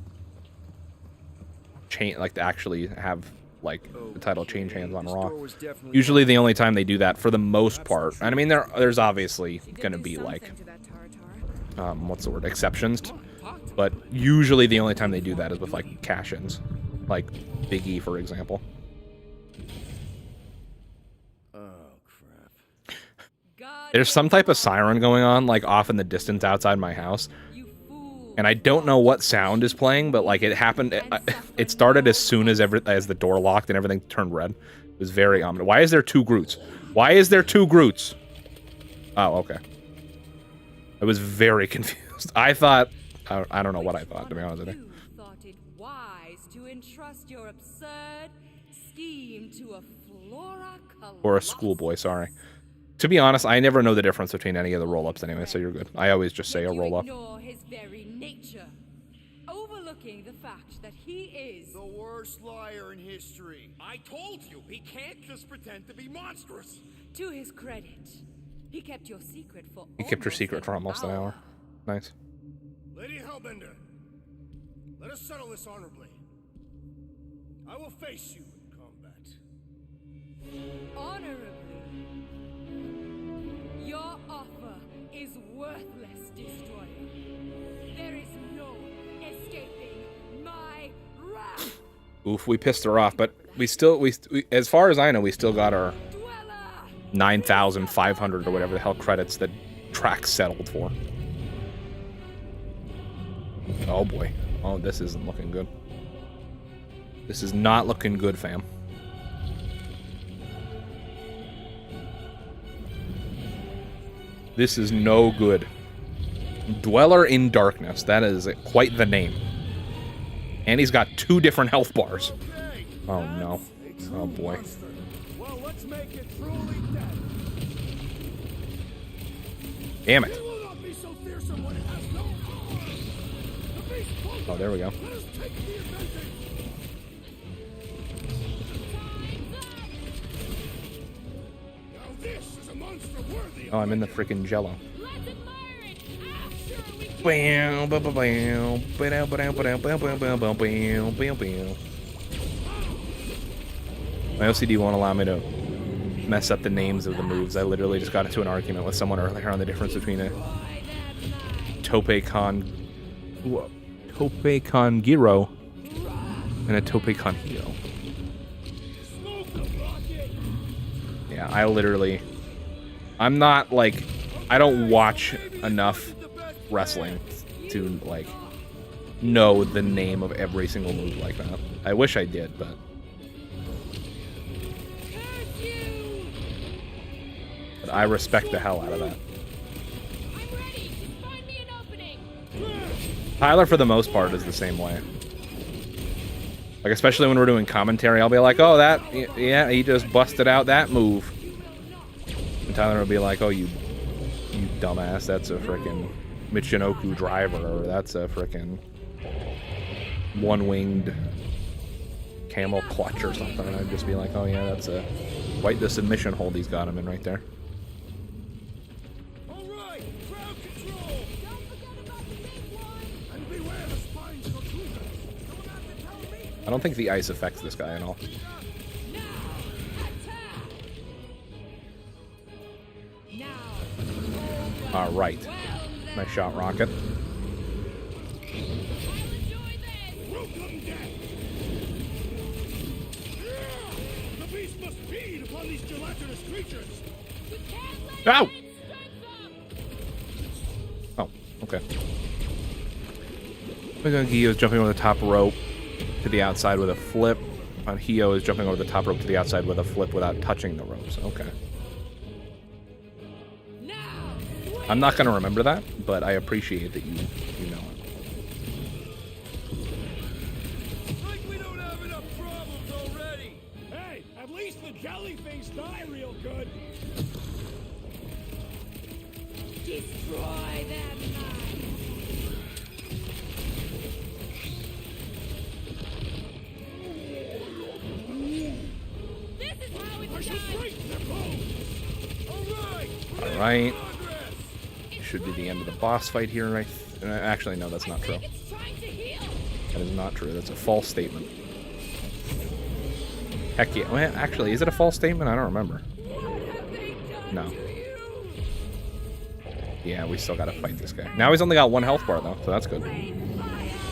actually have, like, the title change hands on Raw. Usually the only time they do that, for the most part, and I mean, there's obviously going to be, like, what's the word, exceptions, but usually the only time they do that is with, like, cash-ins, like Big E, for example. There's some type of siren going on, like, off in the distance outside my house, and I don't know what sound is playing, but, like, it happened, it started as soon as the door locked and everything turned red. It was very ominous. Why is there 2 Groots? Why is there 2 Groots? Oh, okay. I was very confused. I thought, I don't know what I thought, to be honest with you. Thought it wise to entrust your absurd scheme to a Flora Colossus. Or a schoolboy, sorry. To be honest, I never know the difference between any of the roll-ups anyway, so you're good. I always just say a roll-up. Ignore his very nature, overlooking the fact that he is the worst liar in history. I told you, he can't just pretend to be monstrous. To his credit, he kept your secret for You kept your secret for almost an hour. Nice. Lady Hellbender, let us settle this honorably. I will face you in combat. Honorably. Your offer is worthless, Destroyer. There is no escaping my wrath. Oof, we pissed her off, but we as far as I know, we still got our 9,500 or whatever the hell credits that Drax settled for. Oh boy. Oh, this isn't looking good. This is not looking good, fam. This is no good. Dweller in Darkness. That is quite the name. And he's got 2 different health bars. Oh no. Oh boy. Well, let's make it truly dead. Damn it. It will not be so fearsome when it has no arm. The beast closer. Oh, there we go. Let us take the advantage. Now this is a monster worthy of Oh, I'm in the freaking jello. Let's admire it. Ah, sure we can. My OCD won't allow me to mess up the names of the moves. I literally just got into an argument with someone earlier on the difference between a Tope Con Giro and a Tope Con Hero. Yeah, I'm not, like, I don't watch enough wrestling to, like, know the name of every single move like that. I wish I did, but... But I respect the hell out of that. I'm ready. Just find me an opening. Tyler, for the most part, is the same way. Like, especially when we're doing commentary, I'll be like, oh, yeah, he just busted out that move. And Tyler will be like, oh, you dumbass, that's a frickin' Michinoku driver, or that's a frickin' one-winged camel clutch or something. And I'd just be like, oh, yeah, that's quite the submission hold he's got him in right there. All right, crowd control. Don't forget about the big one. And beware the spines of Akugas. Don't have to tell me. I don't think the ice affects this guy at all. All right. Nice shot, Rocket. The beast must feed upon these gelatinous creatures. Ow! Oh, okay. Hio is jumping over the top rope to the outside with a flip. Hio is jumping over the top rope to the outside with a flip without touching the ropes. Okay. I'm not going to remember that, but I appreciate that you know it. Like we don't have enough problems already. Hey, at least the jelly things die real good. Destroy them, man. right. Should be the end of the boss fight here, right? Actually, no, that's not true. That is not true. That's a false statement. Heck yeah. Well, actually, is it a false statement? I don't remember. No. Yeah, we still gotta fight this guy. Now he's only got 1 health bar, though, so that's good.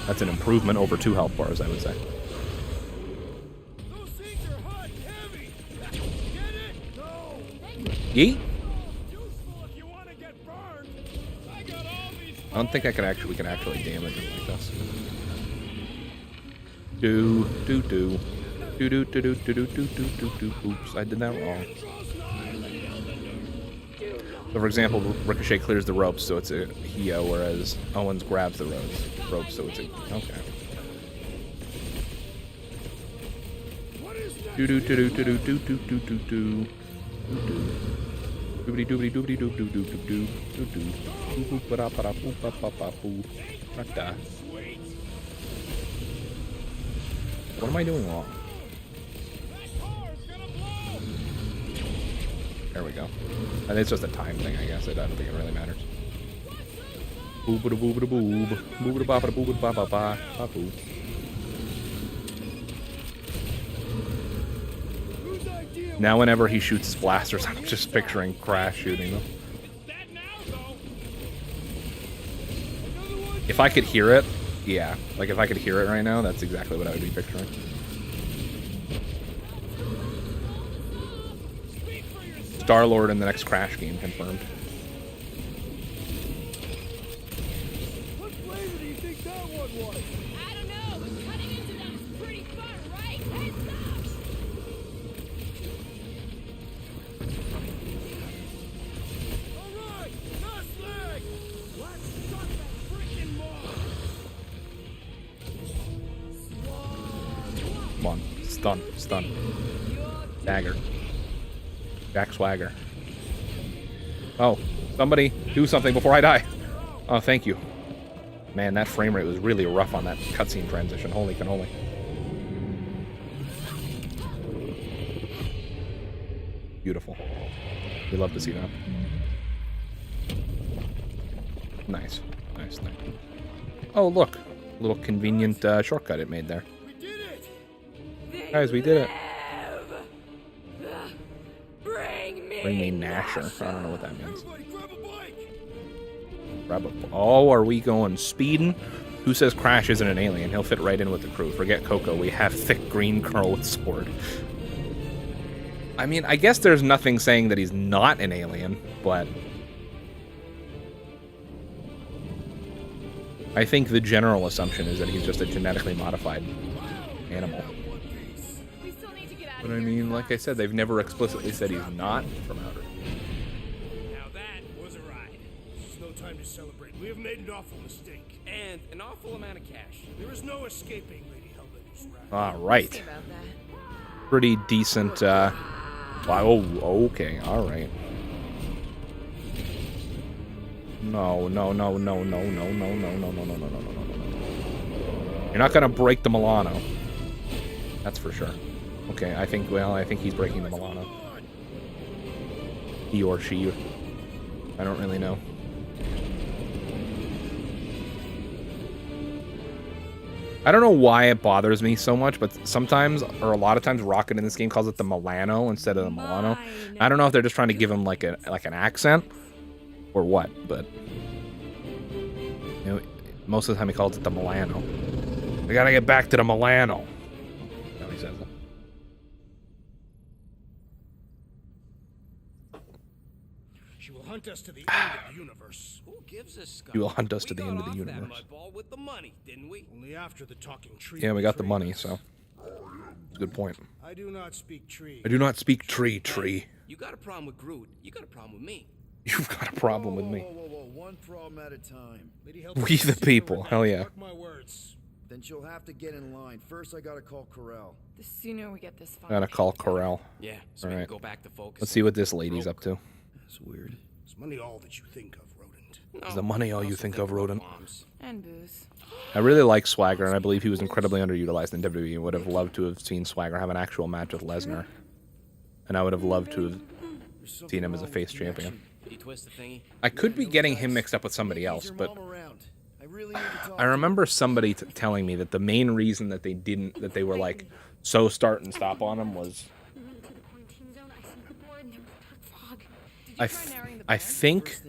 That's an improvement over 2 health bars, I would say. Those things are hot and heavy. Get it? No. Yeet. Useful if you want to get burned. I got all these. I don't think we can actually damage him like this. Oops, I did that wrong. So, for example, Ricochet clears the ropes, so it's a Hio, whereas Owens grabs the ropes, so it's a... Okay. What am I doing wrong? There we go. And it's just a time thing, I guess. I don't think it really matters. Boob-a-da-boob-a-da-boob. Boob-a-da-ba-da-boob-a-ba-ba-ba-boo. Now whenever he shoots his blasters, I'm just picturing Crash shooting them. If I could hear it, yeah. Like, if I could hear it right now, that's exactly what I would be picturing. Star-Lord in the next Crash game confirmed. What flavor do you think that one was? I don't know, but cutting into them is pretty fun, right? Heads up! Alright, last leg! Let's shut that freaking mob! Come on. Stun. Dagger. Jack Swagger. Oh, somebody do something before I die. Oh, thank you. Man, that frame rate was really rough on that cutscene transition. Holy cannoli. Beautiful. We love to see that. Nice. Nice thing. Oh, look. A little convenient shortcut it made there. We did it! Guys, we did it. Bring me Nasher. I don't know what that means. Everybody grab a bike! Oh, are we going speeding? Who says Crash isn't an alien? He'll fit right in with the crew. Forget Coco. We have thick green curl with sword. I mean, I guess there's nothing saying that he's not an alien, but I think the general assumption is that he's just a genetically modified animal. We still need to get out But of I here. mean, like I said, they've never explicitly said he's not from outer. Now that was a ride. This is no time to celebrate. We have made an awful mistake. And an awful amount of cash. There is no escaping Lady Hellbender's wrath. All right. See about that. Pretty decent, wow, oh, okay, all right. No. You're not gonna break the Milano. That's for sure. Okay, I think he's breaking the Milano. He or she. I don't really know. I don't know why it bothers me so much, but sometimes, or a lot of times, Rocket in this game calls it the Milano instead of the Milano. I don't know if they're just trying to give him like an accent, or what, but you know, most of the time he calls it the Milano. We gotta get back to the Milano. No, he says that. She will hunt us to the end of the universe. Who gives a scum? You will hunt us to We the end got of the off that universe. mudball with the money, didn't we? Only after the talking tree. Yeah, we got the betrayed money, us. so good point. I do not speak tree. I do not speak tree. You got a problem with Groot. You got a problem with me. You've got a problem with me. Whoa, one problem at a time. Lady We the people, hell yeah. Mark my words. Then she'll have to get in line. First, I gotta call Corral. The sooner we get this far. Gotta call Corral. Yeah, so All we right. can go back to focus. Let's see what this lady's up to. That's weird. Is money all that you think of, rodent? No, Is the money all I you also think of, rodent? bombs. And booze. I really like Swagger, and I believe he was incredibly underutilized in WWE. Would have loved to have seen Swagger have an actual match with Lesnar. And I would have loved to have seen him as a face champion. You twist the thingy. I could be getting him mixed up with somebody else, but I remember somebody telling me that the main reason that they were like so start and stop on him was I think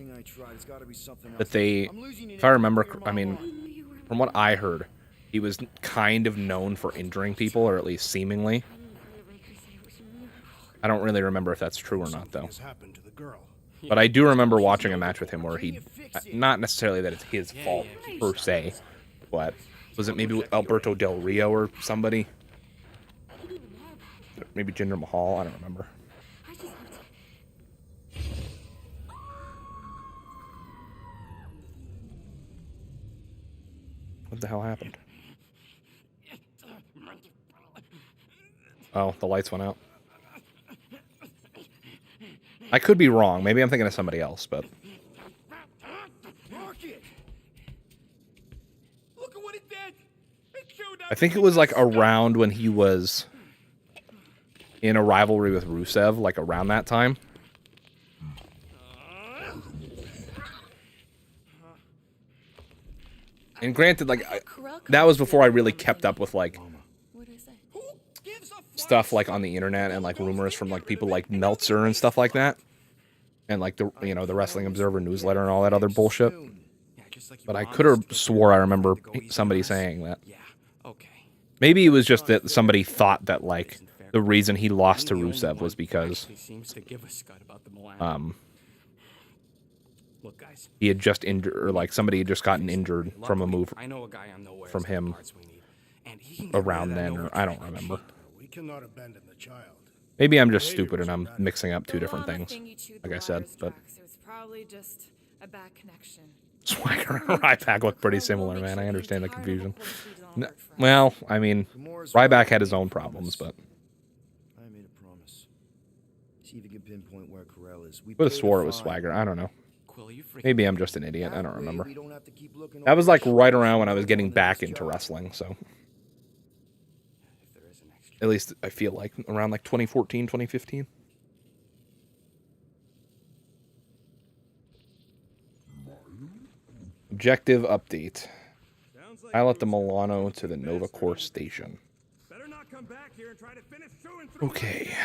that they, if I remember, I mean, from what I heard, he was kind of known for injuring people, or at least seemingly. I don't really remember if that's true or not, though. But I do remember watching a match with him where he, not necessarily that it's his fault per se, but was it maybe with Alberto Del Rio or somebody? Maybe Jinder Mahal, I don't remember. What the hell happened? Oh, the lights went out. I could be wrong. Maybe I'm thinking of somebody else, but... I think it was like around when he was in a rivalry with Rusev, like around that time. And granted, like, that was before I really kept up with, like, stuff, like, on the internet and, like, rumors from, like, people like Meltzer and stuff like that. And, like, the, you know, the Wrestling Observer newsletter and all that other bullshit. But I could have swore I remember somebody saying that. Maybe it was just that somebody thought that, like, the reason he lost to Rusev was because, he had just injured, or like somebody had just gotten injured from a move from him around then, or I don't remember. Maybe I'm just stupid and I'm mixing up two different things, like I said, but Swagger and Ryback look pretty similar, man. I understand the confusion. Well, I mean, Ryback had his own problems, but I made a promise. See if you can pinpoint where Corell is. Would have swore it was Swagger. I don't know. Maybe I'm just an idiot. I don't remember. That was like right around when I was getting back into wrestling, so. At least I feel like around like 2014, 2015. Objective update. Pilot the Milano to the Nova Course station. Okay.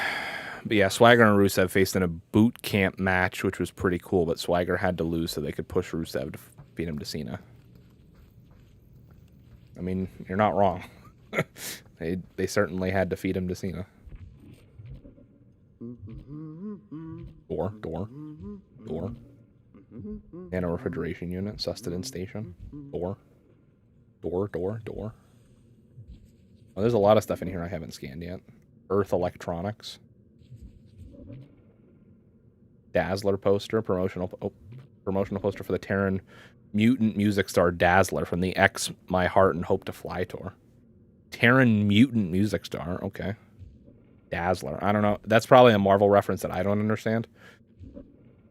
But yeah, Swagger and Rusev faced in a boot camp match, which was pretty cool, but Swagger had to lose so they could push Rusev to beat him to Cena. I mean, you're not wrong. They certainly had to feed him to Cena. Door. And a refrigeration unit, sustenance station. Door. Well, there's a lot of stuff in here I haven't scanned yet. Earth Electronics. Dazzler poster, promotional poster for the Terran Mutant Music Star Dazzler from the X My Heart and Hope to Fly tour. Terran Mutant Music Star, okay. Dazzler, I don't know. That's probably a Marvel reference that I don't understand.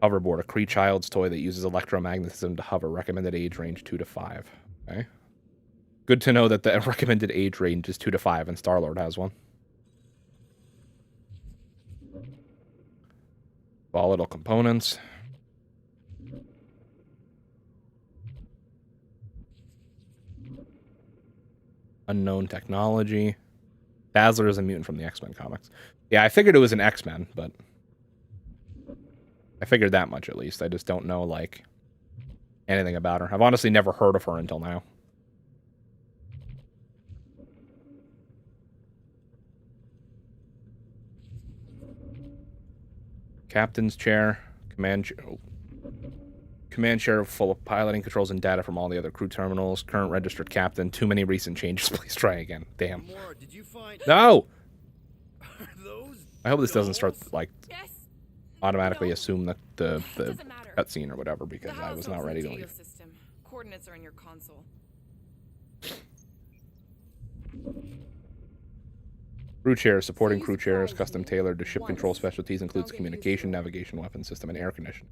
Hoverboard, a Kree child's toy that uses electromagnetism to hover. Recommended age range 2 to 5. Okay. Good to know that the recommended age range is 2 to 5 and Star-Lord has one. Volatile components. Unknown technology. Dazzler is a mutant from the X-Men comics. Yeah, I figured it was an X-Men, but I figured that much at least. I just don't know, like, anything about her. I've honestly never heard of her until now. Captain's chair, command chair full of piloting controls and data from all the other crew terminals. Current registered captain. Too many recent changes. Please try again. Damn. No! I hope this doesn't start, like, automatically assume that the cutscene or whatever, because I was not ready to leave. Coordinates are in your console. Crew chairs, supporting crew chairs, custom tailored to ship control specialties, includes communication, navigation, weapon system, and air conditioning.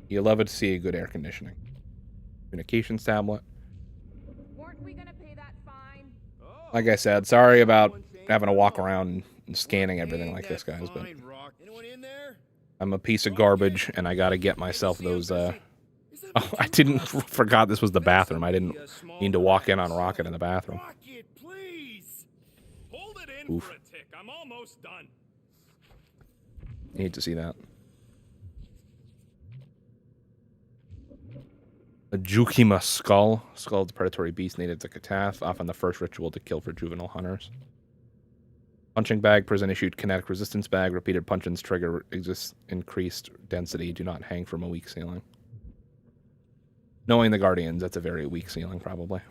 You love it to see a good air conditioning. Communications tablet. Weren't we gonna pay that fine? Like I said, sorry about having to walk around and scanning everything like this, guys, but I'm a piece of garbage, and I gotta get myself those, Oh, I didn't... forgot this was the bathroom. I didn't mean to walk in on Rocket in the bathroom. Rocket, please! Hold it in Oof. for a tick. I'm almost done. You hate to see that. A Jukima skull. Skull is a predatory beast native to Katath, often the first ritual to kill for juvenile hunters. Punching bag, prison-issued kinetic resistance bag. Repeated punch-ins trigger increased density. Do not hang from a weak ceiling. Knowing the Guardians, that's a very weak ceiling, probably.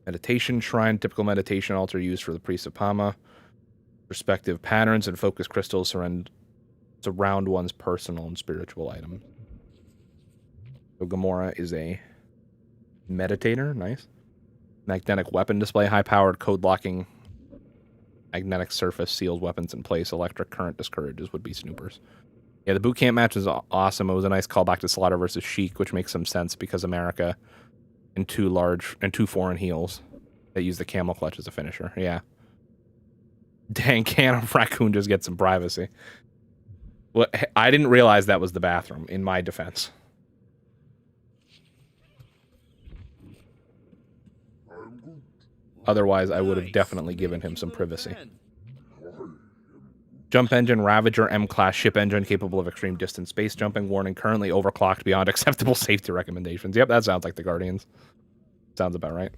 Meditation shrine. Typical meditation altar used for the Priest of Pama. Perspective patterns and focus crystals surround one's personal and spiritual items. So Gamora is a meditator. Nice. Magnetic weapon display. High-powered code-locking magnetic surface seals weapons in place. Electric current discourages would-be snoopers. Yeah, the boot camp match was awesome. It was a nice callback to Slaughter versus Sheik, which makes some sense because America and two foreign heels that use the camel clutch as a finisher. Yeah. Dang, can a raccoon just get some privacy? Well, I didn't realize that was the bathroom, in my defense. Otherwise, I would have definitely given him some privacy. Jump engine, Ravager M-class ship engine capable of extreme distance space jumping. Warning, currently overclocked beyond acceptable safety recommendations. Yep, that sounds like the Guardians. Sounds about right.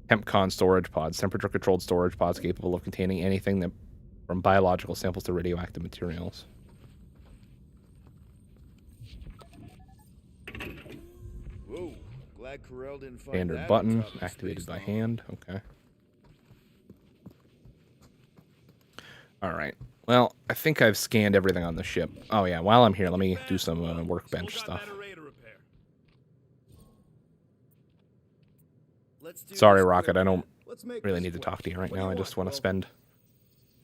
HempCon storage pods. Temperature-controlled storage pods capable of containing anything from biological samples to radioactive materials. Whoa, glad Corel didn't find Standard that button, on top of activated space by tunnel. hand. Okay. Alright. Well, I think I've scanned everything on the ship. Oh yeah, while I'm here, let me do some workbench stuff. Sorry, Rocket, I don't really need to talk to you right now. I just want to spend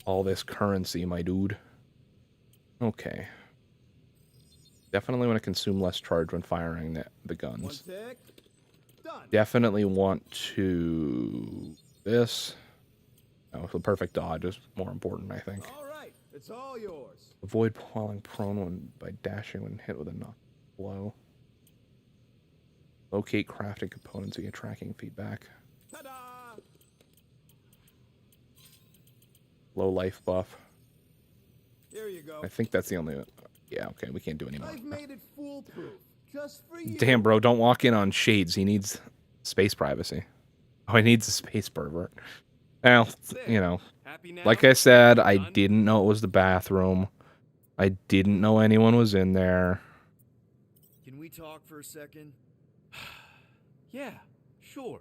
all this currency, my dude. Okay. Definitely want to consume less charge when firing the guns. Definitely want to... This... Oh, the perfect dodge is more important, I think. All right, it's all yours. Avoid falling prone by dashing when hit with a knock blow. Locate crafting components via tracking feedback. Ta-da! Low life buff. Here you go. I think that's the only... Yeah, okay, we can't do any more. I've made it foolproof, just for you. Damn, bro, don't walk in on Shades. He needs space privacy. Oh, he needs a space pervert. Well, you know, like I said, I didn't know it was the bathroom. I didn't know anyone was in there. Can we talk for a second? Yeah, sure.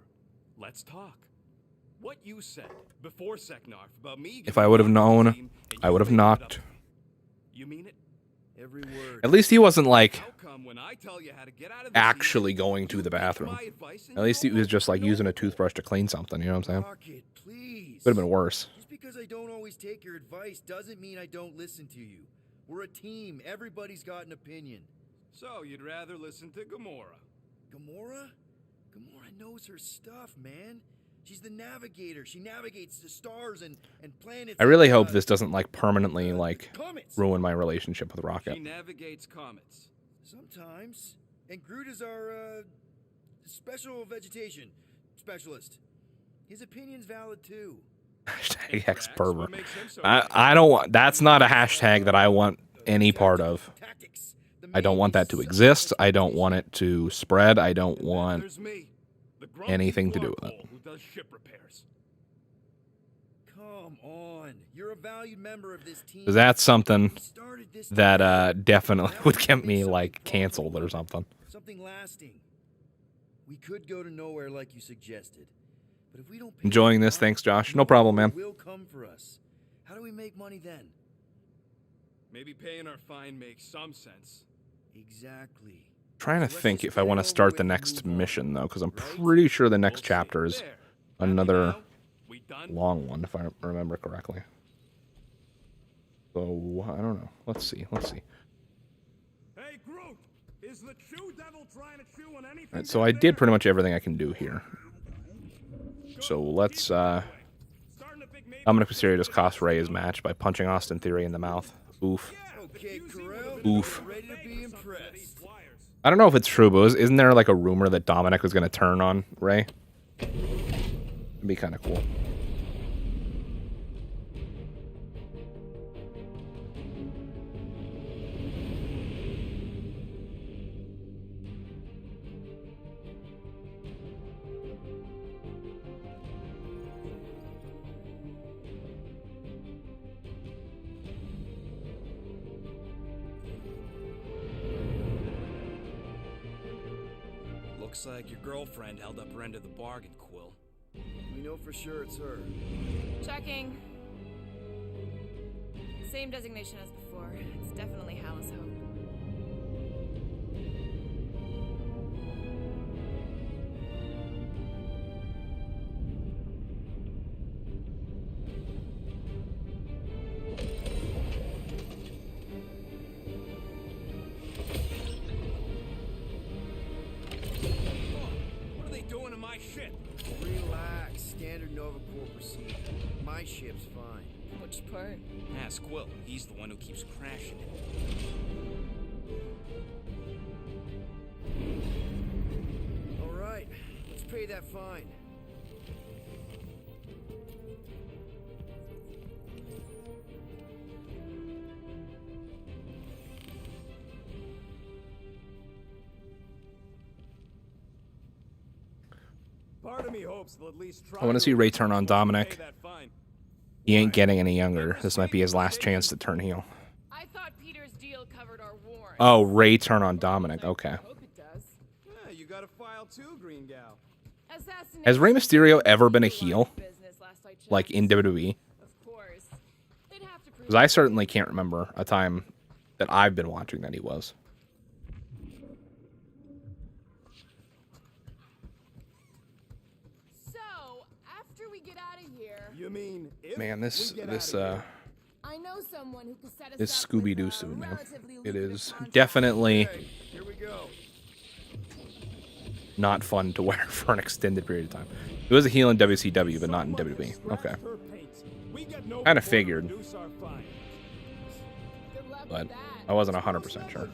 Let's talk. What you said before Seknarf about me... If I would have known, I would have knocked. You mean it? Every word. At least he wasn't, like, actually going to the bathroom. At least he was just, like, using a toothbrush to clean something, you know what I'm saying? Rocket, please. Could have been worse. Just because I don't always take your advice doesn't mean I don't listen to you. We're a team. Everybody's got an opinion. So, you'd rather listen to Gamora? Gamora? Gamora knows her stuff, man. She's the navigator. She navigates the stars and planets. I really hope this doesn't, like, permanently, like, comets. ruin my relationship with Rocket. She navigates comets. Sometimes. And Groot is our, special vegetation specialist. His opinion's valid, too. Hashtag hex pervert. I don't want... That's not a hashtag that I want any part of. I don't want that to exist. I don't want it to spread. I don't want anything to do with it. Who does ship repairs. Come on. You're a valued member of this team. That's something that definitely would get me, like, canceled or something. Something lasting. We could go to nowhere like you suggested. But if we don't Enjoying this, thanks, Josh. No problem, man. Will come for us. How do we make money then? Maybe paying our fine makes some sense. Exactly. Trying to think if I want to start the next mission, though, because I'm pretty sure the next chapter is another long one, if I remember correctly. So, I don't know. Let's see. Hey, Groot! Is the Chew Devil trying to chew on anything? Alright, so I did pretty much everything I can do here. So let's Dominic Mysterio just cost Ray his match by punching Austin Theory in the mouth. Oof. Okay, Carell, Oof. ready to be impressed. I don't know if it's true, but isn't there like a rumor that Dominic was going to turn on Ray? It'd be kind of cool. Looks like your girlfriend held up her end of the bargain, Quill. We know for sure it's her. Checking. Same designation as before. It's definitely Hallis Hope. What are they doing to my ship? Relax. Standard Nova Corps procedure. My ship's fine. Which part? Ask Quill. He's the one who keeps crashing it. All right. Let's pay that fine. Part of me hopes they'll at least try I want to see Ray turn on Dominic. pay that fine. He ain't getting any younger. This might be his last chance to turn heel. I thought Peter's deal covered our warrant. Oh, Ray turn on Dominic. Okay. Hope it does. Yeah, you got a file too, Green Gal. Has Rey Mysterio ever been a heel? Business, last I checked. Like in WWE? Of course. They'd have to prove Because I certainly can't remember a time that I've been watching that he was. So, after we get out of here, You mean if Man, this we get this outta here? I know someone who could set us this up with Scooby-Doo a suit, man. relatively It lucrative is contract. definitely Okay, here we go. not fun to wear for an extended period of time. He was a heel in WCW, but not in WWE. Okay. Kinda figured. Good luck But with that. I wasn't 100% sure.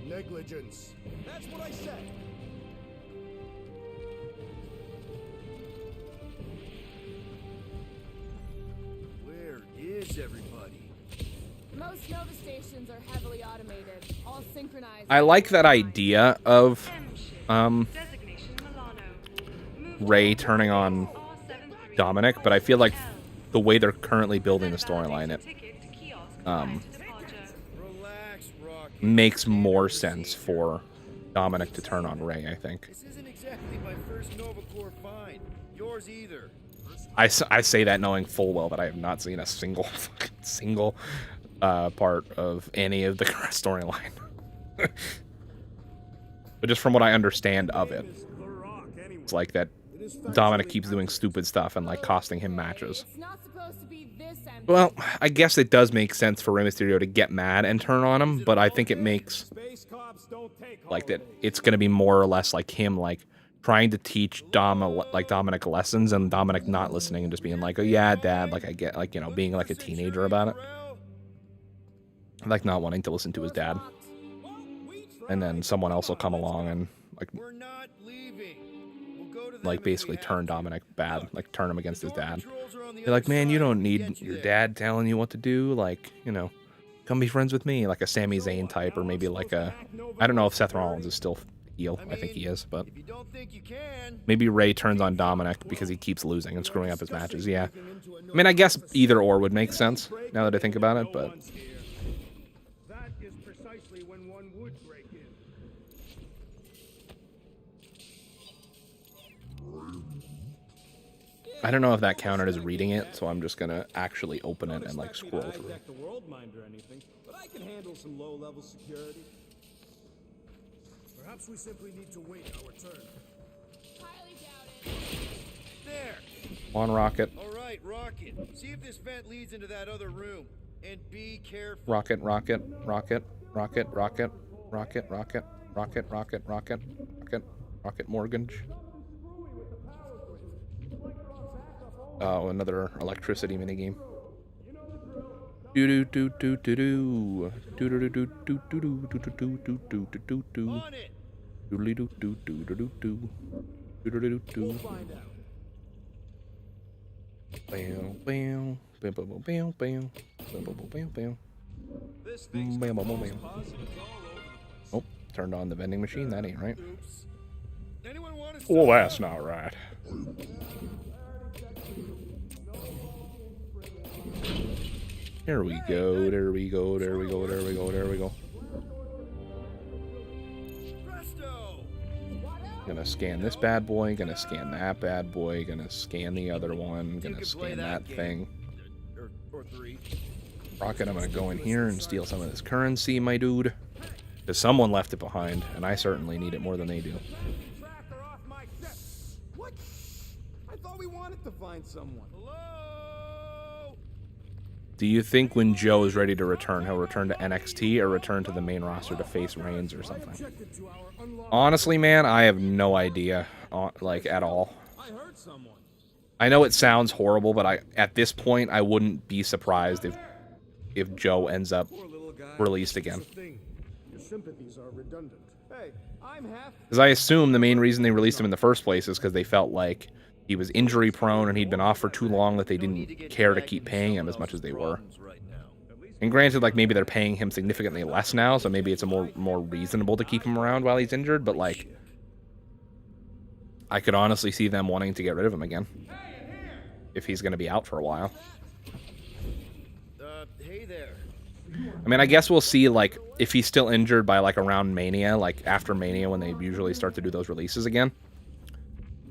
Negligence. That's what I said. Where is everybody? Most Nova stations are heavily automated, all synchronized. I like that idea of Ray turning on Dominic, but I feel like the way they're currently building the storyline, it Relax, Rocky. makes more sense for Dominic to turn on Ray, I think. This isn't exactly my first Nova Corps find. Yours either. I say that knowing full well that I have not seen a single part of any of the storyline. But just from what I understand of it, it's like that Dominic keeps doing stupid stuff and like costing him matches. It's not supposed to be this end. Well, I guess it does make sense for Rey Mysterio to get mad and turn on him, but I think it makes Space cops don't take like that it's going to be more or less like him like trying to teach Dominic lessons and Dominic not listening and just being like, "Oh yeah, dad, like I get like, you know, being like a teenager about it." Like not wanting to listen to his dad. And then someone else will come along and like We're not leaving. We'll go to them like if we basically have turn to. Dominic bad, like turn him against his dad. Patrols are on the They're like, other "Man, you side. don't We'll need get you your there." dad telling you what to do. Like, you know, come be friends with me." Like a Sami Zayn type, or maybe like a, I don't know if Seth Rollins is still heel. I think he is, but If you don't think you can, maybe Ray turns on Dominic because he keeps losing and screwing up his matches. Yeah, I mean, I guess either or would make sense now that I think about it. But That is precisely when one would break in. I don't know if that counted as reading it, so I'm just gonna actually open it and like Expect me scroll to through. hijack the world mind or anything, but I can handle some low-level security. Perhaps we simply need to wait our turn. Highly doubt it. there. On Rocket, All right, Rocket. See if this vent leads into that other room, and be careful. Rocket, Rocket, Rocket, Rocket, Rocket, Rocket, Rocket, Rocket, Rocket, Rocket, Rocket, Rocket Mortgage. Oh, another electricity minigame. Do do do do do do do do do do do do do do do do do do do do. Doodly doo doo doo doo doo doo. Doodly doo doo. Bam bam bam bam bam bam bam bam bam bam. Bam bam bam. Oh, turned on the vending machine. That ain't right. Well, that's not right. There we go. There we go. There we go. There we go. There we go. Gonna scan this bad boy, gonna scan that bad boy, gonna scan the other one, gonna scan that thing. Rocket, I'm gonna go in here and steal some of this currency, my dude. Because someone left it behind, and I certainly need it more than they do. What? I thought we wanted to find someone. Hello? Do you think when Joe is ready to return, he'll return to NXT or return to the main roster to face Reigns or something? Honestly, man, I have no idea, like, at all. I know it sounds horrible, but at this point, I wouldn't be surprised if Joe ends up released again. Your sympathies are redundant. Hey, I'm half. Because I assume the main reason they released him in the first place is because they felt like he was injury prone and he'd been off for too long that they didn't care to keep paying him as much as they were. And granted, like, maybe they're paying him significantly less now, so maybe it's more reasonable to keep him around while he's injured, but, like, I could honestly see them wanting to get rid of him again. If he's going to be out for a while. Hey there. I mean, I guess we'll see, like, if he's still injured by, like, around Mania, like, after Mania when they usually start to do those releases again.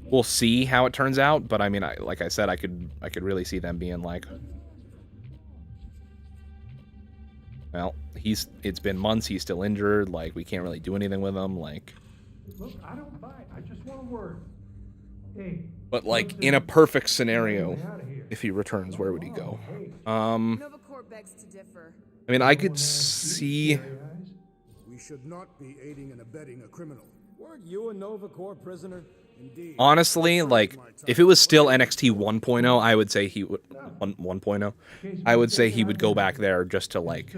We'll see how it turns out, but I mean, like I said, I could really see them being like, well, it's been months, he's still injured, like, we can't really do anything with him, like. Look, I don't bite. I just want a word. Hey. But, like, in a perfect scenario, if he returns, where would he go? Nova Corps begs to differ. I mean, I could see. We should not be aiding and abetting a criminal. Weren't you a Nova Corps prisoner? Indeed. Honestly, like, if it was still NXT 1.0, I would say he would 1.0. I would say he would go back there just to, like,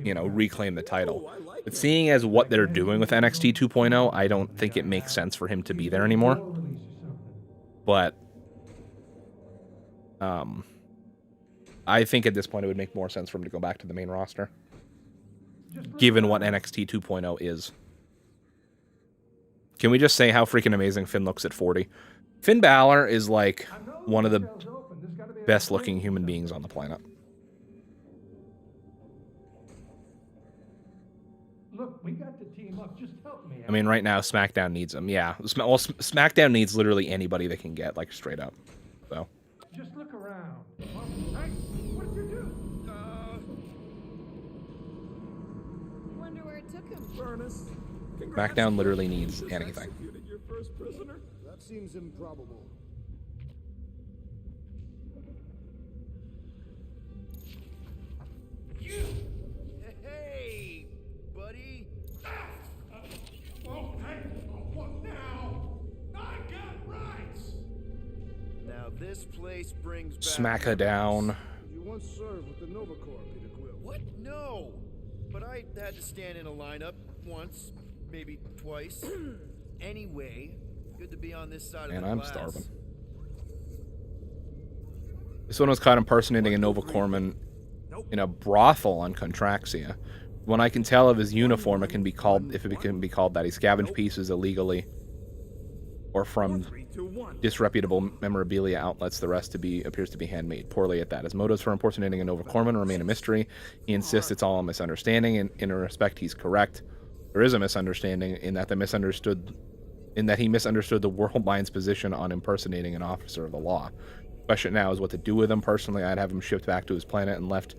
you know, reclaim the title. But seeing as what they're doing with NXT 2.0, I don't think it makes sense for him to be there anymore. But I think at this point it would make more sense for him to go back to the main roster, given what NXT 2.0 is. Can we just say how freaking amazing Finn looks at 40? Finn Balor is, like, one of the best-looking human beings on the planet. Look, we got to team up. Just help me. I mean, right now, SmackDown needs him. Yeah. Well, SmackDown needs literally anybody they can get, like, straight up. So. Just look around. Hey, what did you do? Wonder where it took him. Furnace. SmackDown literally needs anything. Your first prisoner? That seems improbable. Hey, buddy. Oh, hey, what now? I got rights. Now this place brings back Smack her down. You once served with the Nova Corps, Peter Quill. What? No. But I had to stand in a lineup once, maybe twice. Anyway, good to be on this side of the I'm glass. starving. This one was caught impersonating a Nova Corpsman in a brothel on Contraxia. When I can tell of his uniform, it can be called, if it can be called that, he scavenged pieces illegally or from disreputable memorabilia outlets. The rest appears to be handmade. Poorly at that. His motives for impersonating a Nova Corpsman remain a mystery. He insists it's all a misunderstanding, and in a respect, he's correct. There is a misunderstanding in that he misunderstood the World Mind's position on impersonating an officer of the law. The question now is what to do with him. Personally, I'd have him shipped back to his planet and let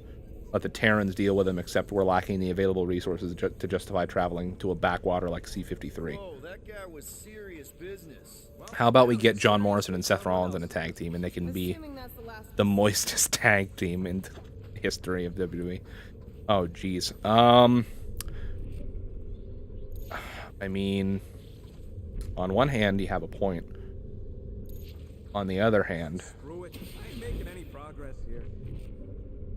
the Terrans deal with him, except we're lacking the available resources to justify traveling to a backwater like C-53. Whoa, that guy was serious business. How about we get John Morrison and Seth Rollins in a tag team, and they can be the moistest tag team in the history of WWE. Oh, jeez. I mean, on one hand, you have a point. on the other hand, Screw it. I ain't making any progress here.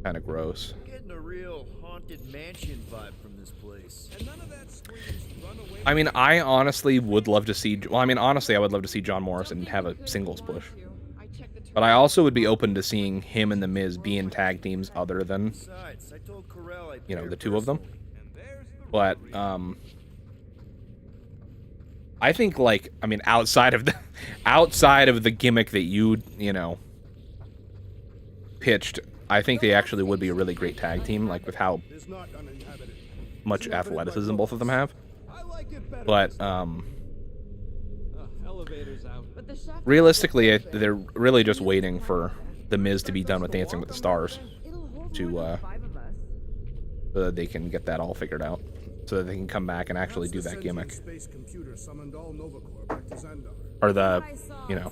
kind of gross. Getting a real haunted mansion vibe from this place. And none of that screams run away. I mean, I honestly would love to see. Well, I mean, honestly, I would love to see John Morrison have a singles push. But I also would be open to seeing him and The Miz be in tag teams other than, Besides, I told Corell I'd you know, pay the her two of them. personally. But I think, like, I mean, outside of the gimmick that you know, pitched, I think they actually would be a really great tag team, like with how It's not uninhabited. much athleticism both of them have. I like it better. But Elevators out. realistically, they're really just waiting for The Miz to be done with Dancing with the Stars to so that they can get that all figured out, so that they can come back and actually do that gimmick. Space computer summoned all Novacore back to Xandar. Or the, you know,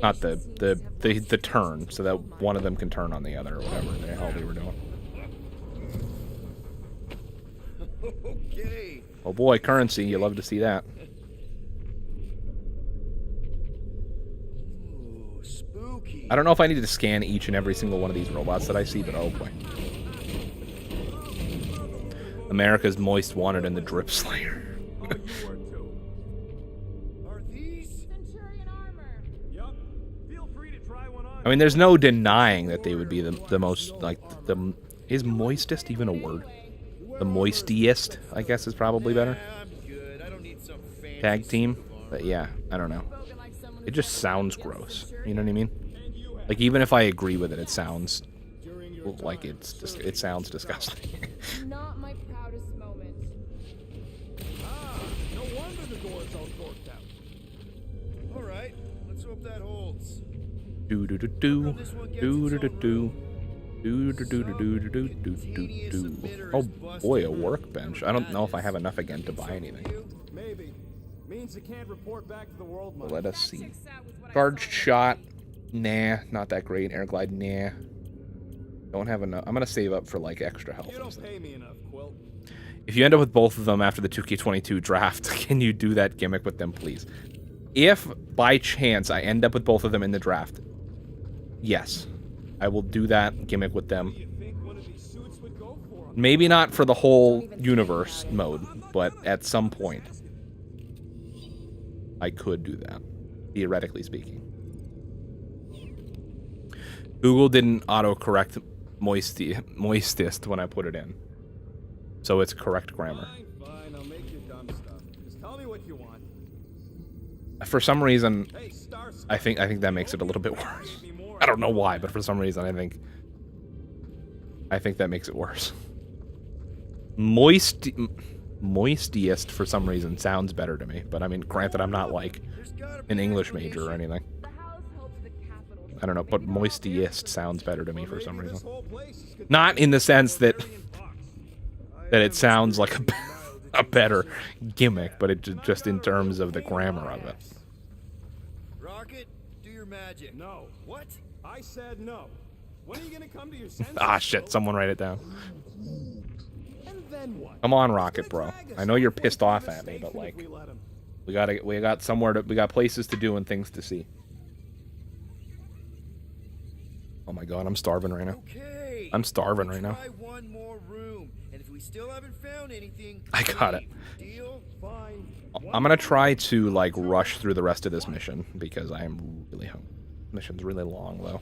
not the turn, so that one of them can turn on the other or whatever the hell they were doing. Okay. Oh boy, currency, you love to see that. Ooh, spooky. I don't know if I need to scan each and every single one of these robots that I see, but oh boy. America's Most Wanted and the Drip Slayer. Oh, you are too. Are these? Centurion armor. Yup. Feel free to try one on. I mean, there's no denying that they would be the most, like, is moistest even a word? The moistiest, I guess, is probably better. I'm good. I don't need some fancy Tag team. suit of armor. But yeah, I don't know. It just sounds gross. You know what I mean? Like, even if I agree with it, it sounds like it sounds disgusting. Not my proudest moment. Ah, no wonder the door's all corked out. All right. Let's hope that holds. Do do do do do do do do. Do, do, do, do, do, do, do, do, do. Oh boy, a workbench. I don't know if I have enough again to buy anything. Maybe. Means you can't report back to the world much. Let us see. Charged shot. Nah, not that great. Air glide. Nah. Don't have enough. I'm gonna save up for like extra health. You don't pay me enough, Quill. If you end up with both of them after the 2K22 draft, can you do that gimmick with them, please? If by chance I end up with both of them in the draft, yes. I will do that gimmick with them. Maybe not for the whole universe mode, but at some point, I could do that, theoretically speaking. Google didn't auto-correct moistest when I put it in, so it's correct grammar. Fine, I'll make your dumb stuff. Just tell me what you want. For some reason, I think that makes it a little bit worse. I don't know why, but for some reason I think that makes it worse. Moistiest for some reason sounds better to me, but I mean, granted, I'm not like an English major or anything. I don't know, but moistiest sounds better to me for some reason. Not in the sense that it sounds like a better gimmick, but it just in terms of the grammar of it. Rocket, do your magic. No. What? I said no. When are you gonna come to your senses? Ah, shit, someone write it down. And then what? Come on, Rocket, bro. I know you're pissed off at me, but like, we got places to do and things to see. Oh my god, I'm starving right now. Okay. I'm starving right now. Try one more room, and if we still haven't found anything, I got it. deal? Fine. I'm gonna try to like rush through the rest of this mission because I am really hungry. Mission's really long though.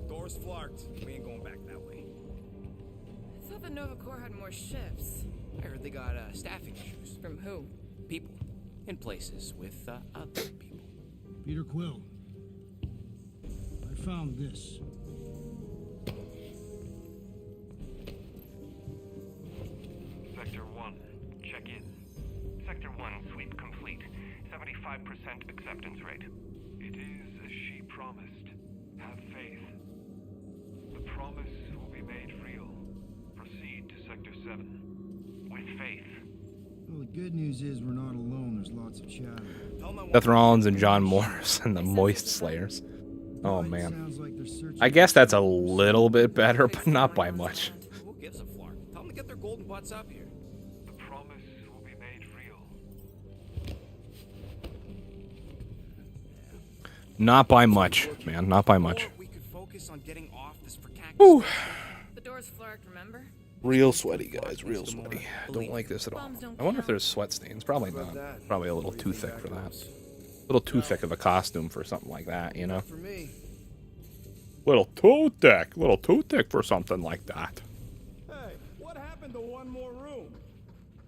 Door's flarked. We ain't going back that way. I thought the Nova Corps had more ships. I heard they got staffing issues. From who? People. In places with other people. Peter Quill. I found this. Sector 1, check in. Sector 1, sweep complete. 75% acceptance rate. It is as she promised. Have faith. The promise will be made real. Proceed to Sector 7. With faith. Good news is we're not alone. There's lots of chatter. Seth Rollins and John Morris and the Moist Slayers. Oh man. I guess that's a little bit better, but not by much. Who gives a flark? Tell them to get their golden butts up here. The promise will be made real. Not by much, man. Not by much. We could focus on getting off this fracastic. Whew. The door's flarked, remember? Real sweaty, guys. Real sweaty. Don't like this at all. I wonder if there's sweat stains. Probably not. Probably a little too thick for that. A little too thick of a costume for something like that, you know? For me. Little too thick. Little too thick for something like that. Hey, what happened to one more room?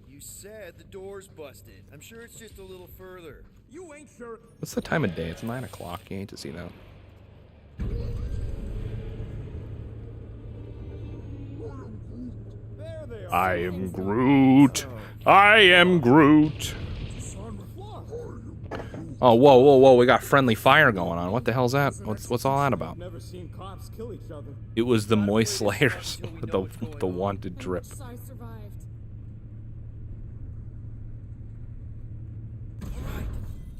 You said the door's busted. I'm sure it's just a little further. You ain't sure. What's the time of day? It's 9 o'clock. You ain't to see that. There they are. I am Groot. I am Groot. Oh, whoa, whoa, whoa. We got friendly fire going on. What the hell's that? What's all that about? Never seen cops kill each other. It was the Moist Slayers with the wanted drip. I survived. Alright.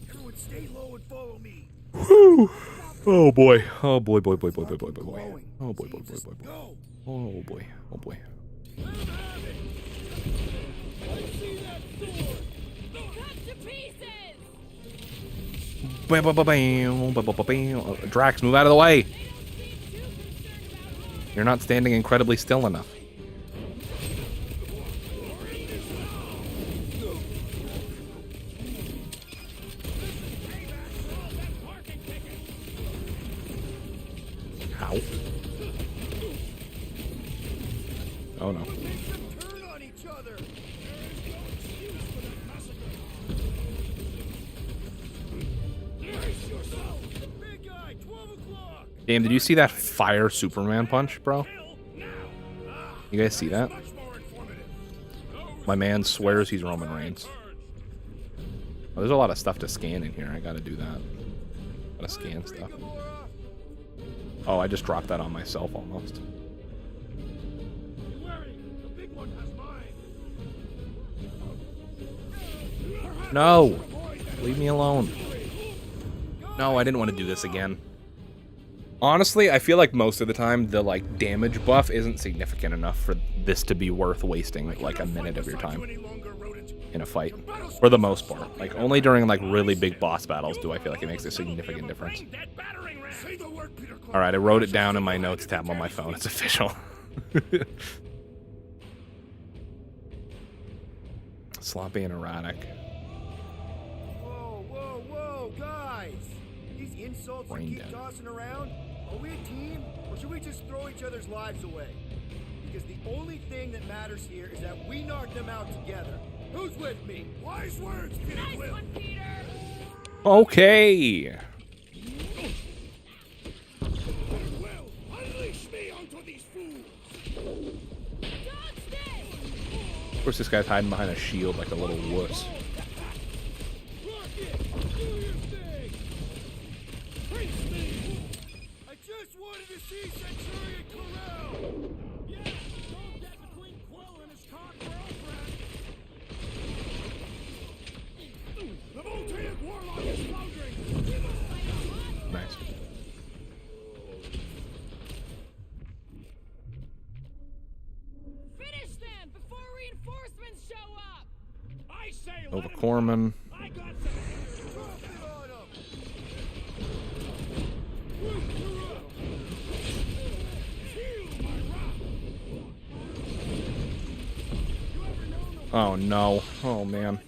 Everyone stay low and follow me. Whew. Oh boy. Oh boy, boy, boy, boy, boy, boy, boy, boy. Oh boy, boy, boy, boy, boy. Oh boy. Oh boy. Bam, bam, bam, bam, bam, bam, bam. Drax, move out of the way. You're not standing incredibly still enough. Ow. Oh no. Turn on each other. Big guy, 12 o'clock. Damn, did you see that fire Superman punch, bro? You guys see that? My man swears he's Roman Reigns. Oh, there's a lot of stuff to scan in here. I gotta do that. Gotta scan stuff. Oh, I just dropped that on myself almost. No! Leave me alone. No, I didn't want to do this again. Honestly, I feel like most of the time the like damage buff isn't significant enough for this to be worth wasting like a minute of your time in a fight. For the most part. Like only during like really big boss battles do I feel like it makes a significant difference. Alright, I wrote it down in my notes tab on my phone. It's official. Sloppy and erratic. Whoa, whoa, whoa, guys! These insults you keep tossing around, are we a team, or should we just throw each other's lives away? Because the only thing that matters here is that we knock them out together. Who's with me? Wise words, Peter Quill! Nice one, Peter! Okay. Well, unleash me onto these fools! Of course, this guy's hiding behind a shield like a little wuss. I just wanted to see Centurion Corral! Yeah, don't get between Quill and his cock girlfriend! The Voltaic Warlock is foundering! Nice. Finish them before reinforcements show up! I say Over Corman. I got some Drop it on 'em! Oh no. Oh man.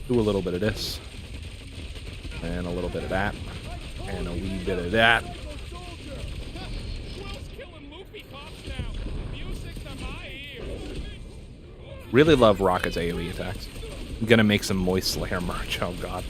Do a little bit of this. And a little bit of that. And a wee bit of that. Really love Rocket's AoE attacks. I'm gonna make some Moist Slayer merch. Oh god.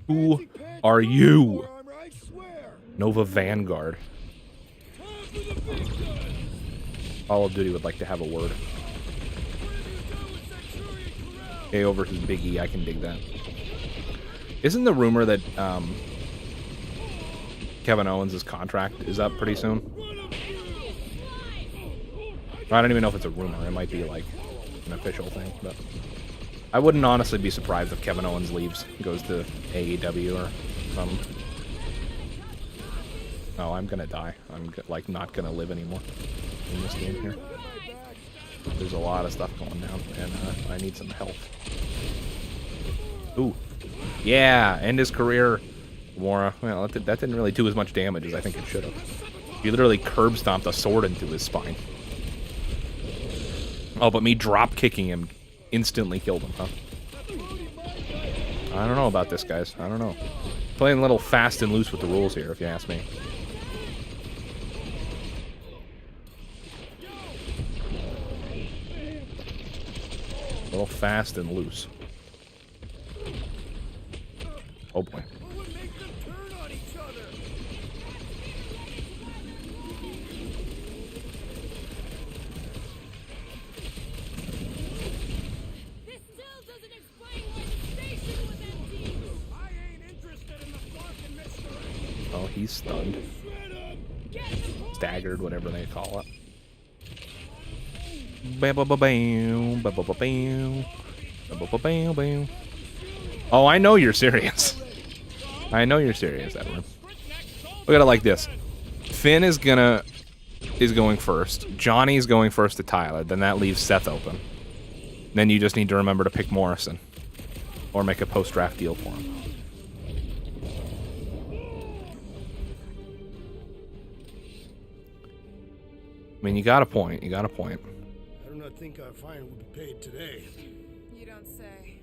Who are you? Nova Vanguard. Call of Duty would like to have a word. KO versus Big E, I can dig that. Isn't the rumor that Kevin Owens' contract is up pretty soon? I don't even know if it's a rumor. It might be like an official thing, but I wouldn't honestly be surprised if Kevin Owens leaves, goes to AEW or some. Oh, I'm gonna die. I'm like not gonna live anymore in this game here. There's a lot of stuff going down, and I need some help. Ooh, yeah, end his career, Mora. Well, that didn't really do as much damage as I think it should have. He literally curb stomped a sword into his spine. Oh, but me drop kicking him instantly killed him, huh? I don't know about this, guys. I don't know. Playing a little fast and loose with the rules here, if you ask me. A little fast and loose. Oh boy. Oh, he's stunned. Staggered, whatever they call it. Oh, I know you're serious. I know you're serious, Edward. Look at it like this. Finn is going first. Johnny's going first to Tyler. Then that leaves Seth open. Then you just need to remember to pick Morrison. Or make a post-draft deal for him. I mean, you got a point. You got a point. I do not think our fine will be paid today. You don't say.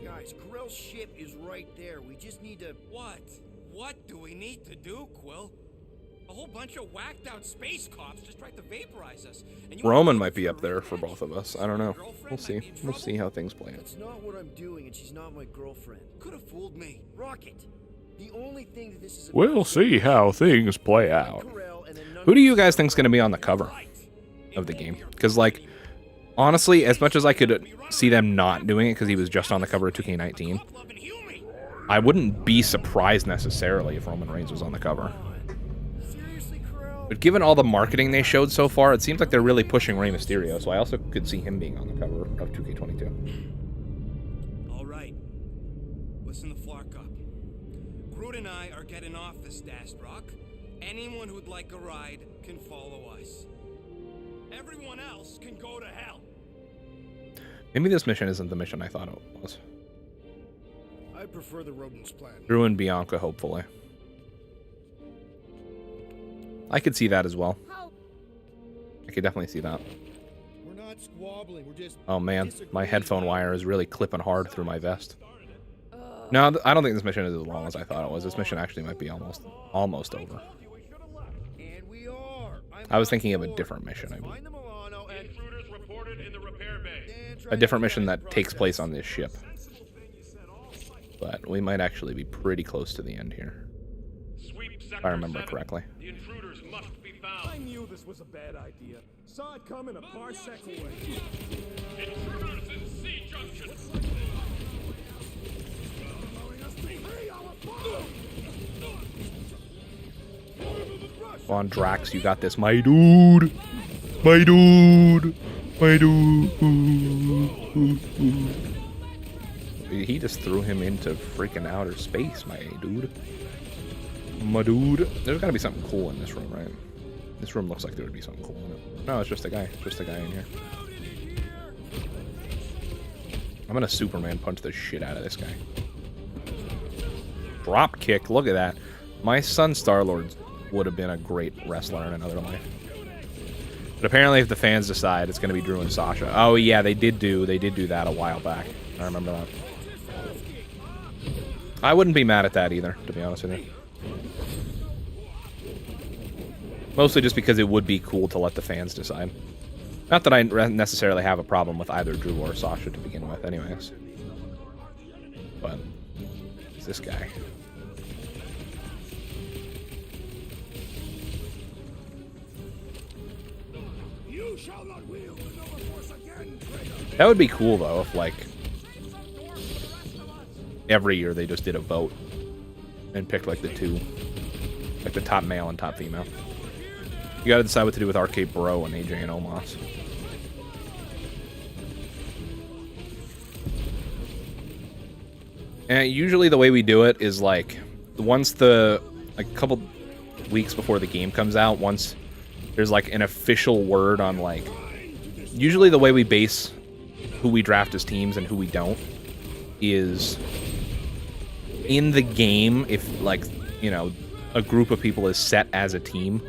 Guys, Grill's ship is right there. We just need to... What? What do we need to do, Quill? A whole bunch of whacked out space cops just tried to vaporize us. And you Roman might be up there for both of us. I don't know. We'll see. We'll see how things play out. That's not what I'm doing, and she's not my girlfriend. Could have fooled me. Rocket. The only thing that this is about... We'll see how things play out. Who do you guys think is going to be on the cover of the game? Because, like, honestly, as much as I could see them not doing it because he was just on the cover of 2K19, I wouldn't be surprised necessarily if Roman Reigns was on the cover. But given all the marketing they showed so far, it seems like they're really pushing Rey Mysterio, so I also could see him being on the cover of 2K22. All right. Listen to Flark up. Groot and I are getting off this dashed rock. Anyone who'd like a ride can follow us. Everyone else can go to hell. Maybe this mission isn't the mission I thought it was. I prefer the rodent's plan. Drew and Bianca, hopefully. I could see that as well. I could definitely see that. We're not squabbling. We're just... Oh man, my headphone wire is really clipping hard through my vest. No, I don't think this mission is as long as I thought it was. This mission actually might be almost over. I was thinking of a different mission, I believe. A different mission that takes place on this ship. But we might actually be pretty close to the end here. If I remember correctly. The intruders must be found. I knew this was a bad idea. Saw it coming a parsec away. Intruders in C junction. Come on, Drax, you got this, my dude. My dude. My dude. He just threw him into freaking outer space, my dude. My dude. There's gotta be something cool in this room, right? This room looks like there would be something cool in it. No, it's just a guy. Just a guy in here. I'm gonna Superman punch the shit out of this guy. Drop kick. Look at that. My son Star-Lord would have been a great wrestler in another life. But apparently if the fans decide, it's gonna be Drew and Sasha. Oh yeah, they did do that a while back. I remember that. I wouldn't be mad at that either, to be honest with you. Mostly just because it would be cool to let the fans decide. Not that I necessarily have a problem with either Drew or Sasha to begin with, anyways. But it's this guy. That would be cool, though, if, like, every year they just did a vote and picked, like, the two. Like, the top male and top female. You gotta decide what to do with Arcade Bro and AJ and Omos. And usually the way we do it is, like, once a couple weeks before the game comes out, once there's, like, an official word on, like, usually the way we base who we draft as teams and who we don't is in the game, if, like, you know, a group of people is set as a team.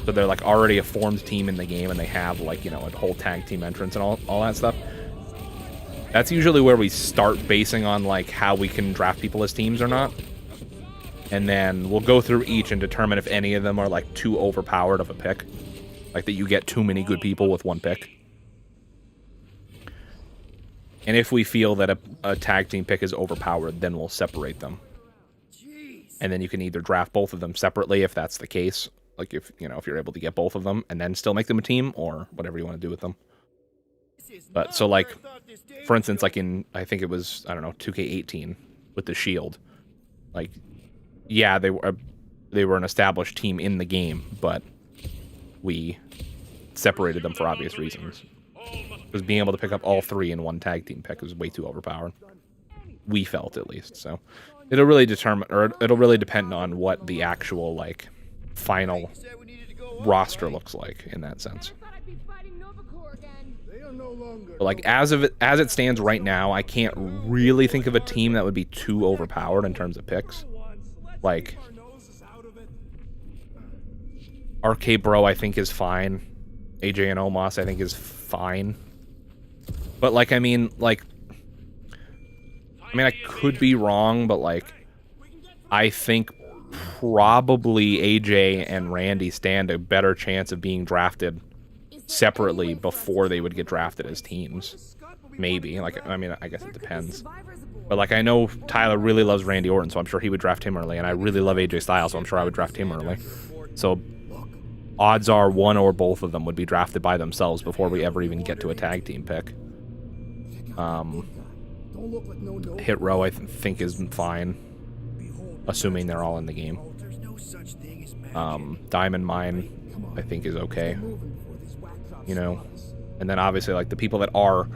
So they're, like, already a formed team in the game and they have, like, you know, a whole tag team entrance and all that stuff. That's usually where we start basing on, like, how we can draft people as teams or not. And then we'll go through each and determine if any of them are, like, too overpowered of a pick. Like, that you get too many good people with one pick. And if we feel that a tag team pick is overpowered, then we'll separate them. And then you can either draft both of them separately if that's the case. Like, if, you know, if you're able to get both of them and then still make them a team, or whatever you want to do with them. But, so, like, for instance, like in, I think it was, I don't know, 2K18 with the Shield. Like, yeah, they were an established team in the game, but we separated them for obvious reasons. Because being able to pick up all three in one tag team pick was way too overpowered. We felt, at least, so. It'll really depend on what the actual, like, final roster looks like in that sense. But, like, as it stands right now, I can't really think of a team that would be too overpowered in terms of picks. Like, Arcade Bro, I think, is fine. AJ and Omos, I think, is fine. But, like, I mean, I could be wrong, but, like, I think probably AJ and Randy stand a better chance of being drafted separately before they would get drafted as teams. Maybe. Like, I mean, I guess it depends. But, like, I know Tyler really loves Randy Orton, so I'm sure he would draft him early, and I really love AJ Styles, so I'm sure I would draft him early. So, odds are one or both of them would be drafted by themselves before we ever even get to a tag team pick. Hit Row, I think, is fine, assuming they're all in the game. Diamond Mine, I think, is okay. You know, and then obviously, like, the people that are,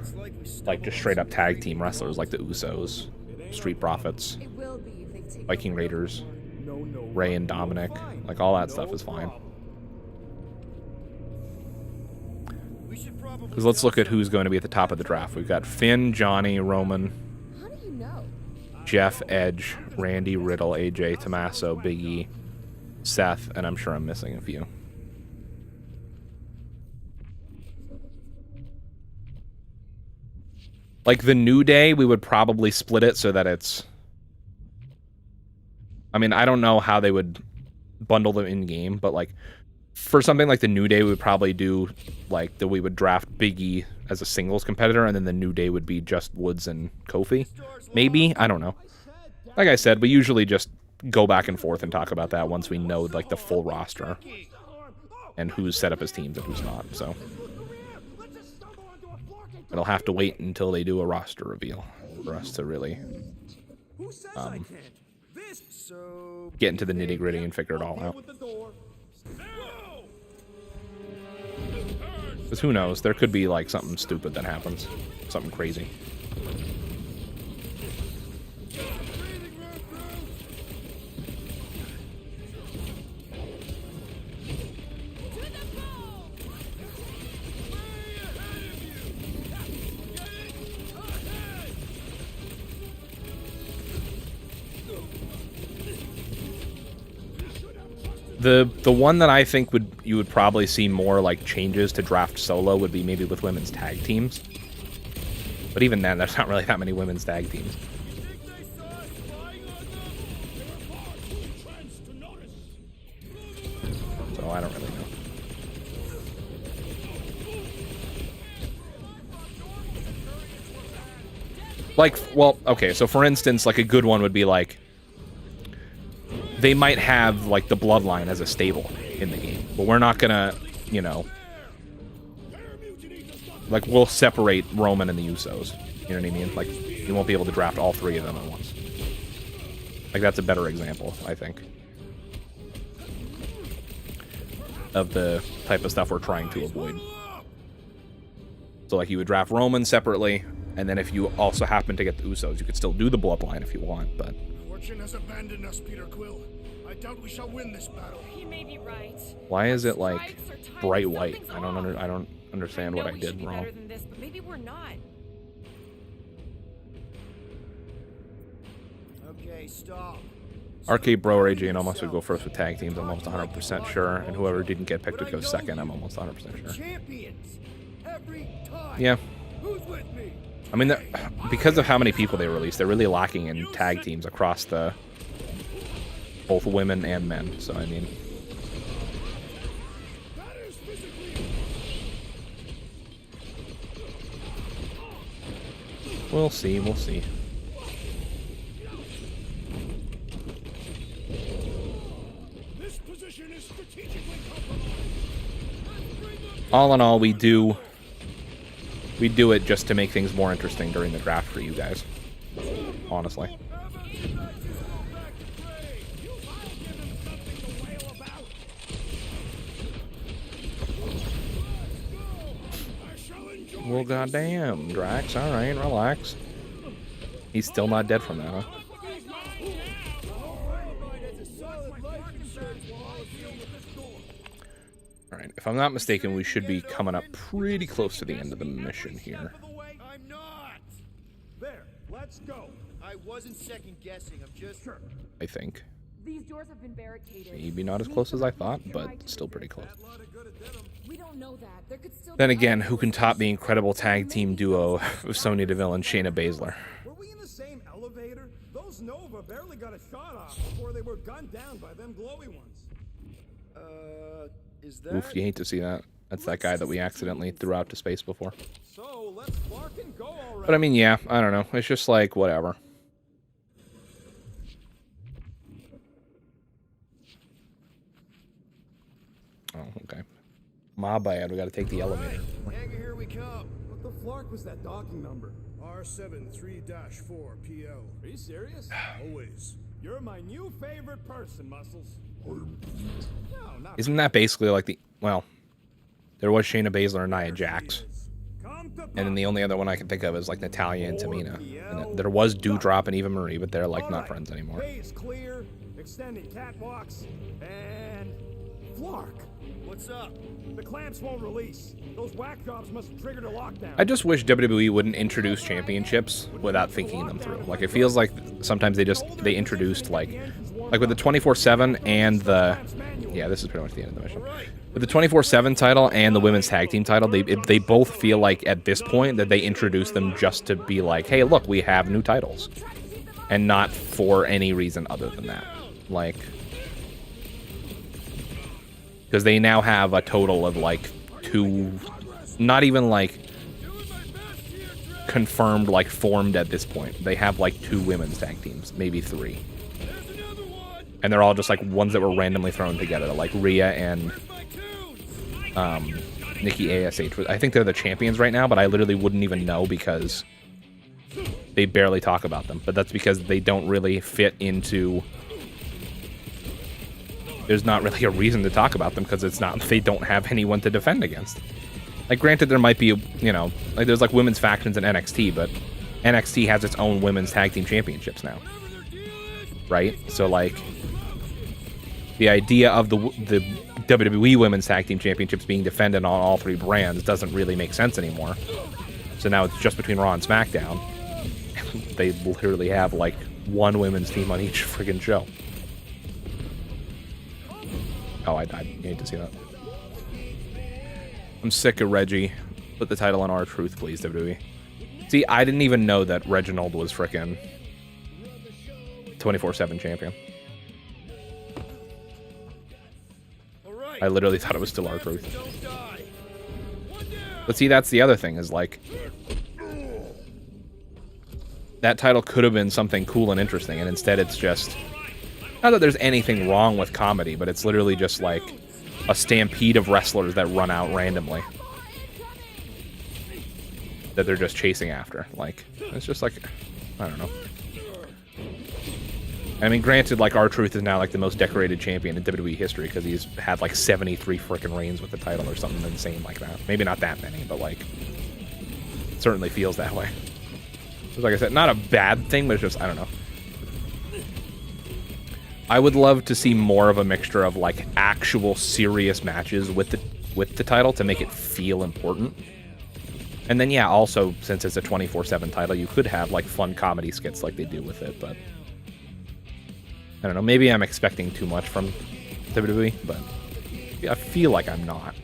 like, just straight up tag team wrestlers, like the Usos, Street Profits, Viking Raiders, Ray and Dominic, like, all that stuff is fine. Because let's look at who's going to be at the top of the draft. We've got Finn, Johnny, Roman, Jeff, Edge, Randy, Riddle, AJ, Tommaso, Big E, Seth, and I'm sure I'm missing a few. Like, the New Day, we would probably split it so that it's... I mean, I don't know how they would bundle them in-game, but, like, for something like the New Day, we would probably do, like, that we would draft Big E as a singles competitor, and then the New Day would be just Woods and Kofi. Maybe? I don't know. Like I said, we usually just go back and forth and talk about that once we know, like, the full roster. And who's set up as teams and who's not, so... It'll have to wait until they do a roster reveal for us to really get into the nitty-gritty and figure it all out. Because who knows? There could be, like, something stupid that happens. Something crazy. The one that I think you would probably see more, like, changes to draft solo would be maybe with women's tag teams. But even then, there's not really that many women's tag teams. So I don't really know. Like, well, okay, so for instance, like, a good one would be, like, they might have, like, the Bloodline as a stable in the game. But we're not gonna, you know, like, we'll separate Roman and the Usos. You know what I mean? Like, you won't be able to draft all three of them at once. Like, that's a better example, I think, of the type of stuff we're trying to avoid. So, like, you would draft Roman separately, and then if you also happen to get the Usos, you could still do the bloodline if you want, but... Fortune has abandoned us, Peter Quill. I doubt we shall win this battle. He may be right. Why is it, like, bright white? I don't understand what I did wrong. Better than this, but maybe we're not. Okay, stop. Arcade Bro AJ and almost would go first with tag teams. I'm almost 100% sure, and whoever didn't get picked would go second. I'm almost 100% sure. Champions every time. Yeah. Who's with me? I mean, because of how many people they released, they're really lacking in tag teams across the both women and men. So I mean, we'll see. We'll see. This position is strategically compromised. All in all, we do it just to make things more interesting during the draft for you guys. Honestly. Well, goddamn, Drax. All right, relax. He's still not dead from that, huh? All right, if I'm not mistaken, we should be coming up pretty close to the end of the mission here. I'm not. There, let's go. I wasn't second guessing. I'm just sure. I think. These doors have been barricaded. Maybe not as close as I thought, but still pretty close. We don't know that. There could still Then again, who can top the incredible tag team duo of Sonya Deville and Shayna Baszler? Were we in the same elevator? Those Nova barely got a shot off before they were gunned down by them glowy ones. Is that? Oof, you hate to see that. That's that guy that we accidentally threw out to space before. So let's spark and go already. But I mean, yeah, I don't know. It's just like, whatever. Oh, okay. My bad. We got to take the elevator. Hang here we come. What the flark was that docking number? R73-4 PL. Are you serious? Always. You're my new favorite person, Muscles. No, not Isn't that basically like the... Well, there was Shayna Baszler and Nia Jax. And then the only other one I can think of is like Natalya and Tamina. And there was Doudrop and Eva Marie, but they're like not friends anymore. Way is clear, extending catwalks, and Flark. What's up? The clamps won't release. Those whack jobs must have triggered a lockdown. I just wish WWE wouldn't introduce championships without thinking them through. Like, it feels like sometimes they introduced like with the 24/7 and the... Yeah, this is pretty much the end of the mission. With the 24/7 title and the women's tag team title, they both feel like at this point that they introduced them just to be like, hey, look, we have new titles. And not for any reason other than that. Like... Because they now have a total of like 2, not even like confirmed, like formed at this point. They have like 2 women's tag teams, maybe 3. And they're all just like ones that were randomly thrown together, like Rhea and Nikki ASH. I think they're the champions right now, but I literally wouldn't even know because they barely talk about them. But that's because they don't really fit into... There's not really a reason to talk about them because they don't have anyone to defend against. Like, granted, there might be, you know, like there's like women's factions in NXT, but NXT has its own women's tag team championships now, right? So like, the idea of the WWE women's tag team championships being defended on all 3 brands doesn't really make sense anymore. So now it's just between Raw and SmackDown. They literally have like 1 women's team on each friggin' show. Oh, I died. You need to see that. I'm sick of Reggie. Put the title on R-Truth, please, WWE. See, I didn't even know that Reginald was frickin' 24/7 champion. I literally thought it was still R-Truth. But see, that's the other thing, is like... That title could have been something cool and interesting, and instead it's just... Not that there's anything wrong with comedy, but it's literally just like, a stampede of wrestlers that run out randomly that they're just chasing after. Like, it's just like, I don't know. I mean, granted, like, R-Truth is now like the most decorated champion in WWE history because he's had like 73 freaking reigns with the title or something insane like that. Maybe not that many, but like, it certainly feels that way. So like I said, not a bad thing, but it's just, I don't know. I would love to see more of a mixture of like actual serious matches with the title to make it feel important. And then yeah, also since it's a 24/7 title, you could have like fun comedy skits like they do with it, but I don't know, maybe I'm expecting too much from WWE, but I feel like I'm not.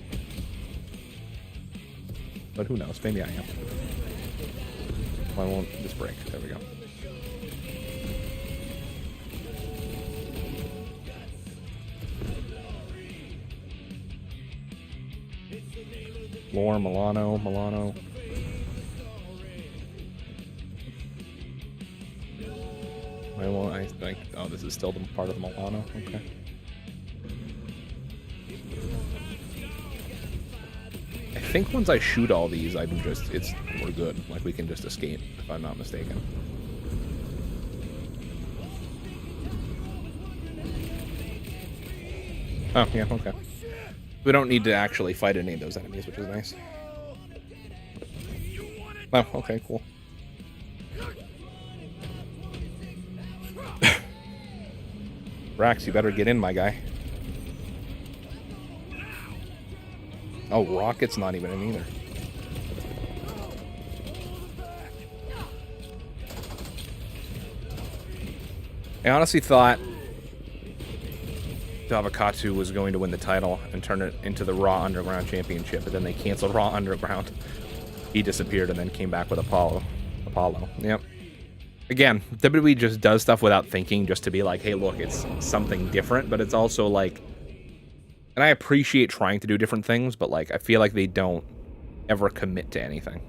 But who knows, maybe I am. Why won't this break? There we go. Lore, Milano. Why won't I think? Oh, this is still the part of the Milano. Okay. I think once I shoot all these, we're good. Like we can just escape, if I'm not mistaken. Oh yeah, okay. We don't need to actually fight any of those enemies, which is nice. Oh, okay, cool. Drax, you better get in, my guy. Oh, Rocket's not even in either. I honestly thought Davakatsu was going to win the title and turn it into the Raw Underground Championship, but then they canceled Raw Underground. He disappeared and then came back with Apollo. Yep. Again, WWE just does stuff without thinking, just to be like, hey, look, it's something different, but it's also like, and I appreciate trying to do different things, but like, I feel like they don't ever commit to anything.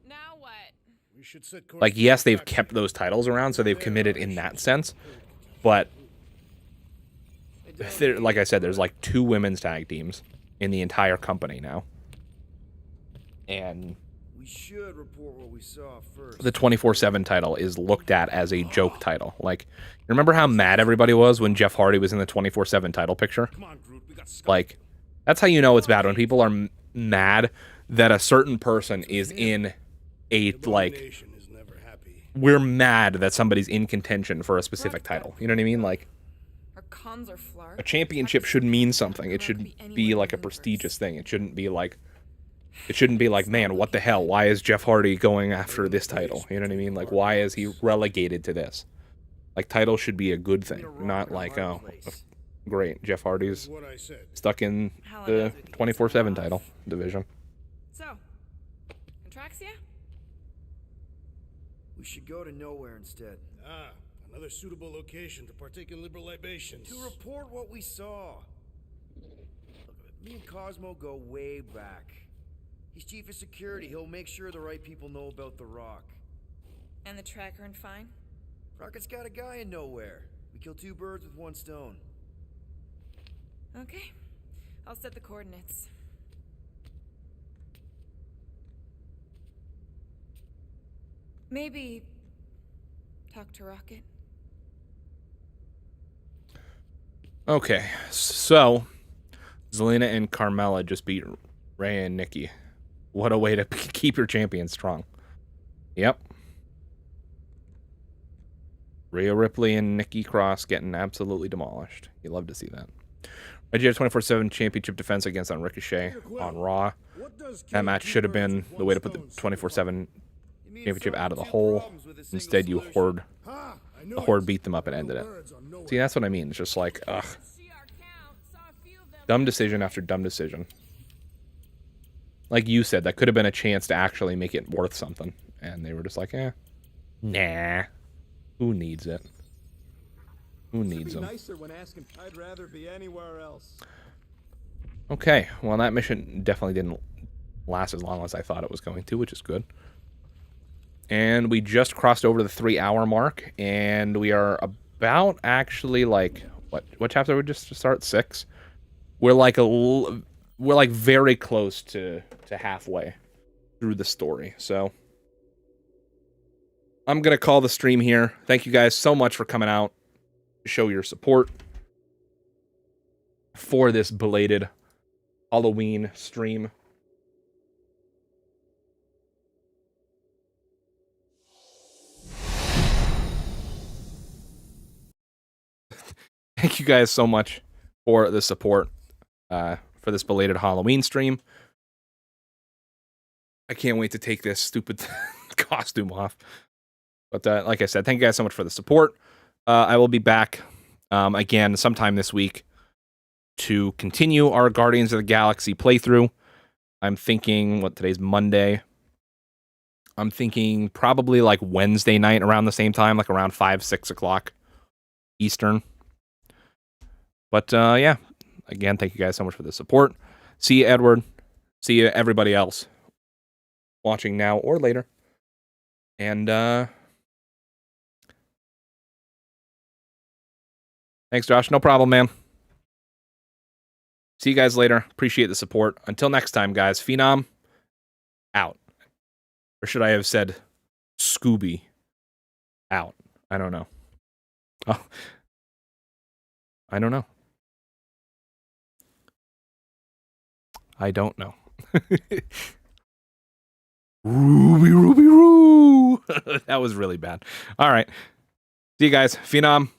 Now what? We should set course. Like, yes, they've kept those titles around, so they've committed in that sense, but like I said, there's like 2 women's tag teams in the entire company now. And we should report what we saw first. The 24/7 title is looked at as a joke title. Like, remember how mad everybody was when Jeff Hardy was in the 24/7 title picture? Like, that's how you know it's bad, when people are mad that a certain person is in a, like, we're mad that somebody's in contention for a specific title. You know what I mean? Like, a championship should mean something. It should be like a prestigious thing. It shouldn't be like, man, what the hell? Why is Jeff Hardy going after this title? You know what I mean? Like, why is he relegated to this? Like, title should be a good thing, not like, oh, great, Jeff Hardy's stuck in the 24/7 title division. So, Contraxia? We should go to nowhere instead. Ah, another suitable location to partake in liberal libations. To report what we saw. Look, me and Cosmo go way back. He's chief of security. He'll make sure the right people know about the Rock. And the tracker and fine? Rocket's got a guy in nowhere. We kill 2 birds with 1 stone. Okay. I'll set the coordinates. Maybe talk to Rocket. Okay, so Zelina and Carmella just beat Rhea and Nikki. What a way to keep your champion strong. Yep. Rhea Ripley and Nikki Cross getting absolutely demolished. You love to see that. Reggie had 24/7 championship defense against on Ricochet on Raw. That match should have been the way to put the 24/7 championship out of the hole. Instead, the Horde beat them up and ended it. See, that's what I mean. It's just like, ugh. Dumb decision after dumb decision. Like you said, that could have been a chance to actually make it worth something. And they were just like, nah. Who needs it? Who needs them? Nicer when asking, I'd rather be anywhere else. Okay, well, that mission definitely didn't last as long as I thought it was going to, which is good. And we just crossed over the 3-hour mark, and we are about actually like What chapter would just start? 6. We're like very close to halfway through the story. So I'm gonna call the stream here. Thank you guys so much for coming out to show your support for this belated Halloween stream. Thank you guys so much for the support for this belated Halloween stream. I can't wait to take this stupid costume off. But like I said, thank you guys so much for the support. I will be back again sometime this week to continue our Guardians of the Galaxy playthrough. I'm thinking, today's Monday. I'm thinking probably like Wednesday night around the same time, like around 5, 6 o'clock Eastern. But yeah, again, thank you guys so much for the support. See you, Edward. See you, everybody else watching now or later. And thanks, Josh. No problem, man. See you guys later. Appreciate the support. Until next time, guys. Phenom, out. Or should I have said Scooby, out? I don't know. Oh, I don't know. I don't know. Ruby, Ruby, Roo. That was really bad. All right. See you guys. Phenom.